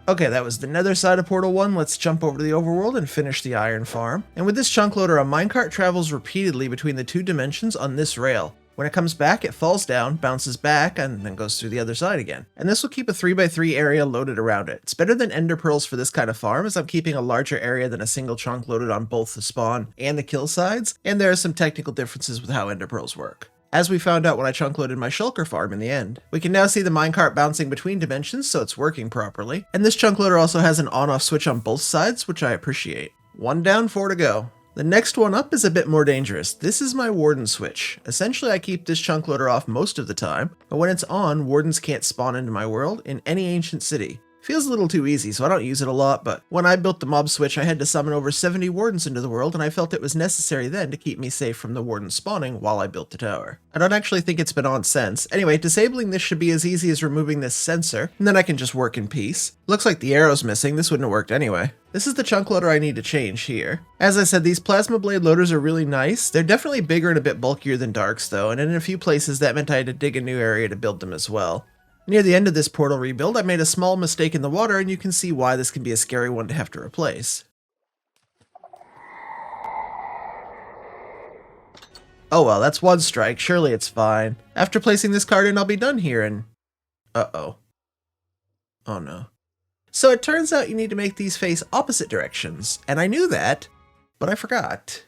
Okay, that was the nether side of Portal 1, let's jump over to the overworld and finish the Iron Farm. And with this chunk loader, a minecart travels repeatedly between the 2 dimensions on this rail. When it comes back, it falls down, bounces back, and then goes through the other side again. And this will keep a 3x3 area loaded around it. It's better than ender pearls for this kind of farm, as I'm keeping a larger area than a single chunk loaded on both the spawn and the kill sides, and there are some technical differences with how ender pearls work, as we found out when I chunk loaded my shulker farm in the end. We can now see the minecart bouncing between dimensions, so it's working properly. And this chunk loader also has an on-off switch on both sides, which I appreciate. 1 down, 4 to go. The next one up is a bit more dangerous. This is my warden switch. Essentially, I keep this chunk loader off most of the time, but when it's on, wardens can't spawn into my world in any ancient city. Feels a little too easy, so I don't use it a lot, but when I built the mob switch, I had to summon over 70 wardens into the world, and I felt it was necessary then to keep me safe from the wardens spawning while I built the tower. I don't actually think it's been on since. Anyway, disabling this should be as easy as removing this sensor, and then I can just work in peace. Looks like the arrow's missing, this wouldn't have worked anyway. This is the chunk loader I need to change here. As I said, these plasma blade loaders are really nice. They're definitely bigger and a bit bulkier than Darks though, and in a few places that meant I had to dig a new area to build them as well. Near the end of this portal rebuild, I made a small mistake in the water, and you can see why this can be a scary one to have to replace. Oh well, that's 1 strike, surely it's fine. After placing this card in, I'll be done here and... Uh-oh. Oh no. So it turns out you need to make these face opposite directions, and I knew that, but I forgot.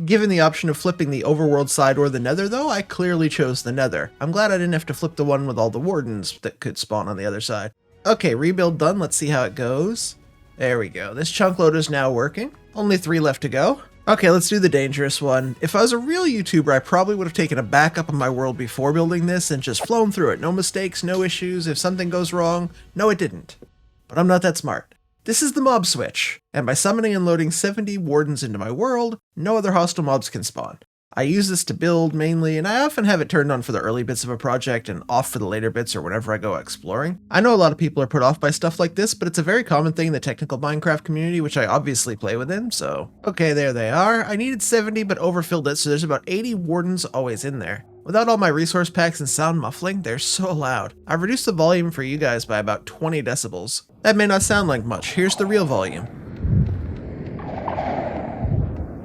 Given the option of flipping the overworld side or the nether though, I clearly chose the nether. I'm glad I didn't have to flip the one with all the wardens that could spawn on the other side. Okay, rebuild done, let's see how it goes. There we go, this chunk loader's now working. Only 3 left to go. Okay, let's do the dangerous one. If I was a real YouTuber, I probably would have taken a backup of my world before building this and just flown through it. No mistakes, no issues, if something goes wrong. No, it didn't. But I'm not that smart. This is the mob switch, and by summoning and loading 70 wardens into my world, no other hostile mobs can spawn. I use this to build mainly, and I often have it turned on for the early bits of a project and off for the later bits or whenever I go exploring. I know a lot of people are put off by stuff like this, but it's a very common thing in the technical Minecraft community, which I obviously play within, so... Okay, there they are. I needed 70, but overfilled it, so there's about 80 wardens always in there. Without all my resource packs and sound muffling, they're so loud. I've reduced the volume for you guys by about 20 decibels. That may not sound like much. Here's the real volume.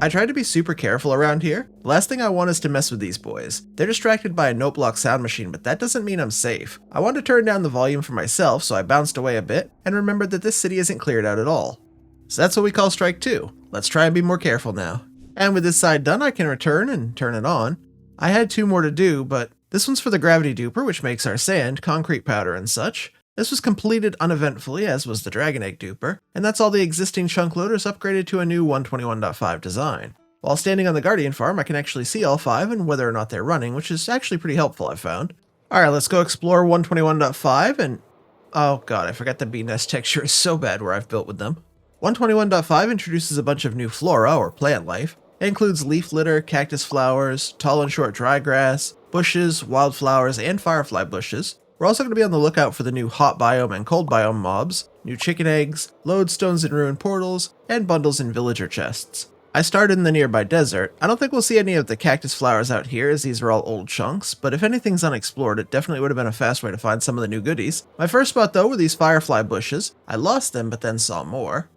I try to be super careful around here. The last thing I want is to mess with these boys. They're distracted by a note block sound machine, but that doesn't mean I'm safe. I want to turn down the volume for myself, so I bounced away a bit, and remembered that this city isn't cleared out at all. So that's what we call strike 2. Let's try and be more careful now. And with this side done, I can return and turn it on. I had 2 more to do, but this one's for the gravity duper, which makes our sand, concrete powder, and such. This was completed uneventfully, as was the dragon egg duper, and that's all the existing chunk loaders upgraded to a new 121.5 design. While standing on the Guardian farm, I can actually see all 5 and whether or not they're running, which is actually pretty helpful, I've found. Alright, let's go explore 121.5 and... Oh god, I forgot the bee nest texture is so bad where I've built with them. 121.5 introduces a bunch of new flora, or plant life. It includes leaf litter, cactus flowers, tall and short dry grass, bushes, wildflowers, and firefly bushes. We're also going to be on the lookout for the new hot biome and cold biome mobs, new chicken eggs, lodestones in ruined portals, and bundles in villager chests. I started in the nearby desert. I don't think we'll see any of the cactus flowers out here as these are all old chunks, but if anything's unexplored, it definitely would have been a fast way to find some of the new goodies. My first spot though were these firefly bushes. I lost them but then saw more.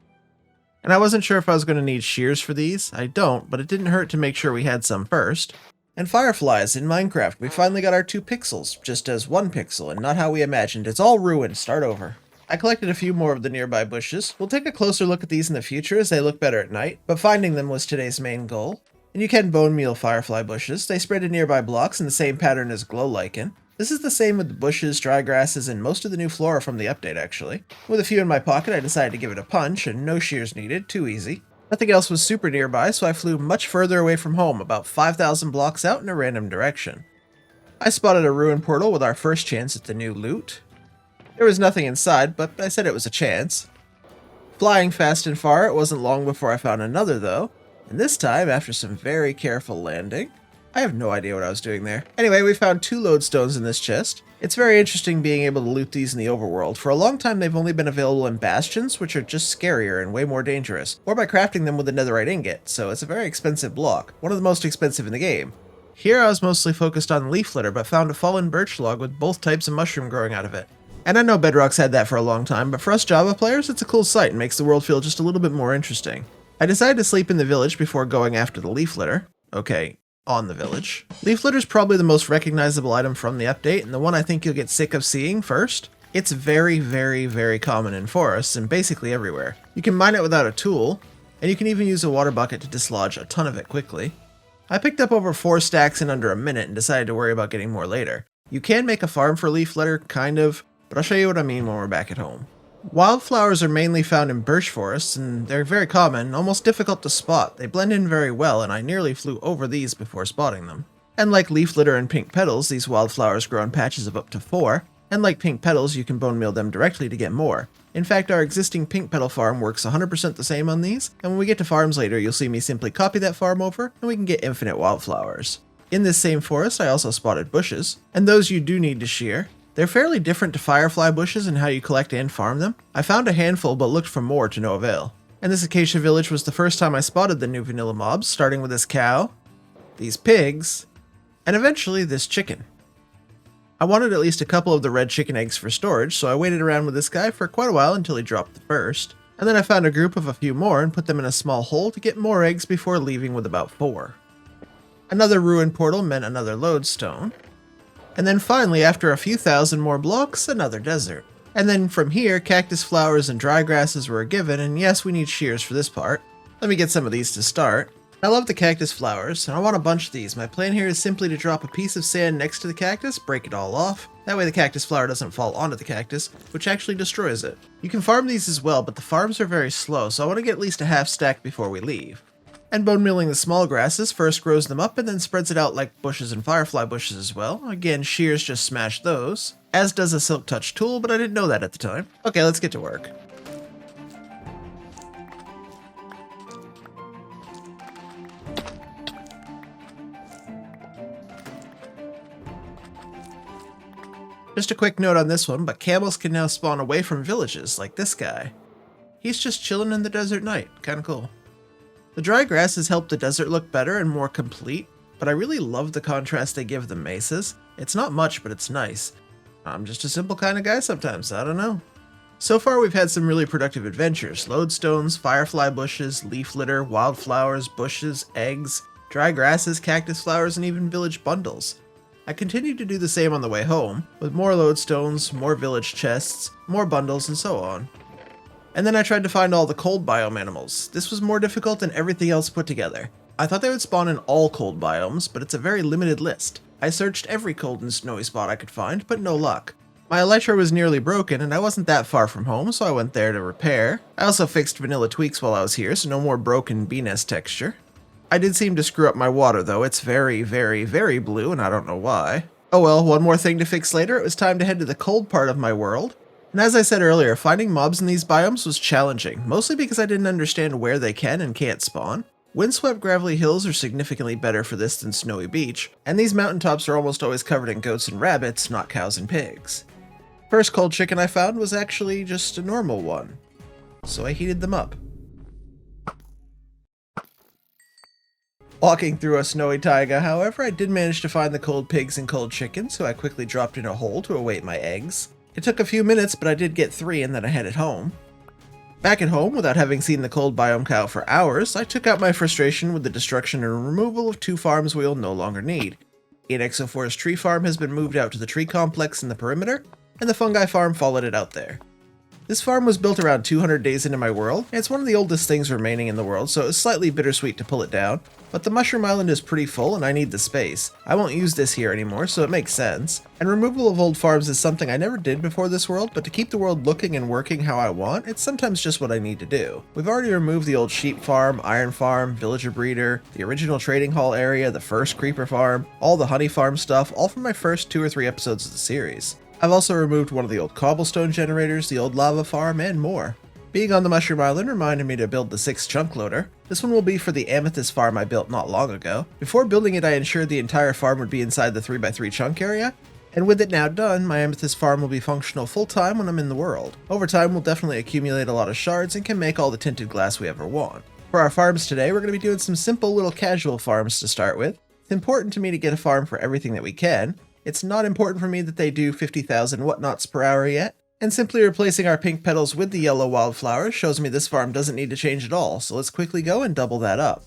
And I wasn't sure if I was going to need shears for these. I don't, but it didn't hurt to make sure we had some first. And fireflies in Minecraft. We finally got our 2 pixels, just as 1 pixel, and not how we imagined. It's all ruined. Start over. I collected a few more of the nearby bushes. We'll take a closer look at these in the future as they look better at night, but finding them was today's main goal. And you can bone meal firefly bushes. They spread to nearby blocks in the same pattern as glow lichen. This is the same with the bushes, dry grasses, and most of the new flora from the update actually. With a few in my pocket, I decided to give it a punch, and no shears needed, too easy. Nothing else was super nearby, so I flew much further away from home, about 5,000 blocks out in a random direction. I spotted a ruined portal with our first chance at the new loot. There was nothing inside, but I said it was a chance. Flying fast and far, it wasn't long before I found another though, and this time, after some very careful landing, I have no idea what I was doing there. Anyway, we found 2 lodestones in this chest. It's very interesting being able to loot these in the overworld. For a long time, they've only been available in bastions, which are just scarier and way more dangerous, or by crafting them with a netherite ingot, so it's a very expensive block, one of the most expensive in the game. Here I was mostly focused on leaf litter, but found a fallen birch log with both types of mushroom growing out of it. And I know Bedrock's had that for a long time, but for us Java players, it's a cool sight and makes the world feel just a little bit more interesting. I decided to sleep in the village before going after the leaf litter. Okay, on the village. Leaf litter is probably the most recognizable item from the update, and the one I think you'll get sick of seeing first. It's very, very, very common in forests and basically everywhere. You can mine it without a tool, and you can even use a water bucket to dislodge a ton of it quickly. I picked up over 4 stacks in under a minute and decided to worry about getting more later. You can make a farm for leaf litter, kind of, but I'll show you what I mean when we're back at home. Wildflowers are mainly found in birch forests, and they're very common, almost difficult to spot. They blend in very well, and I nearly flew over these before spotting them. And like leaf litter and pink petals, these wildflowers grow in patches of up to 4, and like pink petals, you can bone meal them directly to get more. In fact, our existing pink petal farm works 100% the same on these, and when we get to farms later, you'll see me simply copy that farm over, and we can get infinite wildflowers. In this same forest, I also spotted bushes, and those you do need to shear. They're fairly different to firefly bushes in how you collect and farm them. I found a handful but looked for more to no avail. And this acacia village was the first time I spotted the new vanilla mobs, starting with this cow, these pigs, and eventually this chicken. I wanted at least a couple of the red chicken eggs for storage, so I waited around with this guy for quite a while until he dropped the first. And then I found a group of a few more and put them in a small hole to get more eggs before leaving with about 4. Another ruined portal meant another lodestone. And then finally, after a few thousand more blocks, another desert. And then from here, cactus flowers and dry grasses were given, and yes, we need shears for this part. Let me get some of these to start. I love the cactus flowers, and I want a bunch of these. My plan here is simply to drop a piece of sand next to the cactus, break it all off. That way the cactus flower doesn't fall onto the cactus, which actually destroys it. You can farm these as well, but the farms are very slow, so I want to get at least a half stack before we leave. And bone mealing the small grasses first grows them up and then spreads it out like bushes and firefly bushes as well. Again, shears just smash those, as does a silk touch tool, but I didn't know that at the time. Okay, let's get to work. Just a quick note on this one, but camels can now spawn away from villages, like this guy. He's just chilling in the desert night, kinda cool. The dry grasses help the desert look better and more complete, but I really love the contrast they give the mesas. It's not much, but it's nice. I'm just a simple kind of guy sometimes, I don't know. So far we've had some really productive adventures: lodestones, firefly bushes, leaf litter, wildflowers, bushes, eggs, dry grasses, cactus flowers, and even village bundles. I continued to do the same on the way home, with more lodestones, more village chests, more bundles, and so on. And then I tried to find all the cold biome animals. This was more difficult than everything else put together. I thought they would spawn in all cold biomes, but it's a very limited list. I searched every cold and snowy spot I could find, but no luck. My elytra was nearly broken, and I wasn't that far from home, so I went there to repair. I also fixed vanilla tweaks while I was here, so no more broken bee nest texture. I did seem to screw up my water though. It's very, very, very blue, and I don't know why. Oh well, one more thing to fix later. It was time to head to the cold part of my world. And as I said earlier, finding mobs in these biomes was challenging, mostly because I didn't understand where they can and can't spawn. Windswept gravelly hills are significantly better for this than Snowy Beach, and these mountaintops are almost always covered in goats and rabbits, not cows and pigs. First cold chicken I found was actually just a normal one, so I heated them up. Walking through a snowy taiga, however, I did manage to find the cold pigs and cold chickens, so I quickly dropped in a hole to await my eggs. It took a few minutes, but I did get 3 and then I headed home. Back at home, without having seen the cold biome cow for hours, I took out my frustration with the destruction and removal of 2 farms we will no longer need. 8x04's tree farm has been moved out to the tree complex in the perimeter, and the fungi farm followed it out there. This farm was built around 200 days into my world, and it's one of the oldest things remaining in the world, so it's slightly bittersweet to pull it down, but the mushroom island is pretty full and I need the space. I won't use this here anymore, so it makes sense. And removal of old farms is something I never did before this world, but to keep the world looking and working how I want, it's sometimes just what I need to do. We've already removed the old sheep farm, iron farm, villager breeder, the original trading hall area, the first creeper farm, all the honey farm stuff, all from my first 2 or 3 episodes of the series. I've also removed one of the old cobblestone generators, the old lava farm, and more. Being on the Mushroom Island reminded me to build the 6th chunk loader. This one will be for the amethyst farm I built not long ago. Before building it, I ensured the entire farm would be inside the 3x3 chunk area, and with it now done, my amethyst farm will be functional full-time when I'm in the world. Over time, we'll definitely accumulate a lot of shards and can make all the tinted glass we ever want. For our farms today, we're going to be doing some simple little casual farms to start with. It's important to me to get a farm for everything that we can. It's not important for me that they do 50,000 whatnots per hour yet, and simply replacing our pink petals with the yellow wildflowers shows me this farm doesn't need to change at all, so let's quickly go and double that up.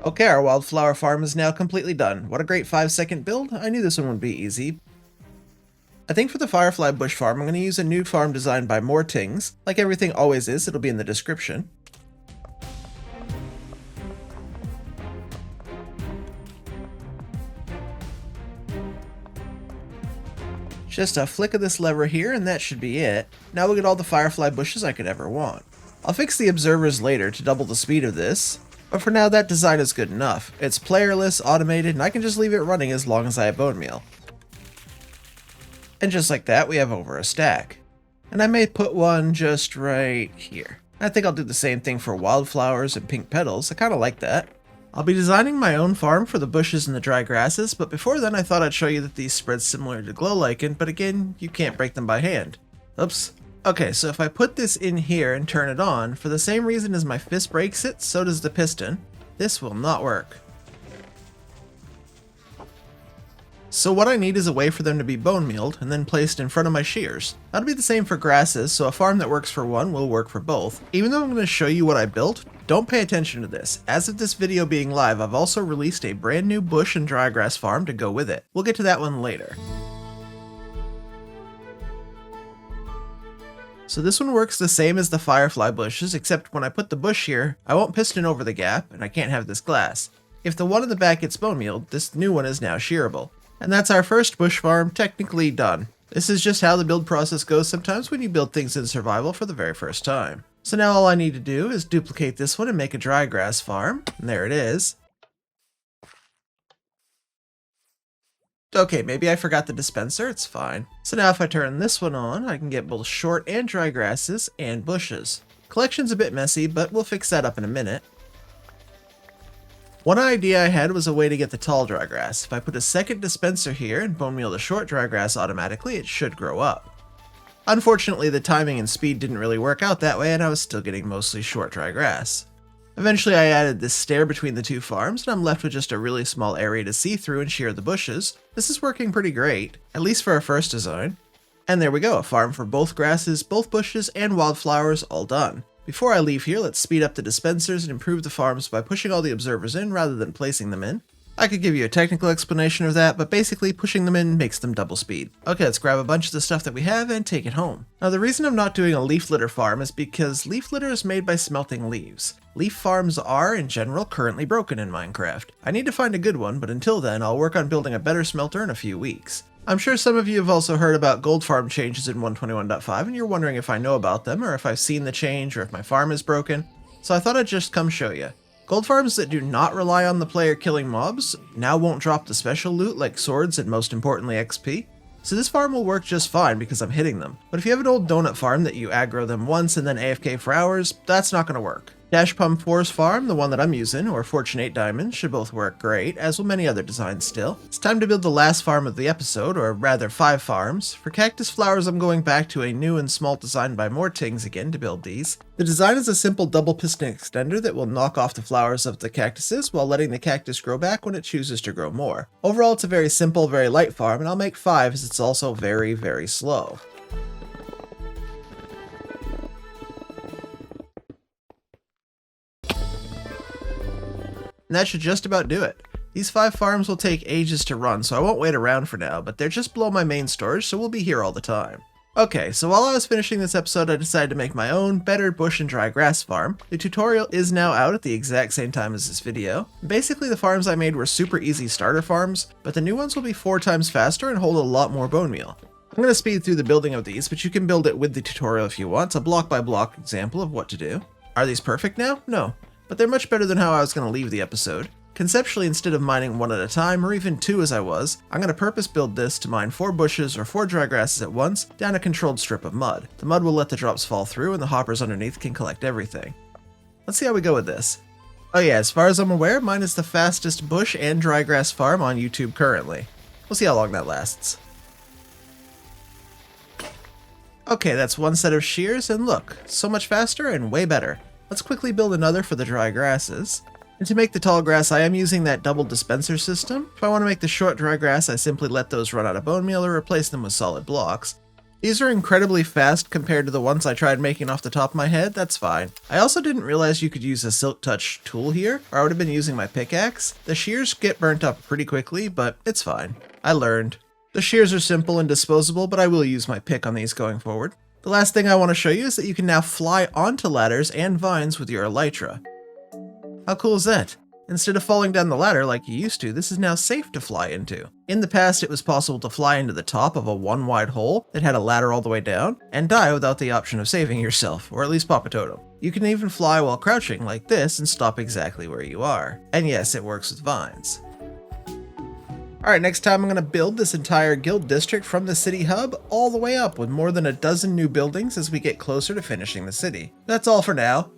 Okay, our wildflower farm is now completely done. What a great 5-second build. I knew this one would be easy. I think for the firefly bush farm, I'm going to use a new farm designed by Mortings. Like everything always is, it'll be in the description. Just a flick of this lever here and that should be it. Now we'll get all the firefly bushes I could ever want. I'll fix the observers later to double the speed of this, but for now that design is good enough. It's playerless, automated, and I can just leave it running as long as I have bone meal. And just like that, we have over a stack. And I may put one just right here. I think I'll do the same thing for wildflowers and pink petals. I kind of like that. I'll be designing my own farm for the bushes and the dry grasses, but before then I thought I'd show you that these spread similar to glow lichen, but again, you can't break them by hand. Oops. Okay, so if I put this in here and turn it on, for the same reason as my fist breaks it, so does the piston. This will not work. So what I need is a way for them to be bone mealed and then placed in front of my shears. That'll be the same for grasses, so a farm that works for one will work for both. Even though I'm going to show you what I built, don't pay attention to this. As of this video being live, I've also released a brand new bush and dry grass farm to go with it. We'll get to that one later. So this one works the same as the firefly bushes, except when I put the bush here, I won't piston over the gap, and I can't have this glass. If the one in the back gets bone mealed, this new one is now shearable. And that's our first bush farm technically done. This is just how the build process goes sometimes when you build things in survival for the very first time. So now all I need to do is duplicate this one and make a dry grass farm. And there it is. Okay, maybe I forgot the dispenser, it's fine. So now if I turn this one on, I can get both short and dry grasses and bushes. Collection's a bit messy, but we'll fix that up in a minute. One idea I had was a way to get the tall dry grass. If I put a second dispenser here and bone meal the short dry grass automatically, it should grow up. Unfortunately, the timing and speed didn't really work out that way and I was still getting mostly short dry grass. Eventually I added this stair between the two farms and I'm left with just a really small area to see through and shear the bushes. This is working pretty great, at least for our first design. And there we go, a farm for both grasses, both bushes, and wildflowers all done. Before I leave here, let's speed up the dispensers and improve the farms by pushing all the observers in rather than placing them in. I could give you a technical explanation of that, but basically pushing them in makes them double speed. Okay, let's grab a bunch of the stuff that we have and take it home. Now the reason I'm not doing a leaf litter farm is because leaf litter is made by smelting leaves. Leaf farms are, in general, currently broken in Minecraft. I need to find a good one, but until then, I'll work on building a better smelter in a few weeks. I'm sure some of you have also heard about gold farm changes in 121.5 and you're wondering if I know about them or if I've seen the change or if my farm is broken, so I thought I'd just come show you. Gold farms that do not rely on the player killing mobs now won't drop the special loot like swords and most importantly XP, so this farm will work just fine because I'm hitting them. But if you have an old donut farm that you aggro them once and then AFK for hours, that's not going to work. Dash Pump 4's farm, the one that I'm using, or Fortune 8 Diamonds, should both work great, as will many other designs still. It's time to build the last farm of the episode, or rather 5 farms. For cactus flowers, I'm going back to a new and small design by Mortings again to build these. The design is a simple double piston extender that will knock off the flowers of the cactuses while letting the cactus grow back when it chooses to grow more. Overall, it's a very simple, very light farm, and I'll make 5 as it's also very, very slow. And that should just about do it. These 5 farms will take ages to run, so I won't wait around for now, but they're just below my main storage, so we'll be here all the time. Okay, so while I was finishing this episode, I decided to make my own better bush and dry grass farm. The tutorial is now out at the exact same time as this video. Basically, the farms I made were super easy starter farms, but the new ones will be 4 times faster and hold a lot more bone meal. I'm going to speed through the building of these, but you can build it with the tutorial if you want. It's a block by block example of what to do. Are these perfect now? No. But they're much better than how I was going to leave the episode. Conceptually, instead of mining 1 at a time, or even 2 as I was, I'm going to purpose build this to mine 4 bushes or 4 dry grasses at once down a controlled strip of mud. The mud will let the drops fall through and the hoppers underneath can collect everything. Let's see how we go with this. Oh yeah, as far as I'm aware, mine is the fastest bush and dry grass farm on YouTube currently. We'll see how long that lasts. Okay, that's 1 set of shears, and look, so much faster and way better. Let's quickly build another for the dry grasses. And to make the tall grass, I am using that double dispenser system. If I want to make the short dry grass, I simply let those run out of bone meal or replace them with solid blocks. These are incredibly fast compared to the ones I tried making off the top of my head, that's fine. I also didn't realize you could use a Silk Touch tool here, or I would have been using my pickaxe. The shears get burnt up pretty quickly, but it's fine. I learned. The shears are simple and disposable, but I will use my pick on these going forward. The last thing I want to show you is that you can now fly onto ladders and vines with your elytra. How cool is that? Instead of falling down the ladder like you used to, this is now safe to fly into. In the past, it was possible to fly into the top of a 1 wide hole that had a ladder all the way down and die without the option of saving yourself, or at least pop a totem. You can even fly while crouching like this and stop exactly where you are. And yes, it works with vines. Alright, next time I'm going to build this entire guild district from the city hub all the way up with more than a dozen new buildings as we get closer to finishing the city. That's all for now.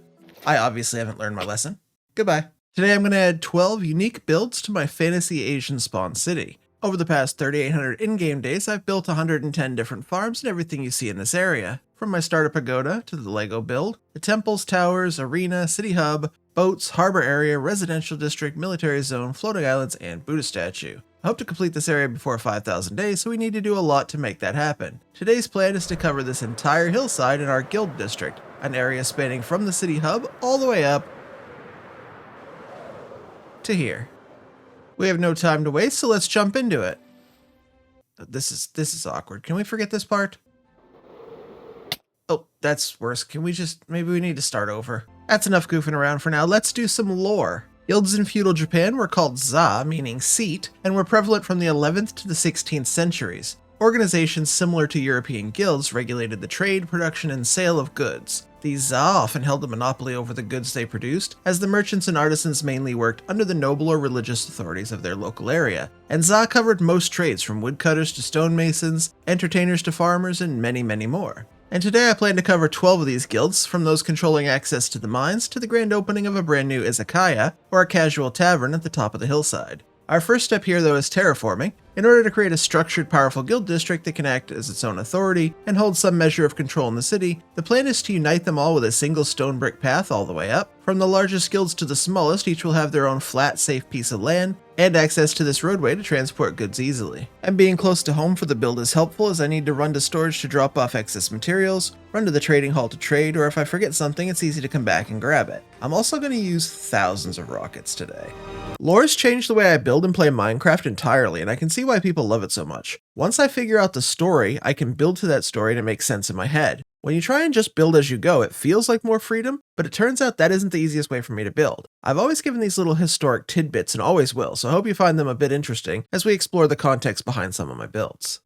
I obviously haven't learned my lesson. Goodbye. Today I'm going to add 12 unique builds to my fantasy Asian spawn city. Over the past 3,800 in-game days, I've built 110 different farms and everything you see in this area. From my starter pagoda to the Lego build, the temples, towers, arena, city hub, boats, harbor area, residential district, military zone, floating islands, and Buddha statue. I hope to complete this area before 5,000 days, so we need to do a lot to make that happen. Today's plan is to cover this entire hillside in our guild district, an area spanning from the city hub all the way up to here. We have no time to waste, so let's jump into it. This is awkward. Can we forget this part? Oh, that's worse. Can we maybe we need to start over. That's enough goofing around for now. Let's do some lore. Guilds in feudal Japan were called za, meaning seat, and were prevalent from the 11th to the 16th centuries. Organizations similar to European guilds regulated the trade, production, and sale of goods. These za often held a monopoly over the goods they produced, as the merchants and artisans mainly worked under the noble or religious authorities of their local area. And za covered most trades from woodcutters to stonemasons, entertainers to farmers, and many, many more. And today I plan to cover 12 of these guilds, from those controlling access to the mines to the grand opening of a brand new izakaya, or a casual tavern at the top of the hillside. Our first step here though is terraforming, in order to create a structured, powerful guild district that can act as its own authority and hold some measure of control in the city. The plan is to unite them all with a single stone brick path all the way up. From the largest guilds to the smallest, each will have their own flat, safe piece of land, and access to this roadway to transport goods easily. And being close to home for the build is helpful, as I need to run to storage to drop off excess materials, run to the trading hall to trade, or if I forget something, it's easy to come back and grab it. I'm also going to use thousands of rockets today. Lore's changed the way I build and play Minecraft entirely, and I can see why people love it so much. Once I figure out the story, I can build to that story and it makes sense in my head. When you try and just build as you go, it feels like more freedom, but it turns out that isn't the easiest way for me to build. I've always given these little historic tidbits and always will, so I hope you find them a bit interesting as we explore the context behind some of my builds.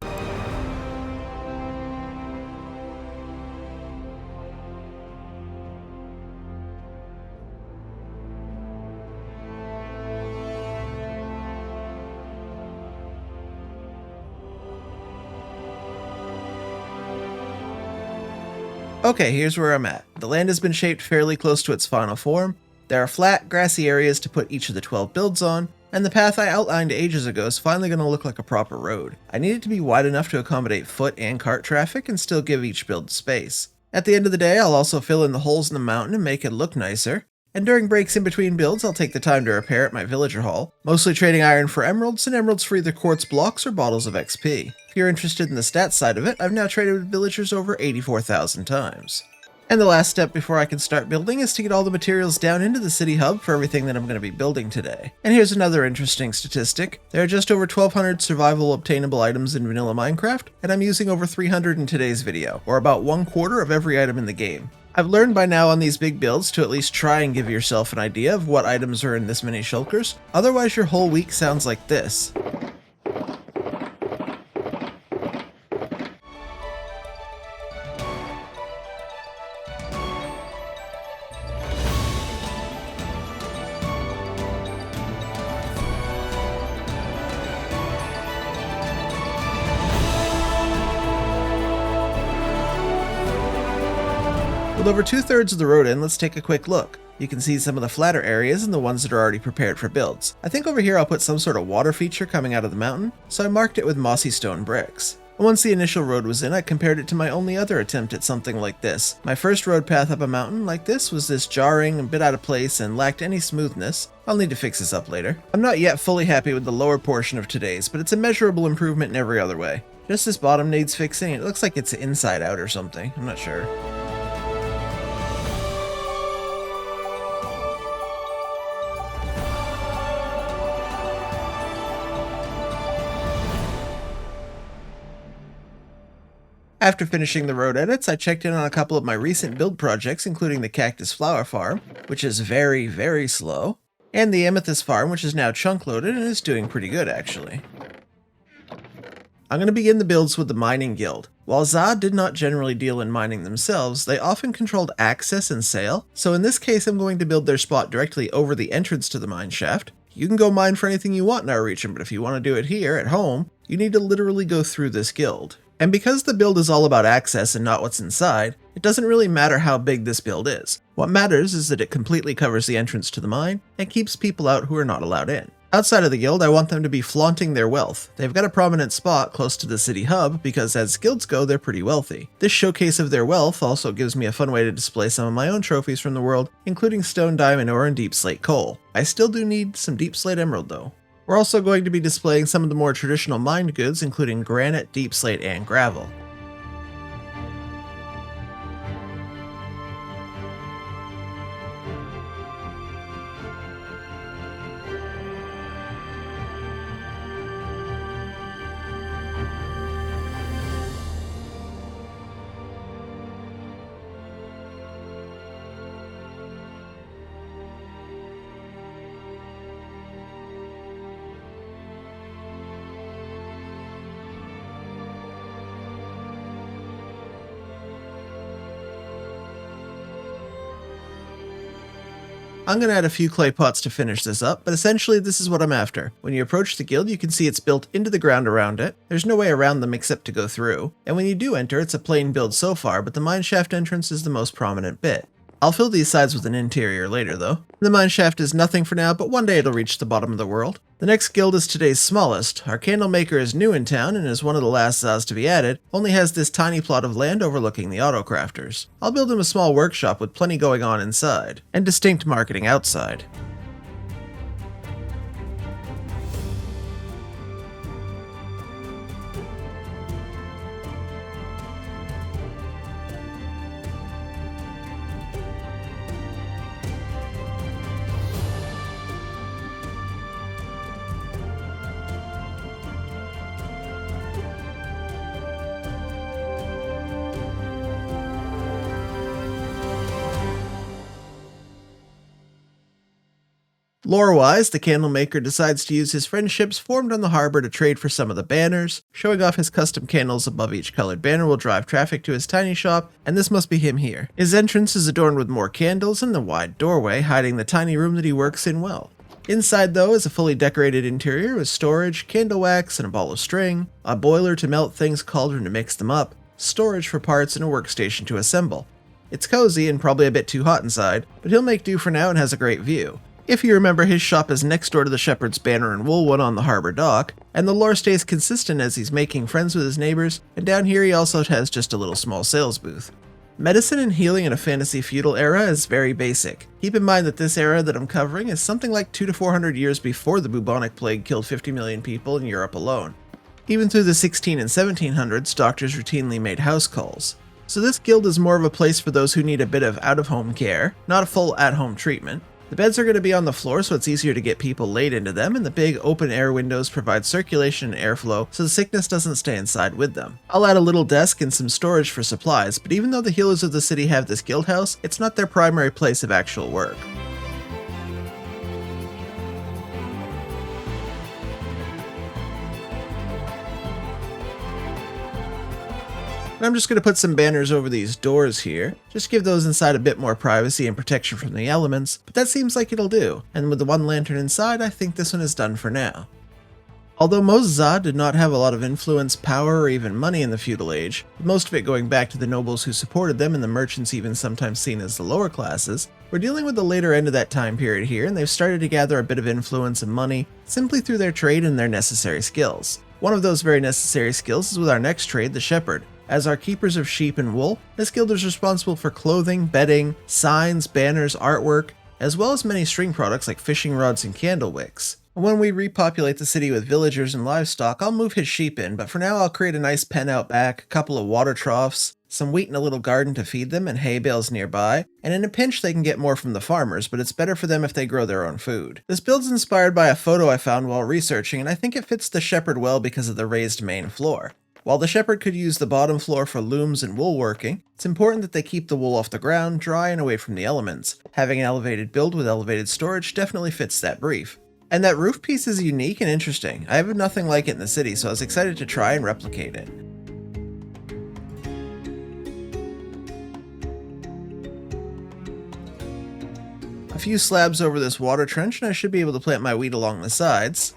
Okay, here's where I'm at. The land has been shaped fairly close to its final form. There are flat, grassy areas to put each of the 12 builds on, and the path I outlined ages ago is finally going to look like a proper road. I need it to be wide enough to accommodate foot and cart traffic and still give each build space. At the end of the day, I'll also fill in the holes in the mountain and make it look nicer. And during breaks in between builds, I'll take the time to repair at my villager hall, mostly trading iron for emeralds and emeralds for either quartz blocks or bottles of XP. If you're interested in the stats side of it, I've now traded with villagers over 84,000 times. And the last step before I can start building is to get all the materials down into the city hub for everything that I'm going to be building today. And here's another interesting statistic. There are just over 1,200 survival obtainable items in vanilla Minecraft, and I'm using over 300 in today's video, or about 1/4 of every item in the game. I've learned by now on these big builds to at least try and give yourself an idea of what items are in this many shulkers, otherwise your whole week sounds like this. With over 2/3 of the road in, let's take a quick look. You can see some of the flatter areas and the ones that are already prepared for builds. I think over here I'll put some sort of water feature coming out of the mountain, so I marked it with mossy stone bricks. And once the initial road was in, I compared it to my only other attempt at something like this. My first road path up a mountain like this was this jarring, a bit out of place, and lacked any smoothness. I'll need to fix this up later. I'm not yet fully happy with the lower portion of today's, but it's a measurable improvement in every other way. Just this bottom needs fixing. It looks like it's inside out or something. I'm not sure. After finishing the road edits, I checked in on a couple of my recent build projects, including the Cactus Flower Farm, which is very, very slow, and the Amethyst Farm, which is now chunk-loaded and is doing pretty good, actually. I'm going to begin the builds with the Mining Guild. While Zod did not generally deal in mining themselves, they often controlled access and sale, so in this case I'm going to build their spot directly over the entrance to the mine shaft. You can go mine for anything you want in our region, but if you want to do it here, at home, you need to literally go through this guild. And because the build is all about access and not what's inside, it doesn't really matter how big this build is. What matters is that it completely covers the entrance to the mine and keeps people out who are not allowed in. Outside of the guild, I want them to be flaunting their wealth. They've got a prominent spot close to the city hub because as guilds go, they're pretty wealthy. This showcase of their wealth also gives me a fun way to display some of my own trophies from the world, including stone, diamond ore, and deep slate coal. I still do need some deep slate emerald though. We're also going to be displaying some of the more traditional mined goods, including granite, deep slate, and gravel. I'm going to add a few clay pots to finish this up, but essentially this is what I'm after. When you approach the guild, you can see it's built into the ground around it. There's no way around them except to go through. And when you do enter, it's a plain build so far, but the mineshaft entrance is the most prominent bit. I'll fill these sides with an interior later though. The mineshaft is nothing for now, but one day it'll reach the bottom of the world. The next guild is today's smallest. Our candle maker is new in town and is one of the last Zaz to be added, only has this tiny plot of land overlooking the autocrafters. I'll build him a small workshop with plenty going on inside, and distinct marketing outside. Lore-wise, the candlemaker decides to use his friendships formed on the harbor to trade for some of the banners. Showing off his custom candles above each colored banner will drive traffic to his tiny shop, and this must be him here. His entrance is adorned with more candles and the wide doorway hiding the tiny room that he works in well. Inside, though, is a fully decorated interior with storage, candle wax, and a ball of string, a boiler to melt things, cauldron to mix them up, storage for parts, and a workstation to assemble. It's cozy and probably a bit too hot inside, but he'll make do for now and has a great view. If you remember, his shop is next door to the Shepherd's Banner and Wool one on the harbour dock, and the lore stays consistent as he's making friends with his neighbours, and down here he also has just a little small sales booth. Medicine and healing in a fantasy feudal era is very basic. Keep in mind that this era that I'm covering is something like 200 to 400 years before the bubonic plague killed 50 million people in Europe alone. Even through the 16 and 1700s, doctors routinely made house calls. So this guild is more of a place for those who need a bit of out-of-home care, not a full at-home treatment. The beds are going to be on the floor so it's easier to get people laid into them, and the big open-air windows provide circulation and airflow so the sickness doesn't stay inside with them. I'll add a little desk and some storage for supplies, but even though the healers of the city have this guild house, it's not their primary place of actual work. And I'm just going to put some banners over these doors here, just give those inside a bit more privacy and protection from the elements, but that seems like it'll do, and with the one lantern inside, I think this one is done for now. Although most Za did not have a lot of influence, power, or even money in the feudal age, with most of it going back to the nobles who supported them and the merchants even sometimes seen as the lower classes, we're dealing with the later end of that time period here, and they've started to gather a bit of influence and money simply through their trade and their necessary skills. One of those very necessary skills is with our next trade, the Shepherd. As our keepers of sheep and wool, this guild is responsible for clothing, bedding, signs, banners, artwork, as well as many string products like fishing rods and candle wicks. When we repopulate the city with villagers and livestock, I'll move his sheep in, but for now I'll create a nice pen out back, a couple of water troughs, some wheat in a little garden to feed them, and hay bales nearby, and in a pinch they can get more from the farmers, but it's better for them if they grow their own food. This build's inspired by a photo I found while researching, and I think it fits the Shepherd well because of the raised main floor. While the Shepherd could use the bottom floor for looms and wool working, it's important that they keep the wool off the ground, dry and away from the elements. Having an elevated build with elevated storage definitely fits that brief. And that roof piece is unique and interesting. I have nothing like it in the city, so I was excited to try and replicate it. A few slabs over this water trench and I should be able to plant my wheat along the sides.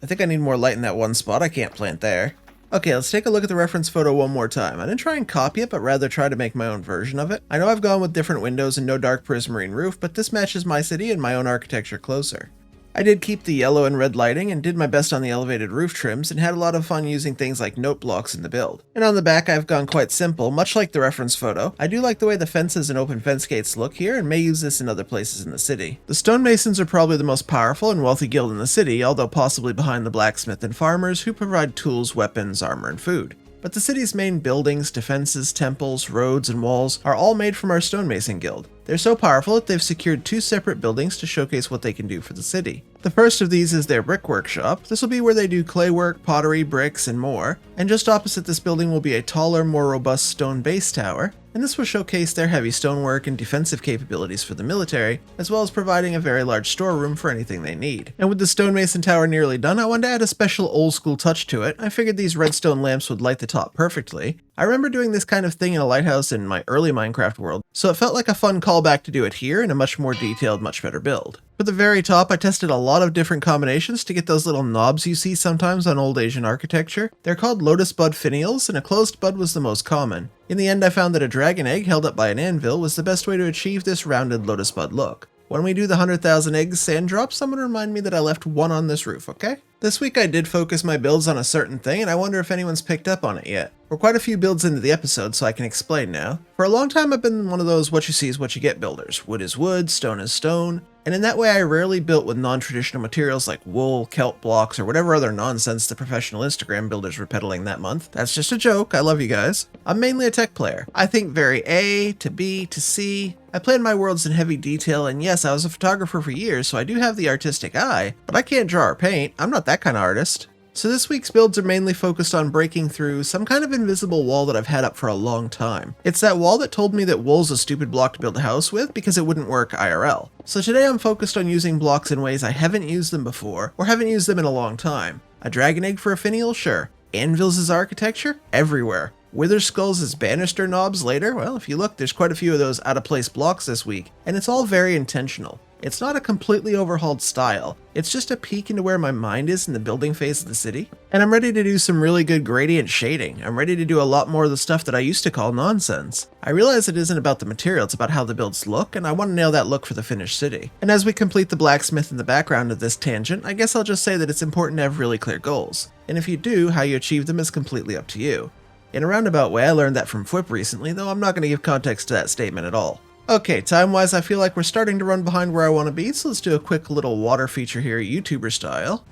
I think I need more light in that one spot, I can't plant there. Okay, let's take a look at the reference photo one more time. I didn't try and copy it, but rather try to make my own version of it. I know I've gone with different windows and no dark prismarine roof, but this matches my city and my own architecture closer. I did keep the yellow and red lighting and did my best on the elevated roof trims and had a lot of fun using things like note blocks in the build. And on the back I've gone quite simple, much like the reference photo. I do like the way the fences and open fence gates look here and may use this in other places in the city. The stonemasons are probably the most powerful and wealthy guild in the city, although possibly behind the blacksmith and farmers who provide tools, weapons, armor, and food. But the city's main buildings, defenses, temples, roads, and walls are all made from our stonemason guild. They're so powerful that they've secured 2 separate buildings to showcase what they can do for the city. The first of these is their brick workshop. This will be where they do clay work, pottery, bricks, and more. And just opposite this building will be a taller, more robust stone base tower. And this will showcase their heavy stonework and defensive capabilities for the military, as well as providing a very large storeroom for anything they need. And with the stonemason tower nearly done, I wanted to add a special old school touch to it. I figured these redstone lamps would light the top perfectly. I remember doing this kind of thing in a lighthouse in my early Minecraft world, so it felt like a fun callback to do it here in a much more detailed, much better build. For the very top, I tested a lot of different combinations to get those little knobs you see sometimes on old Asian architecture. They're called lotus bud finials, and a closed bud was the most common. In the end, I found that a dragon egg held up by an anvil was the best way to achieve this rounded lotus bud look. When we do the 100,000 eggs sand drop, someone remind me that I left one on this roof, okay? This week I did focus my builds on a certain thing, and I wonder if anyone's picked up on it yet. We're quite a few builds into the episode, so I can explain now. For a long time I've been one of those what you see is what you get builders. Wood is wood, stone is stone, and in that way I rarely built with non-traditional materials like wool, kelp blocks, or whatever other nonsense the professional Instagram builders were peddling that month. That's just a joke, I love you guys. I'm mainly a tech player. I think very A to B to C. I plan my worlds in heavy detail, and yes, I was a photographer for years, so I do have the artistic eye, but I can't draw or paint. I'm not that kind of artist. So this week's builds are mainly focused on breaking through some kind of invisible wall that I've had up for a long time. It's that wall that told me that wool's a stupid block to build a house with because it wouldn't work IRL. So today I'm focused on using blocks in ways I haven't used them before, or haven't used them in a long time. A dragon egg for a finial? Sure. Anvils as architecture? Everywhere. Wither skulls as banister knobs later? Well, if you look, there's quite a few of those out-of-place blocks this week, and it's all very intentional. It's not a completely overhauled style, it's just a peek into where my mind is in the building phase of the city. And I'm ready to do some really good gradient shading. I'm ready to do a lot more of the stuff that I used to call nonsense. I realize it isn't about the material, it's about how the builds look, and I want to nail that look for the finished city. And as we complete the blacksmith in the background of this tangent, I guess I'll just say that it's important to have really clear goals. And if you do, how you achieve them is completely up to you. In a roundabout way, I learned that from Fwip recently, though I'm not going to give context to that statement at all. Okay, time-wise, I feel like we're starting to run behind where I want to be, so let's do a quick little water feature here, YouTuber style.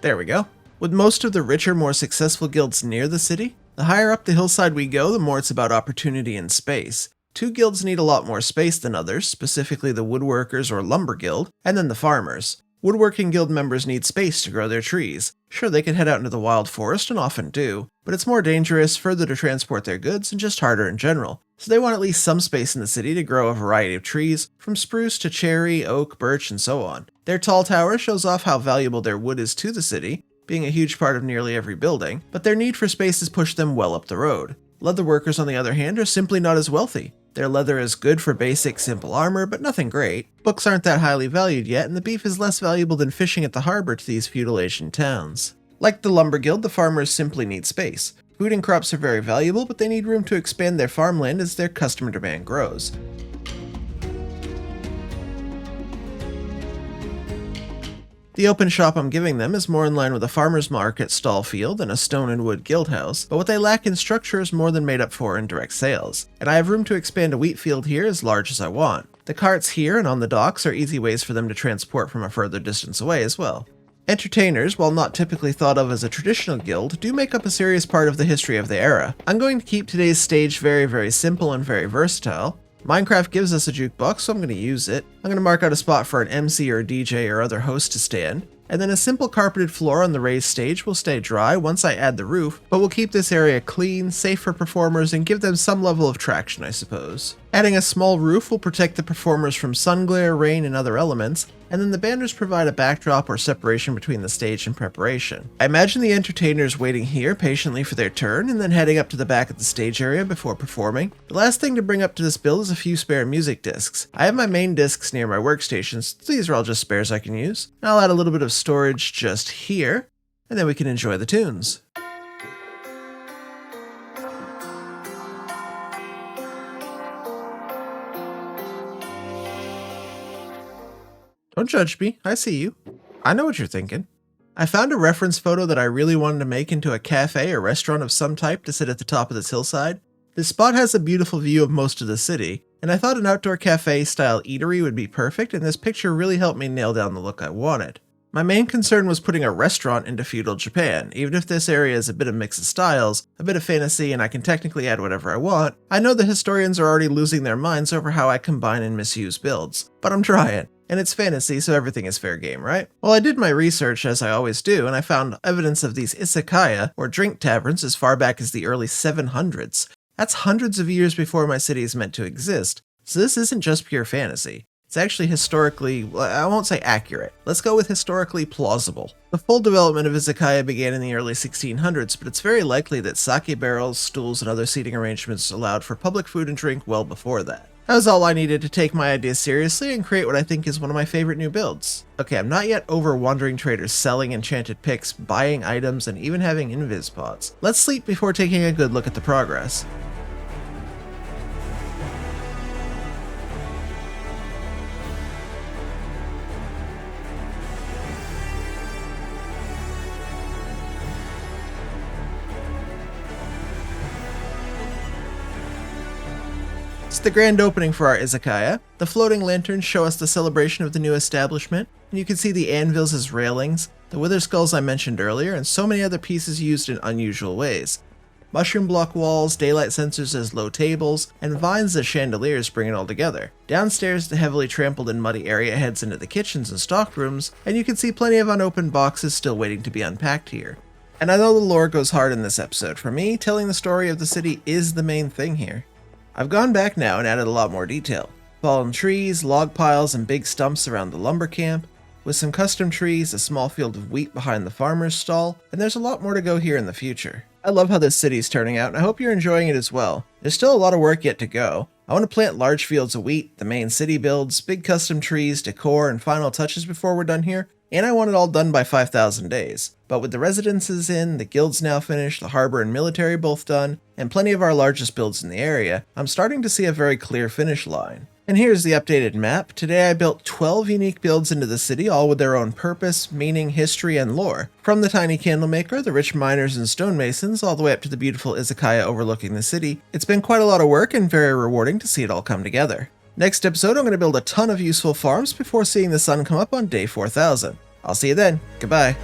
There we go. With most of the richer, more successful guilds near the city, the higher up the hillside we go, the more it's about opportunity and space. Two guilds need a lot more space than others, specifically the Woodworkers or Lumber Guild, and then the Farmers. Woodworking guild members need space to grow their trees. Sure, they can head out into the wild forest, and often do, but it's more dangerous, further to transport their goods, and just harder in general. So they want at least some space in the city to grow a variety of trees, from spruce to cherry, oak, birch, and so on. Their tall tower shows off how valuable their wood is to the city, being a huge part of nearly every building, but their need for space has pushed them well up the road. Leather workers, on the other hand, are simply not as wealthy. Their leather is good for basic, simple armor, but nothing great. Books aren't that highly valued yet, and the beef is less valuable than fishing at the harbor to these feudal Asian towns. Like the Lumber Guild, the farmers simply need space. Food and crops are very valuable, but they need room to expand their farmland as their customer demand grows. The open shop I'm giving them is more in line with a farmer's market stall field than a stone and wood guild house, but what they lack in structure is more than made up for in direct sales. And I have room to expand a wheat field here as large as I want. The carts here and on the docks are easy ways for them to transport from a further distance away as well. Entertainers, while not typically thought of as a traditional guild, do make up a serious part of the history of the era. I'm going to keep today's stage very simple and very versatile. Minecraft gives us a jukebox, so I'm going to use it. I'm going to mark out a spot for an MC or a DJ or other host to stand, and then a simple carpeted floor on the raised stage will stay dry once I add the roof, but we'll keep this area clean, safe for performers, and give them some level of traction, I suppose. Adding a small roof will protect the performers from sun glare, rain, and other elements, and then the banners provide a backdrop or separation between the stage and preparation. I imagine the entertainers waiting here patiently for their turn, and then heading up to the back of the stage area before performing. The last thing to bring up to this build is a few spare music discs. I have my main discs near my workstations, so these are all just spares I can use. I'll add a little bit of storage just here, and then we can enjoy the tunes. Don't judge me, I see you. I know what you're thinking. I found a reference photo that I really wanted to make into a cafe or restaurant of some type to sit at the top of this hillside. This spot has a beautiful view of most of the city, and I thought an outdoor cafe style eatery would be perfect, and this picture really helped me nail down the look I wanted. My main concern was putting a restaurant into feudal Japan. Even if this area is a bit of mix of styles, a bit of fantasy, and I can technically add whatever I want, I know the historians are already losing their minds over how I combine and misuse builds. But I'm trying. And it's fantasy, so everything is fair game, right? Well, I did my research, as I always do, and I found evidence of these izakaya, or drink taverns, as far back as the early 700s. That's hundreds of years before my city is meant to exist, so this isn't just pure fantasy. It's actually historically, well, I won't say accurate. Let's go with historically plausible. The full development of izakaya began in the early 1600s, but it's very likely that sake barrels, stools, and other seating arrangements allowed for public food and drink well before that. That was all I needed to take my ideas seriously and create what I think is one of my favorite new builds. Okay, I'm not yet over wandering traders selling enchanted picks, buying items, and even having invis pots. Let's sleep before taking a good look at the progress. It's the grand opening for our izakaya. The floating lanterns show us the celebration of the new establishment, and you can see the anvils as railings, the wither skulls I mentioned earlier, and so many other pieces used in unusual ways. Mushroom block walls, daylight sensors as low tables, and vines as chandeliers bring it all together. Downstairs, the heavily trampled and muddy area heads into the kitchens and stockrooms, and you can see plenty of unopened boxes still waiting to be unpacked here. And I know the lore goes hard in this episode. For me, telling the story of the city is the main thing here. I've gone back now and added a lot more detail. Fallen trees, log piles, and big stumps around the lumber camp. with some custom trees, a small field of wheat behind the farmer's stall, and there's a lot more to go here in the future. I love how this city's turning out, and I hope you're enjoying it as well. There's still a lot of work yet to go. I want to plant large fields of wheat, the main city builds, big custom trees, decor, and final touches before we're done here, and I want it all done by 5,000 days. But with the residences in, the guilds now finished, the harbor and military both done, and plenty of our largest builds in the area, I'm starting to see a very clear finish line. And here's the updated map. Today I built 12 unique builds into the city, all with their own purpose, meaning, history, and lore. From the tiny candlemaker, the rich miners and stonemasons, all the way up to the beautiful izakaya overlooking the city. It's been quite a lot of work and very rewarding to see it all come together. Next episode, I'm going to build a ton of useful farms before seeing the sun come up on day 4000. I'll see you then. Goodbye.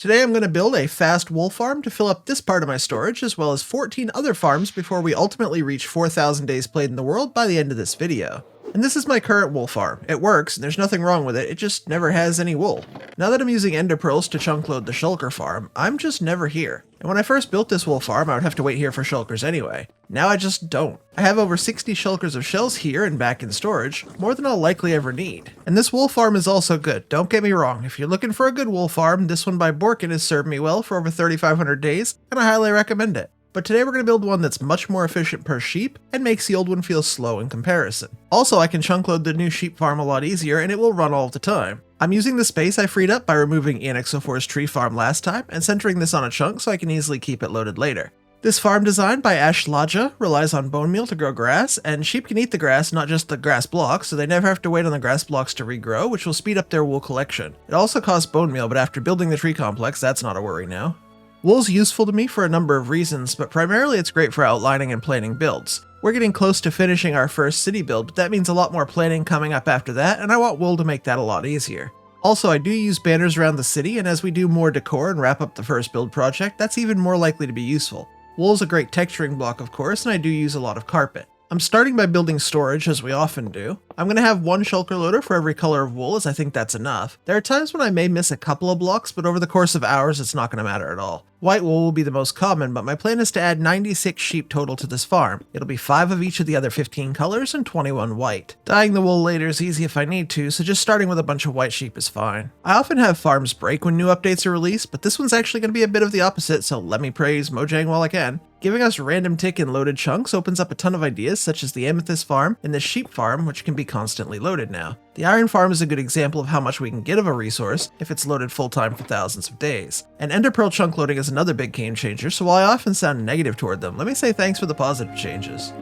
Today I'm going to build a fast wool farm to fill up this part of my storage, as well as 14 other farms before we ultimately reach 4,000 days played in the world by the end of this video. And this is my current wool farm. It works, and there's nothing wrong with it, it just never has any wool. Now that I'm using ender pearls to chunk load the shulker farm, I'm just never here. And when I first built this wool farm, I would have to wait here for shulkers anyway. Now I just don't. I have over 60 shulkers of shells here and back in storage, more than I'll likely ever need. And this wool farm is also good, don't get me wrong. If you're looking for a good wool farm, this one by Borkin has served me well for over 3,500 days, and I highly recommend it. But today we're going to build one that's much more efficient per sheep and makes the old one feel slow in comparison. Also, I can chunk load the new sheep farm a lot easier and it will run all the time. I'm using the space I freed up by removing Anixophor's tree farm last time and centering this on a chunk so I can easily keep it loaded later. This farm designed by Ashlaja relies on bone meal to grow grass, and sheep can eat the grass, not just the grass blocks, so they never have to wait on the grass blocks to regrow, which will speed up their wool collection. It also costs bone meal, but after building the tree complex, that's not a worry now. Wool's useful to me for a number of reasons, but primarily it's great for outlining and planning builds. We're getting close to finishing our first city build, but that means a lot more planning coming up after that, and I want wool to make that a lot easier. Also, I do use banners around the city, and as we do more decor and wrap up the first build project, that's even more likely to be useful. Wool's a great texturing block, of course, and I do use a lot of carpet. I'm starting by building storage, as we often do. I'm going to have one shulker loader for every color of wool, as I think that's enough. There are times when I may miss a couple of blocks, but over the course of hours, it's not going to matter at all. White wool will be the most common, but my plan is to add 96 sheep total to this farm. It'll be 5 of each of the other 15 colors and 21 white. Dyeing the wool later is easy if I need to, so just starting with a bunch of white sheep is fine. I often have farms break when new updates are released, but this one's actually going to be a bit of the opposite, so let me praise Mojang while I can. Giving us random tick and loaded chunks opens up a ton of ideas, such as the amethyst farm and the sheep farm, which can be constantly loaded now. The iron farm is a good example of how much we can get of a resource if it's loaded full time for thousands of days. And ender pearl chunk loading is another big game changer, so while I often sound negative toward them, let me say thanks for the positive changes.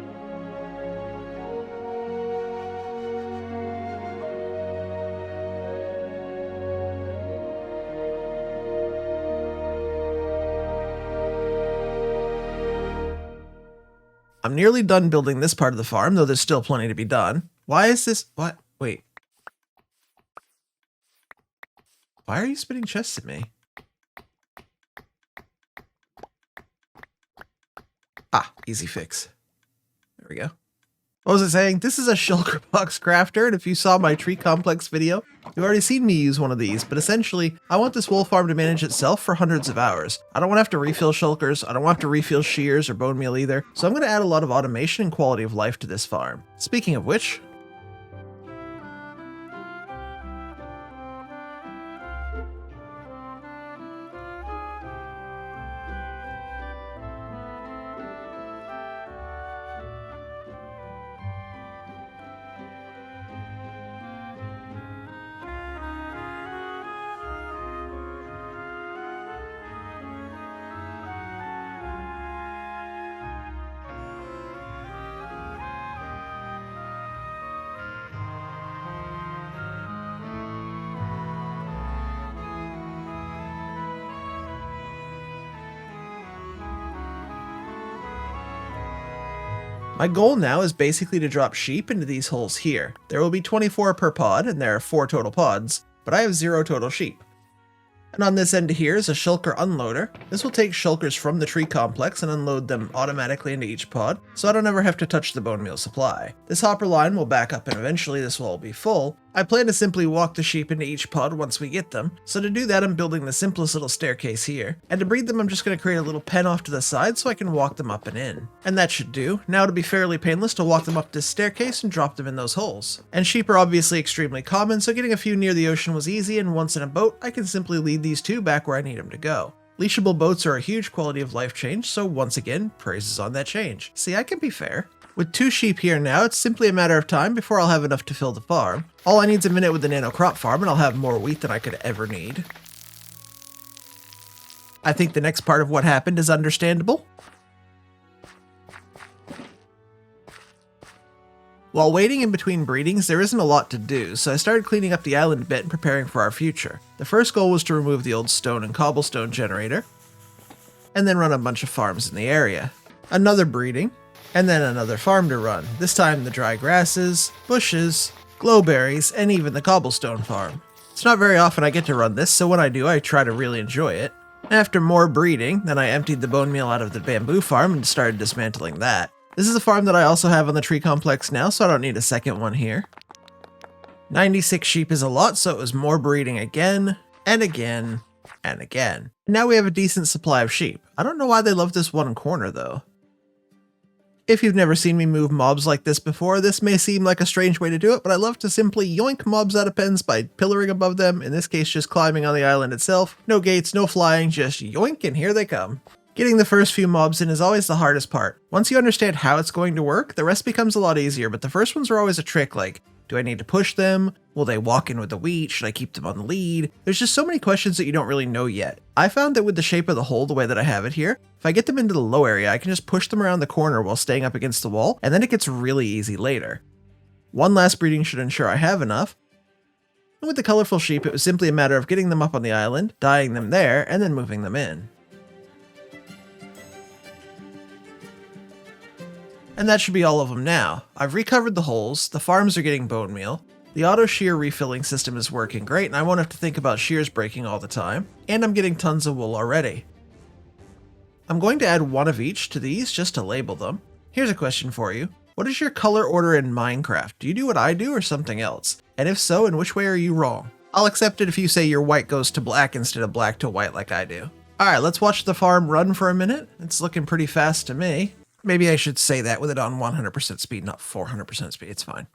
I'm nearly done building this part of the farm, though there's still plenty to be done. Why is this? What? Wait. Why are you spitting chests at me? Ah, easy fix. There we go. What was I saying? This is a shulker box crafter, and if you saw my tree complex video, you've already seen me use one of these, but essentially, I want this wool farm to manage itself for hundreds of hours. I don't want to have to refill shulkers, I don't want to have to refill shears or bone meal either, so I'm going to add a lot of automation and quality of life to this farm. Speaking of which, my goal now is basically to drop sheep into these holes here. There will be 24 per pod, and there are 4 total pods, but I have 0 total sheep. And on this end here is a shulker unloader. This will take shulkers from the tree complex and unload them automatically into each pod, so I don't ever have to touch the bone meal supply. This hopper line will back up and eventually this will all be full. I plan to simply walk the sheep into each pod once we get them, so to do that I'm building the simplest little staircase here. And to breed them I'm just going to create a little pen off to the side so I can walk them up and in. And that should do. Now it'll be fairly painless to walk them up this staircase and drop them in those holes. And sheep are obviously extremely common, so getting a few near the ocean was easy, and once in a boat I can simply lead these two back where I need them to go. Leashable boats are a huge quality of life change, so once again, praises on that change. See, I can be fair. With 2 sheep here now, it's simply a matter of time before I'll have enough to fill the farm. All I need is a minute with the nano crop farm and I'll have more wheat than I could ever need. I think the next part of what happened is understandable. While waiting in between breedings, there isn't a lot to do, so I started cleaning up the island a bit and preparing for our future. The first goal was to remove the old stone and cobblestone generator, and then run a bunch of farms in the area. Another breeding, and then another farm to run, this time the dry grasses, bushes, glowberries, and even the cobblestone farm. It's not very often I get to run this, so when I do, I try to really enjoy it. After more breeding, then I emptied the bone meal out of the bamboo farm and started dismantling that. This is a farm that I also have on the tree complex now, so I don't need a second one here. 96 sheep is a lot, so it was more breeding again, and again, and again. Now we have a decent supply of sheep. I don't know why they love this one corner though. If you've never seen me move mobs like this before, this may seem like a strange way to do it, but I love to simply yoink mobs out of pens by pillaring above them, in this case just climbing on the island itself. No gates, no flying, just yoink and here they come. Getting the first few mobs in is always the hardest part. Once you understand how it's going to work, the rest becomes a lot easier, but the first ones are always a trick, like, do I need to push them? Will they walk in with the wheat? Should I keep them on the lead? There's just so many questions that you don't really know yet. I found that with the shape of the hole the way that I have it here, if I get them into the low area, I can just push them around the corner while staying up against the wall, and then it gets really easy later. One last breeding should ensure I have enough. And with the colorful sheep, it was simply a matter of getting them up on the island, dyeing them there, and then moving them in. And that should be all of them now. I've recovered the holes, the farms are getting bone meal, the auto shear refilling system is working great and I won't have to think about shears breaking all the time, and I'm getting tons of wool already. I'm going to add one of each to these just to label them. Here's a question for you. What is your color order in Minecraft? Do you do what I do or something else? And if so, in which way are you wrong? I'll accept it if you say your white goes to black instead of black to white like I do. Alright, let's watch the farm run for a minute. It's looking pretty fast to me. Maybe I should say that with it on 100% speed, not 400% speed, it's fine.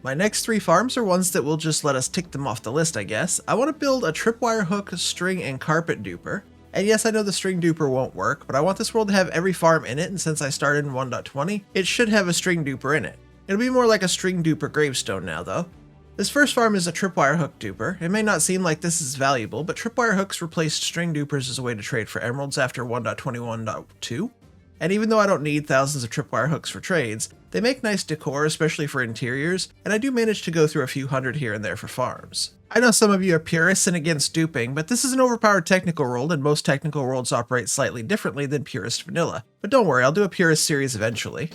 My next 3 farms are ones that will just let us tick them off the list, I guess. I want to build a tripwire hook, string, and carpet duper. And yes, I know the string duper won't work, but I want this world to have every farm in it, and since I started in 1.20, it should have a string duper in it. It'll be more like a string duper gravestone now, though. This first farm is a tripwire hook duper. It may not seem like this is valuable, but tripwire hooks replaced string dupers as a way to trade for emeralds after 1.21.2. And even though I don't need thousands of tripwire hooks for trades, they make nice decor, especially for interiors, and I do manage to go through a few hundred here and there for farms. I know some of you are purists and against duping, but this is an overpowered technical world and most technical worlds operate slightly differently than purist vanilla. But don't worry, I'll do a purist series eventually.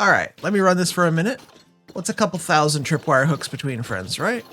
Alright, let me run this for a minute. What's a couple thousand tripwire hooks between friends, right?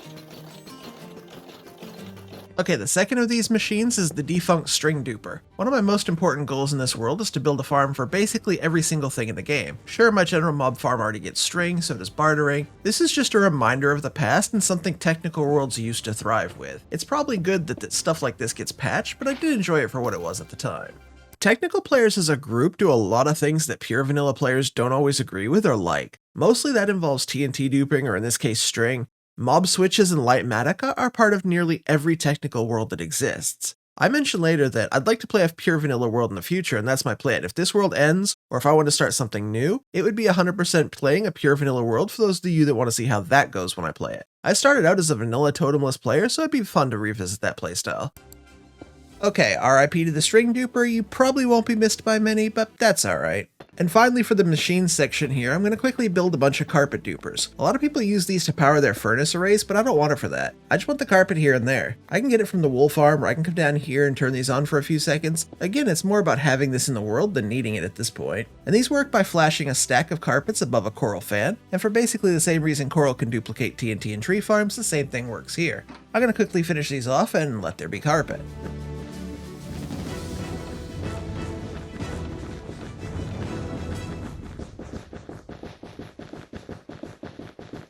Okay, the second of these machines is the defunct string duper. One of my most important goals in this world is to build a farm for basically every single thing in the game. Sure, my general mob farm already gets string, so does bartering. This is just a reminder of the past and something technical worlds used to thrive with. It's probably good that stuff like this gets patched, but I did enjoy it for what it was at the time. Technical players as a group do a lot of things that pure vanilla players don't always agree with or like. Mostly that involves TNT duping, or in this case string. Mob switches and light matica are part of nearly every technical world that exists. I mentioned later that I'd like to play a pure vanilla world in the future, and that's my plan. If this world ends, or if I want to start something new, it would be 100% playing a pure vanilla world for those of you that want to see how that goes when I play it. I started out as a vanilla totemless player, so it'd be fun to revisit that playstyle. Okay, RIP to the string duper, you probably won't be missed by many, but that's alright. And finally for the machine section here, I'm going to quickly build a bunch of carpet dupers. A lot of people use these to power their furnace arrays, but I don't want it for that. I just want the carpet here and there. I can get it from the wool farm, or I can come down here and turn these on for a few seconds. Again, it's more about having this in the world than needing it at this point. And these work by flashing a stack of carpets above a coral fan, and for basically the same reason coral can duplicate TNT in tree farms, the same thing works here. I'm going to quickly finish these off and let there be carpet.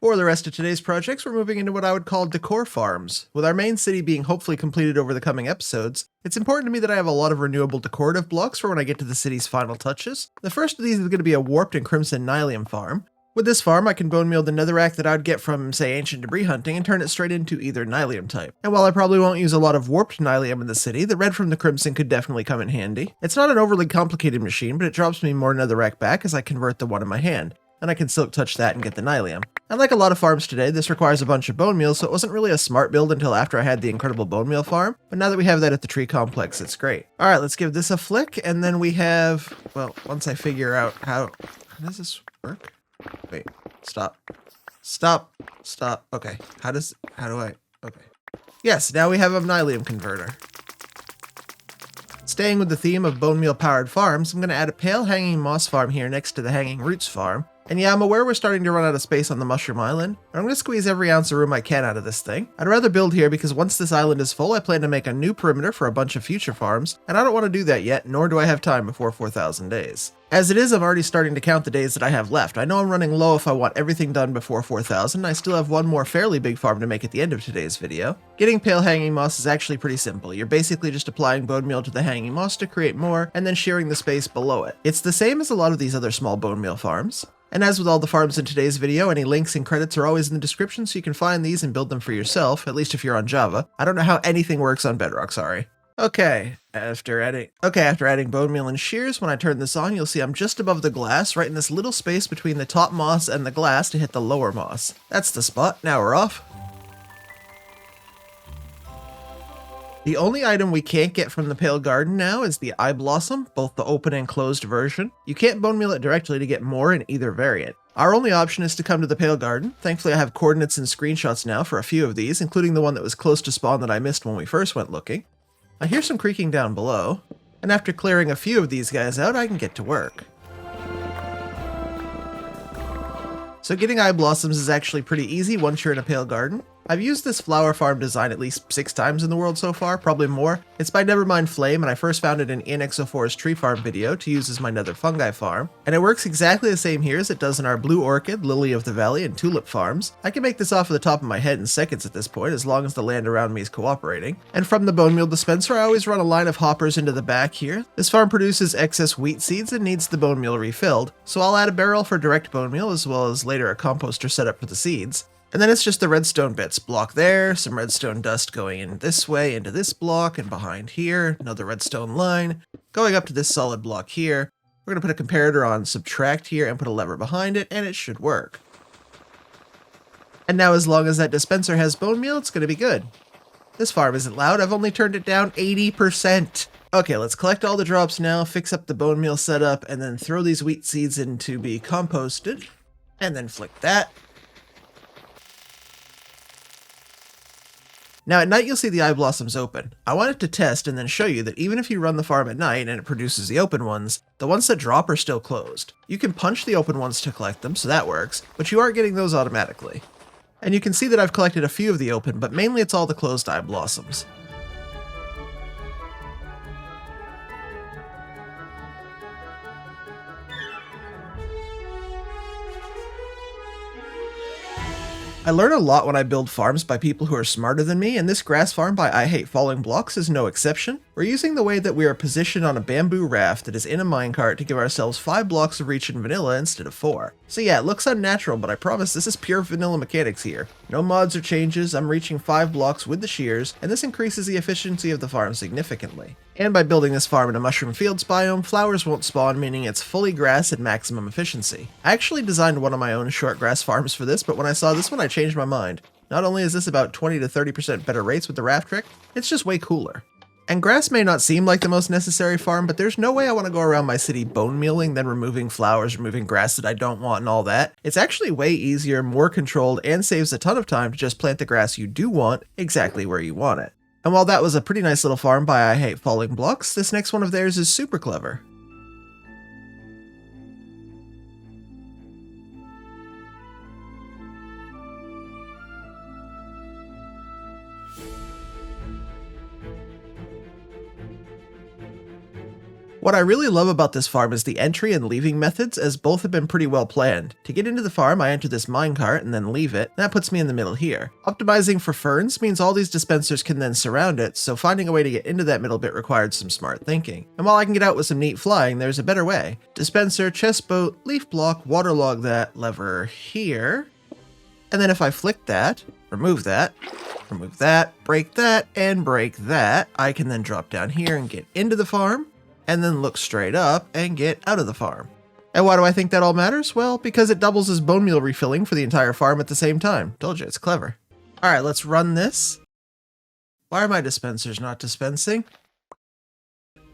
For the rest of today's projects, we're moving into what I would call decor farms. With our main city being hopefully completed over the coming episodes, it's important to me that I have a lot of renewable decorative blocks for when I get to the city's final touches. The first of these is going to be a warped and crimson nylium farm. With this farm, I can bone meal the netherrack that I'd get from, say, ancient debris hunting and turn it straight into either nylium type. And while I probably won't use a lot of warped nylium in the city, the red from the crimson could definitely come in handy. It's not an overly complicated machine, but it drops me more netherrack back as I convert the one in my hand, and I can silk touch that and get the nylium. And like a lot of farms today, this requires a bunch of bone meal, so it wasn't really a smart build until after I had the incredible bone meal farm, but now that we have that at the tree complex, it's great. Alright, let's give this a flick, and then we have, well, once I figure out how does this work? Wait, stop. Okay, okay. Yes, now we have a nylium converter. Staying with the theme of bone meal powered farms, I'm going to add a pale hanging moss farm here next to the hanging roots farm. And yeah, I'm aware we're starting to run out of space on the Mushroom Island, but I'm going to squeeze every ounce of room I can out of this thing. I'd rather build here because once this island is full, I plan to make a new perimeter for a bunch of future farms, and I don't want to do that yet, nor do I have time before 4,000 days. As it is, I'm already starting to count the days that I have left. I know I'm running low if I want everything done before 4,000. I still have one more fairly big farm to make at the end of today's video. Getting pale hanging moss is actually pretty simple. You're basically just applying bone meal to the hanging moss to create more, and then shearing the space below it. It's the same as a lot of these other small bone meal farms. And as with all the farms in today's video, any links and credits are always in the description so you can find these and build them for yourself, at least if you're on Java. I don't know how anything works on Bedrock, sorry. Okay, after adding bone meal and shears, when I turn this on, you'll see I'm just above the glass, right in this little space between the top moss and the glass to hit the lower moss. That's the spot, now we're off. The only item we can't get from the Pale Garden now is the Eye Blossom, both the open and closed version. You can't bone meal it directly to get more in either variant. Our only option is to come to the Pale Garden. Thankfully I have coordinates and screenshots now for a few of these, including the one that was close to spawn that I missed when we first went looking. I hear some creaking down below, and after clearing a few of these guys out, I can get to work. So getting Eye Blossoms is actually pretty easy once you're in a Pale Garden. I've used this flower farm design at least 6 times in the world so far, probably more. It's by Nevermind Flame, and I first found it in ENXO4's tree farm video to use as my nether fungi farm. And it works exactly the same here as it does in our Blue Orchid, Lily of the Valley, and Tulip farms. I can make this off of the top of my head in seconds at this point, as long as the land around me is cooperating. And from the bone meal dispenser, I always run a line of hoppers into the back here. This farm produces excess wheat seeds and needs the bone meal refilled, so I'll add a barrel for direct bone meal, as well as later a composter setup for the seeds. And then it's just the redstone bits. Block there, some redstone dust going in this way into this block, and behind here, another redstone line, going up to this solid block here. We're going to put a comparator on subtract here and put a lever behind it, and it should work. And now as long as that dispenser has bone meal, it's going to be good. This farm isn't loud, I've only turned it down 80%. Okay, let's collect all the drops now, fix up the bone meal setup, and then throw these wheat seeds in to be composted. And then flick that. Now at night you'll see the Eye Blossoms open. I wanted to test and then show you that even if you run the farm at night and it produces the open ones, the ones that drop are still closed. You can punch the open ones to collect them, so that works, but you aren't getting those automatically. And you can see that I've collected a few of the open, but mainly it's all the closed Eye Blossoms. I learn a lot when I build farms by people who are smarter than me, and this grass farm by I Hate Falling Blocks is no exception. We're using the way that we are positioned on a bamboo raft that is in a minecart to give ourselves 5 blocks of reach in vanilla instead of 4. So yeah, it looks unnatural, but I promise this is pure vanilla mechanics here. No mods or changes, I'm reaching 5 blocks with the shears, and this increases the efficiency of the farm significantly. And by building this farm in a mushroom fields biome, flowers won't spawn, meaning it's fully grass at maximum efficiency. I actually designed one of my own short grass farms for this, but when I saw this one I changed my mind. Not only is this about 20 to 30% better rates with the raft trick, it's just way cooler. And grass may not seem like the most necessary farm, but there's no way I want to go around my city bone mealing, then removing flowers, removing grass that I don't want and all that. It's actually way easier, more controlled, and saves a ton of time to just plant the grass you do want exactly where you want it. And while that was a pretty nice little farm by I Hate Falling Blocks, this next one of theirs is super clever. What I really love about this farm is the entry and leaving methods, as both have been pretty well planned. To get into the farm, I enter this minecart and then leave it, and that puts me in the middle here. Optimizing for ferns means all these dispensers can then surround it, so finding a way to get into that middle bit required some smart thinking. And while I can get out with some neat flying, there's a better way. Dispenser, chest boat, leaf block, waterlog that lever here, and then if I flick that, remove that, break that, and break that, I can then drop down here and get into the farm, and then look straight up and get out of the farm. And why do I think that all matters? Well, because it doubles as bone meal refilling for the entire farm at the same time. Told you, it's clever. Alright, let's run this. Why are my dispensers not dispensing?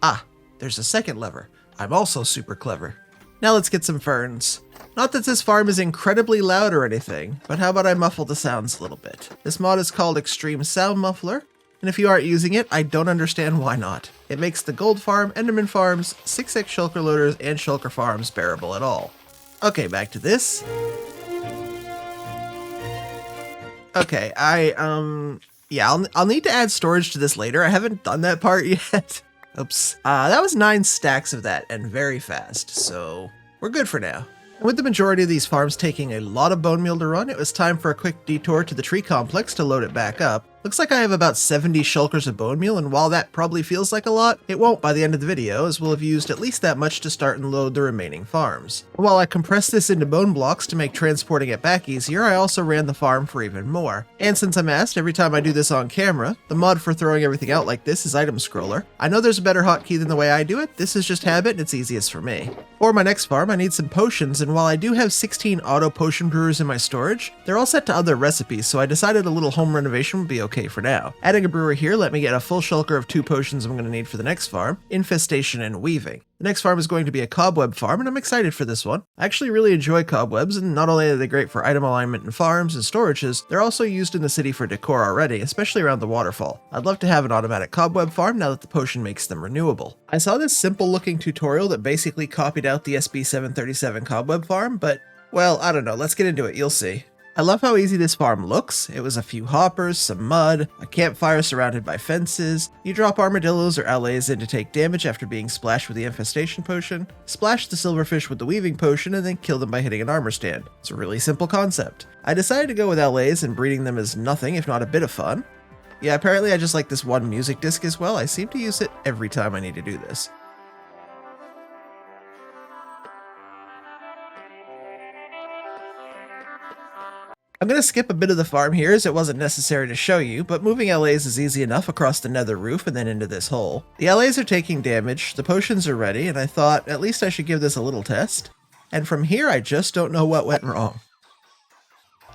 Ah, there's a second lever. I'm also super clever. Now let's get some ferns. Not that this farm is incredibly loud or anything, but how about I muffle the sounds a little bit? This mod is called Extreme Sound Muffler, and if you aren't using it, I don't understand why not. It makes the gold farm, enderman farms, 6x shulker loaders, and shulker farms bearable at all. Okay, back to this. Okay, yeah, I'll need to add storage to this later. I haven't done that part yet. Oops. That was 9 stacks of that, and very fast, so we're good for now. And with the majority of these farms taking a lot of bone meal to run, it was time for a quick detour to the tree complex to load it back up. Looks like I have about 70 shulkers of bone meal, and while that probably feels like a lot, it won't by the end of the video, as we'll have used at least that much to start and load the remaining farms. While I compressed this into bone blocks to make transporting it back easier, I also ran the farm for even more. And since I'm asked every time I do this on camera, the mod for throwing everything out like this is item scroller. I know there's a better hotkey than the way I do it, this is just habit and it's easiest for me. For my next farm, I need some potions, and while I do have 16 auto potion brewers in my storage, they're all set to other recipes, so I decided a little home renovation would be okay for now. Adding a brewer here let me get a full shulker of 2 potions I'm going to need for the next farm, Infestation and Weaving. The next farm is going to be a cobweb farm, and I'm excited for this one. I actually really enjoy cobwebs, and not only are they great for item alignment in farms and storages, they're also used in the city for decor already, especially around the waterfall. I'd love to have an automatic cobweb farm now that the potion makes them renewable. I saw this simple looking tutorial that basically copied out the SB737 cobweb farm, but, well, I don't know, let's get into it, you'll see. I love how easy this farm looks. It was a few hoppers, some mud, a campfire surrounded by fences. You drop armadillos or allays in to take damage after being splashed with the infestation potion, splash the silverfish with the weaving potion, and then kill them by hitting an armor stand. It's a really simple concept. I decided to go with allays, and breeding them is nothing if not a bit of fun. Yeah, apparently I just like this one music disc as well. I seem to use it every time I need to do this. I'm going to skip a bit of the farm here as it wasn't necessary to show you, but moving LAs is easy enough across the nether roof and then into this hole. The LAs are taking damage, the potions are ready, and I thought at least I should give this a little test. And from here I just don't know what went wrong.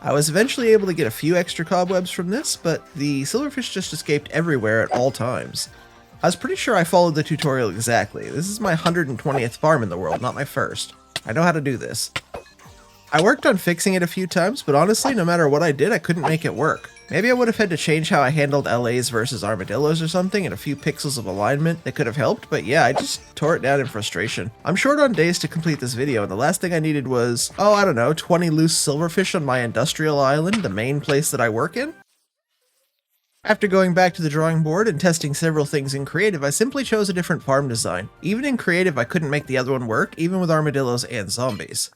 I was eventually able to get a few extra cobwebs from this, but the silverfish just escaped everywhere at all times. I was pretty sure I followed the tutorial exactly. This is my 120th farm in the world, not my first. I know how to do this. I worked on fixing it a few times, but honestly, no matter what I did, I couldn't make it work. Maybe I would have had to change how I handled LAs versus armadillos or something, and a few pixels of alignment that could have helped, but yeah, I just tore it down in frustration. I'm short on days to complete this video, and the last thing I needed was, oh, I don't know, 20 loose silverfish on my industrial island, the main place that I work in? After going back to the drawing board and testing several things in creative, I simply chose a different farm design. Even in creative, I couldn't make the other one work, even with armadillos and zombies.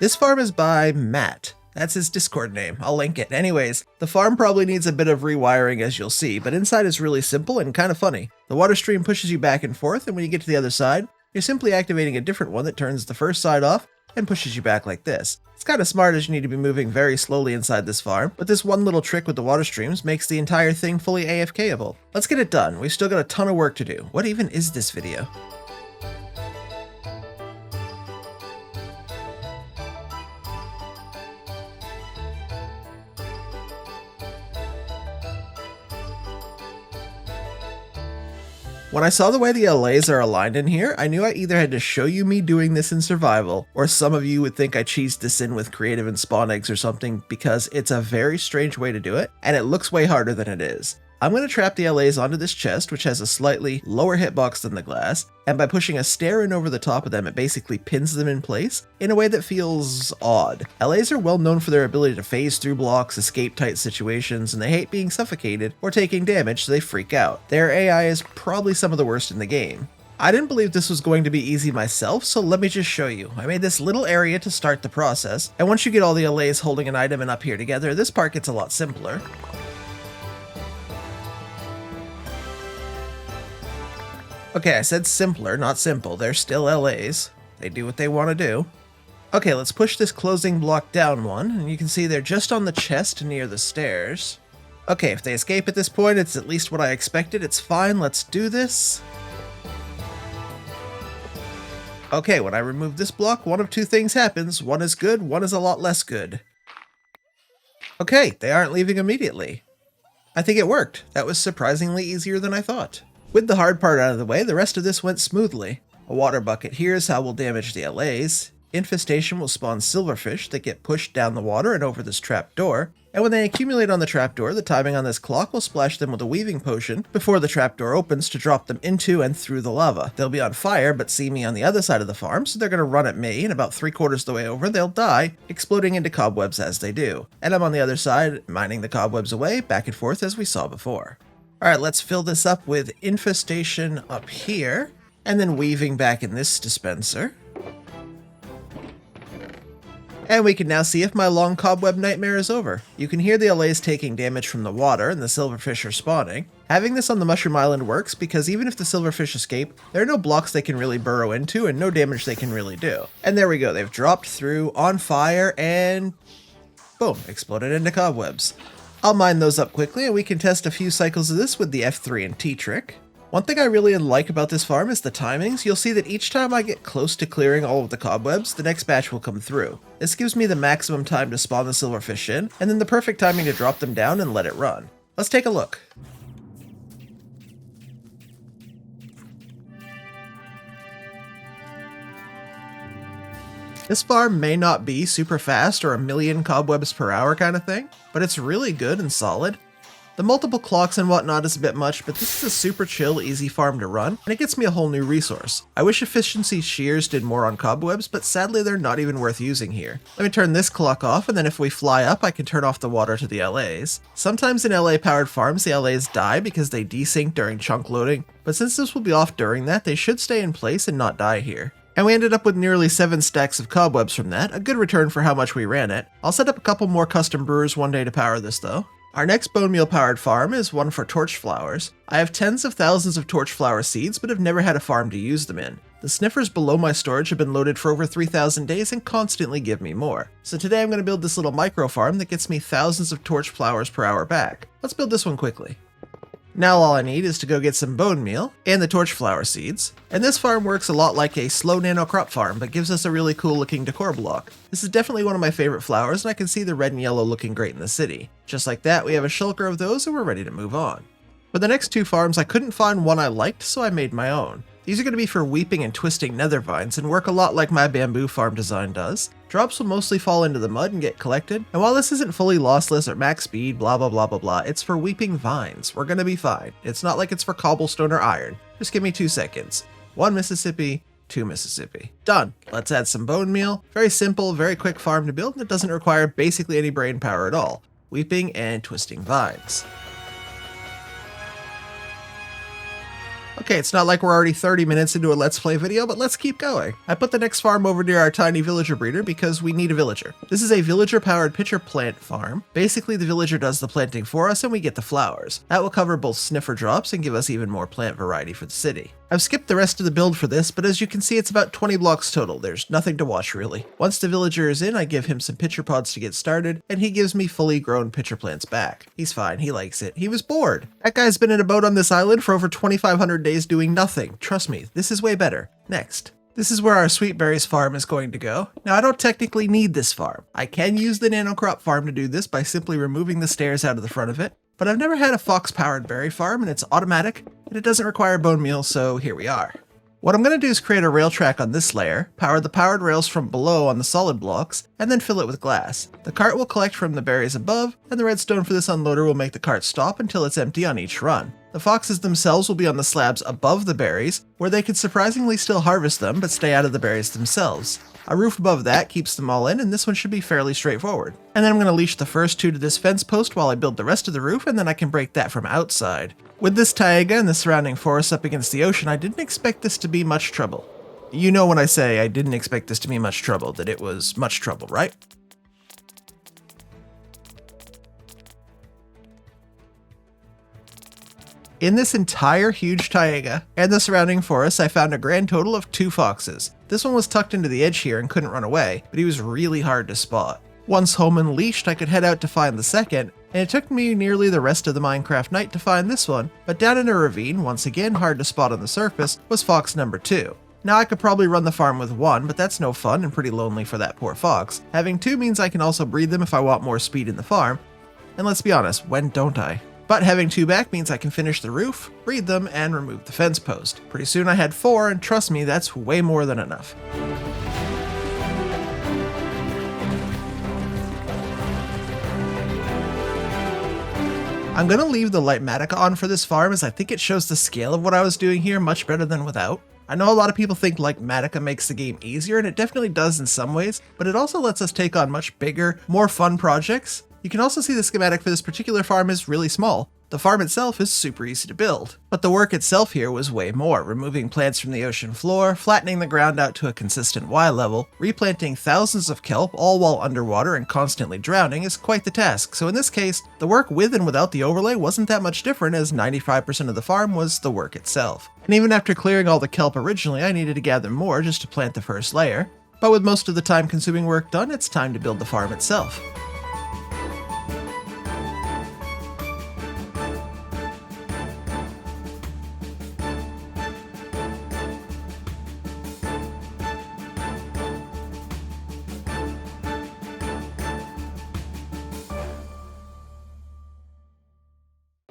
This farm is by Matt. That's his Discord name. I'll link it. Anyways, the farm probably needs a bit of rewiring as you'll see, but inside is really simple and kind of funny. The water stream pushes you back and forth, and when you get to the other side, you're simply activating a different one that turns the first side off and pushes you back like this. It's kind of smart as you need to be moving very slowly inside this farm, but this one little trick with the water streams makes the entire thing fully AFKable. Let's get it done. We've still got a ton of work to do. What even is this video? When I saw the way the LAs are aligned in here, I knew I either had to show you me doing this in survival, or some of you would think I cheesed this in with creative and spawn eggs or something, because it's a very strange way to do it, and it looks way harder than it is. I'm going to trap the LAs onto this chest, which has a slightly lower hitbox than the glass, and by pushing a stair in over the top of them, it basically pins them in place in a way that feels odd. LAs are well known for their ability to phase through blocks, escape tight situations, and they hate being suffocated or taking damage, so they freak out. Their AI is probably some of the worst in the game. I didn't believe this was going to be easy myself, so let me just show you. I made this little area to start the process, and once you get all the LAs holding an item and up here together, this part gets a lot simpler. Okay, I said simpler, not simple. They're still LAs. They do what they want to do. Okay, let's push this closing block down one, and you can see they're just on the chest near the stairs. Okay, if they escape at this point, it's at least what I expected. It's fine, let's do this. Okay, when I remove this block, one of two things happens. One is good, one is a lot less good. Okay, they aren't leaving immediately. I think it worked. That was surprisingly easier than I thought. With the hard part out of the way, the rest of this went smoothly. A water bucket here is how we'll damage the LAs. Infestation will spawn silverfish that get pushed down the water and over this trapdoor. And when they accumulate on the trapdoor, the timing on this clock will splash them with a weaving potion before the trapdoor opens to drop them into and through the lava. They'll be on fire, but see me on the other side of the farm, so they're going to run at me, and about 3/4 the way over, they'll die, exploding into cobwebs as they do. And I'm on the other side, mining the cobwebs away, back and forth as we saw before. Alright, let's fill this up with infestation up here, and then weaving back in this dispenser. And we can now see if my long cobweb nightmare is over. You can hear the LAs taking damage from the water and the silverfish are spawning. Having this on the Mushroom Island works because even if the silverfish escape, there are no blocks they can really burrow into and no damage they can really do. And there we go, they've dropped through on fire and boom, exploded into cobwebs. I'll mine those up quickly and we can test a few cycles of this with the F3 and T trick. One thing I really like about this farm is the timings. You'll see that each time I get close to clearing all of the cobwebs, the next batch will come through. This gives me the maximum time to spawn the silverfish in, and then the perfect timing to drop them down and let it run. Let's take a look. This farm may not be super fast or a million cobwebs per hour kind of thing, but it's really good and solid. The multiple clocks and whatnot is a bit much, but this is a super chill, easy farm to run, and it gets me a whole new resource. I wish efficiency shears did more on cobwebs, but sadly they're not even worth using here. Let me turn this clock off, and then if we fly up, I can turn off the water to the LAs. Sometimes in LA-powered farms, the LAs die because they desync during chunk loading, but since this will be off during that, they should stay in place and not die here. And we ended up with nearly 7 stacks of cobwebs from that, a good return for how much we ran it. I'll set up a couple more custom brewers one day to power this though. Our next bone meal powered farm is one for torch flowers. I have tens of thousands of torch flower seeds, but have never had a farm to use them in. The sniffers below my storage have been loaded for over 3,000 days and constantly give me more. So today I'm going to build this little micro farm that gets me thousands of torch flowers per hour back. Let's build this one quickly. Now all I need is to go get some bone meal and the torch flower seeds. And this farm works a lot like a slow nano crop farm, but gives us a really cool looking decor block. This is definitely one of my favorite flowers, and I can see the red and yellow looking great in the city. Just like that, we have a shulker of those and we're ready to move on. For the next 2 farms, I couldn't find one I liked, so I made my own. These are going to be for weeping and twisting nether vines and work a lot like my bamboo farm design does. Drops will mostly fall into the mud and get collected, and while this isn't fully lossless or max speed, blah blah blah blah blah, it's for weeping vines. We're gonna be fine. It's not like it's for cobblestone or iron. Just give me 2 seconds. 1 Mississippi, 2 Mississippi. Done. Let's add some bone meal. Very simple, very quick farm to build that doesn't require basically any brain power at all. Weeping and twisting vines. Okay, it's not like we're already 30 minutes into a Let's Play video, but let's keep going. I put the next farm over near our tiny villager breeder because we need a villager. This is a villager-powered pitcher plant farm. Basically, the villager does the planting for us and we get the flowers. That will cover both sniffer drops and give us even more plant variety for the city. I've skipped the rest of the build for this, but as you can see, it's about 20 blocks total. There's nothing to watch really. Once the villager is in, I give him some pitcher pods to get started, and he gives me fully grown pitcher plants back. He's fine, he likes it. He was bored. That guy's been in a boat on this island for over 2,500 days doing nothing. Trust me, this is way better. Next. This is where our sweet berries farm is going to go. Now I don't technically need this farm. I can use the nano crop farm to do this by simply removing the stairs out of the front of it. but I've never had a fox-powered berry farm, and it's automatic, and it doesn't require bone meal, so here we are. What I'm going to do is create a rail track on this layer, power the powered rails from below on the solid blocks, and then fill it with glass. The cart will collect from the berries above, and the redstone for this unloader will make the cart stop until it's empty on each run. The foxes themselves will be on the slabs above the berries, where they could surprisingly still harvest them but stay out of the berries themselves. A roof above that keeps them all in, and this one should be fairly straightforward. And then I'm going to leash the first two to this fence post while I build the rest of the roof, and then I can break that from outside. With this taiga and the surrounding forest up against the ocean, I didn't expect this to be much trouble. You know when I say I didn't expect this to be much trouble, that it was much trouble, right? In this entire huge taiga and the surrounding forest, I found a grand total of 2 foxes. This one was tucked into the edge here and couldn't run away, but he was really hard to spot. Once home and leashed, I could head out to find the second, and it took me nearly the rest of the Minecraft night to find this one, but down in a ravine, once again hard to spot on the surface, was fox number 2. Now I could probably run the farm with 1, but that's no fun and pretty lonely for that poor fox. Having 2 means I can also breed them if I want more speed in the farm, and let's be honest, when don't I? But having 2 back means I can finish the roof, breed them, and remove the fence post. Pretty soon I had 4, and trust me, that's way more than enough. I'm going to leave the Lightmatica on for this farm as I think it shows the scale of what I was doing here much better than without. I know a lot of people think Lightmatica makes the game easier, and it definitely does in some ways, but it also lets us take on much bigger, more fun projects. You can also see the schematic for this particular farm is really small. The farm itself is super easy to build, but the work itself here was way more, removing plants from the ocean floor, flattening the ground out to a consistent Y level, replanting thousands of kelp all while underwater and constantly drowning is quite the task. So in this case, the work with and without the overlay wasn't that much different, as 95% of the farm was the work itself. And even after clearing all the kelp originally, I needed to gather more just to plant the first layer. But with most of the time consuming work done, it's time to build the farm itself.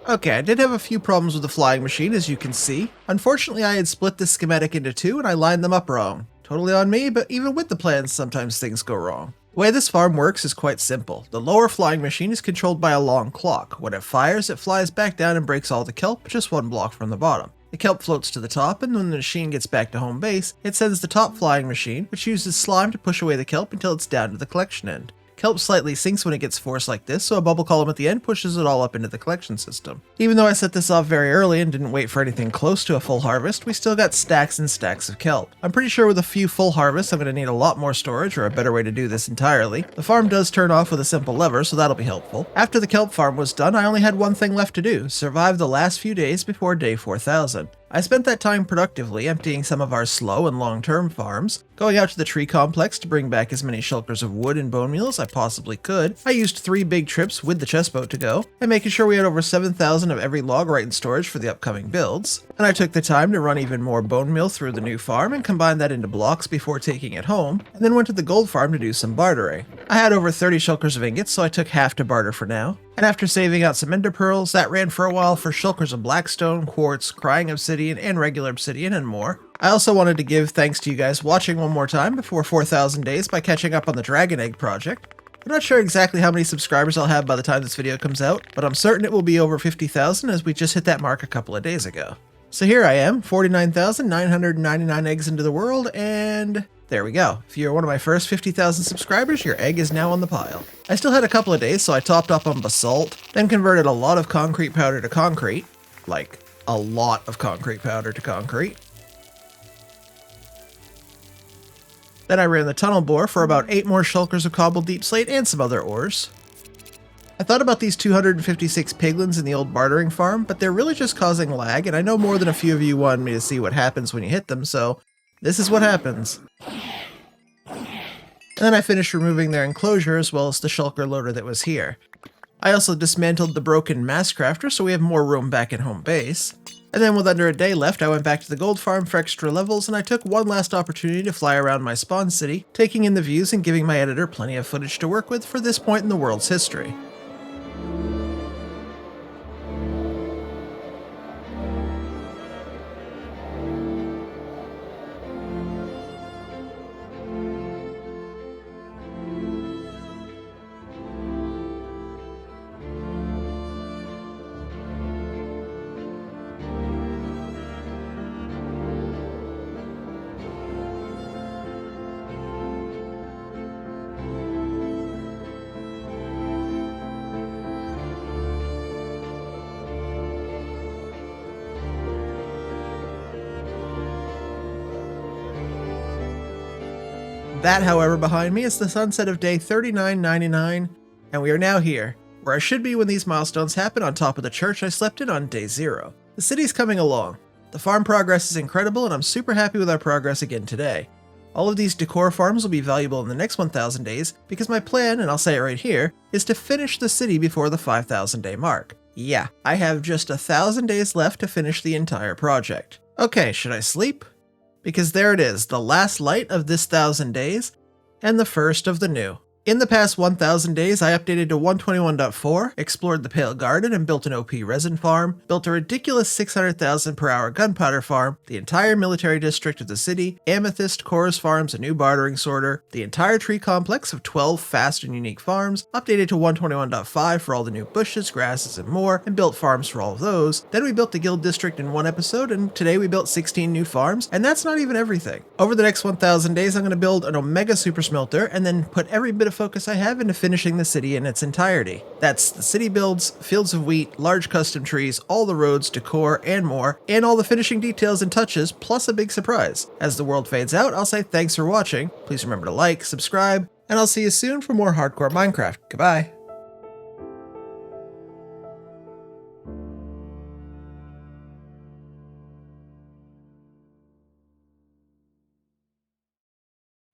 Okay, I did have a few problems with the flying machine, as you can see. Unfortunately, I had split this schematic into 2 and I lined them up wrong. Totally on me, but even with the plans, sometimes things go wrong. The way this farm works is quite simple. The lower flying machine is controlled by a long clock. When it fires, it flies back down and breaks all the kelp just 1 block from the bottom. The kelp floats to the top, and when the machine gets back to home base, it sends the top flying machine, which uses slime to push away the kelp until it's down to the collection end. Kelp slightly sinks when it gets forced like this, so a bubble column at the end pushes it all up into the collection system. Even though I set this off very early and didn't wait for anything close to a full harvest, we still got stacks and stacks of kelp. I'm pretty sure with a few full harvests I'm going to need a lot more storage, or a better way to do this entirely. The farm does turn off with a simple lever, so that'll be helpful. After the kelp farm was done, I only had one thing left to do: survive the last few days before day 4000. I spent that time productively emptying some of our slow and long-term farms, going out to the tree complex to bring back as many shulkers of wood and bone meal as I possibly could. I used 3 big trips with the chest boat to go, and making sure we had over 7,000 of every log right in storage for the upcoming builds. And I took the time to run even more bone meal through the new farm and combine that into blocks before taking it home, and then went to the gold farm to do some bartering. I had over 30 shulkers of ingots, so I took half to barter for now. And after saving out some ender pearls, that ran for a while for shulkers of blackstone, quartz, crying obsidian, and regular obsidian, and more. I also wanted to give thanks to you guys watching one more time before 4,000 days by catching up on the Dragon Egg project. I'm not sure exactly how many subscribers I'll have by the time this video comes out, but I'm certain it will be over 50,000 as we just hit that mark a couple of days ago. So here I am, 49,999 eggs into the world, and there we go. If you're one of my first 50,000 subscribers, your egg is now on the pile. I still had a couple of days, so I topped up on basalt, then converted a lot of concrete powder to concrete. Like, a lot of concrete powder to concrete. Then I ran the tunnel bore for about 8 more shulkers of cobbled deep slate and some other ores. I thought about these 256 piglins in the old bartering farm, but they're really just causing lag, and I know more than a few of you wanted me to see what happens when you hit them, so this is what happens. And then I finished removing their enclosure as well as the shulker loader that was here. I also dismantled the broken mass crafter so we have more room back at home base. And then with under a day left, I went back to the gold farm for extra levels, and I took one last opportunity to fly around my spawn city, taking in the views and giving my editor plenty of footage to work with for this point in the world's history. That, however, behind me is the sunset of day 3999, and we are now here, where I should be when these milestones happen, on top of the church I slept in on day 0. The city's coming along. The farm progress is incredible, and I'm super happy with our progress again today. All of these decor farms will be valuable in the next 1,000 days, because my plan, and I'll say it right here, is to finish the city before the 5,000 day mark. Yeah, I have just 1,000 days left to finish the entire project. Okay, should I sleep? Because there it is, the last light of this 1,000 days, and the first of the new. In the past 1,000 days, I updated to 121.4, explored the Pale Garden and built an OP resin farm, built a ridiculous 600,000 per hour gunpowder farm, the entire military district of the city, amethyst, chorus farms, a new bartering sorter, the entire tree complex of 12 fast and unique farms, updated to 121.5 for all the new bushes, grasses, and more, and built farms for all of those. Then we built the guild district in one episode, and today we built 16 new farms, and that's not even everything. Over the next 1,000 days, I'm going to build an Omega super smelter, and then put every bit of focus I have into finishing the city in its entirety. That's the city builds, fields of wheat, large custom trees, all the roads, decor, and more, and all the finishing details and touches, plus a big surprise. As the world fades out, I'll say thanks for watching. Please remember to like, subscribe, and I'll see you soon for more hardcore Minecraft. Goodbye.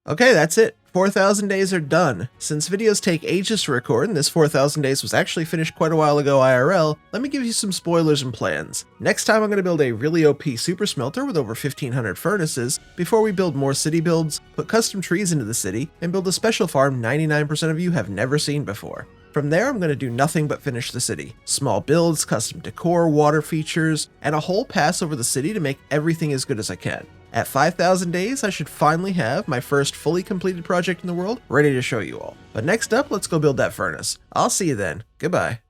Okay, that's it. 4,000 days are done. Since videos take ages to record, and this 4,000 days was actually finished quite a while ago IRL, let me give you some spoilers and plans. Next time I'm going to build a really OP super smelter with over 1,500 furnaces, before we build more city builds, put custom trees into the city, and build a special farm 99% of you have never seen before. From there, I'm going to do nothing but finish the city. Small builds, custom decor, water features, and a whole pass over the city to make everything as good as I can. At 5,000 days, I should finally have my first fully completed project in the world ready to show you all. But next up, let's go build that furnace. I'll see you then. Goodbye.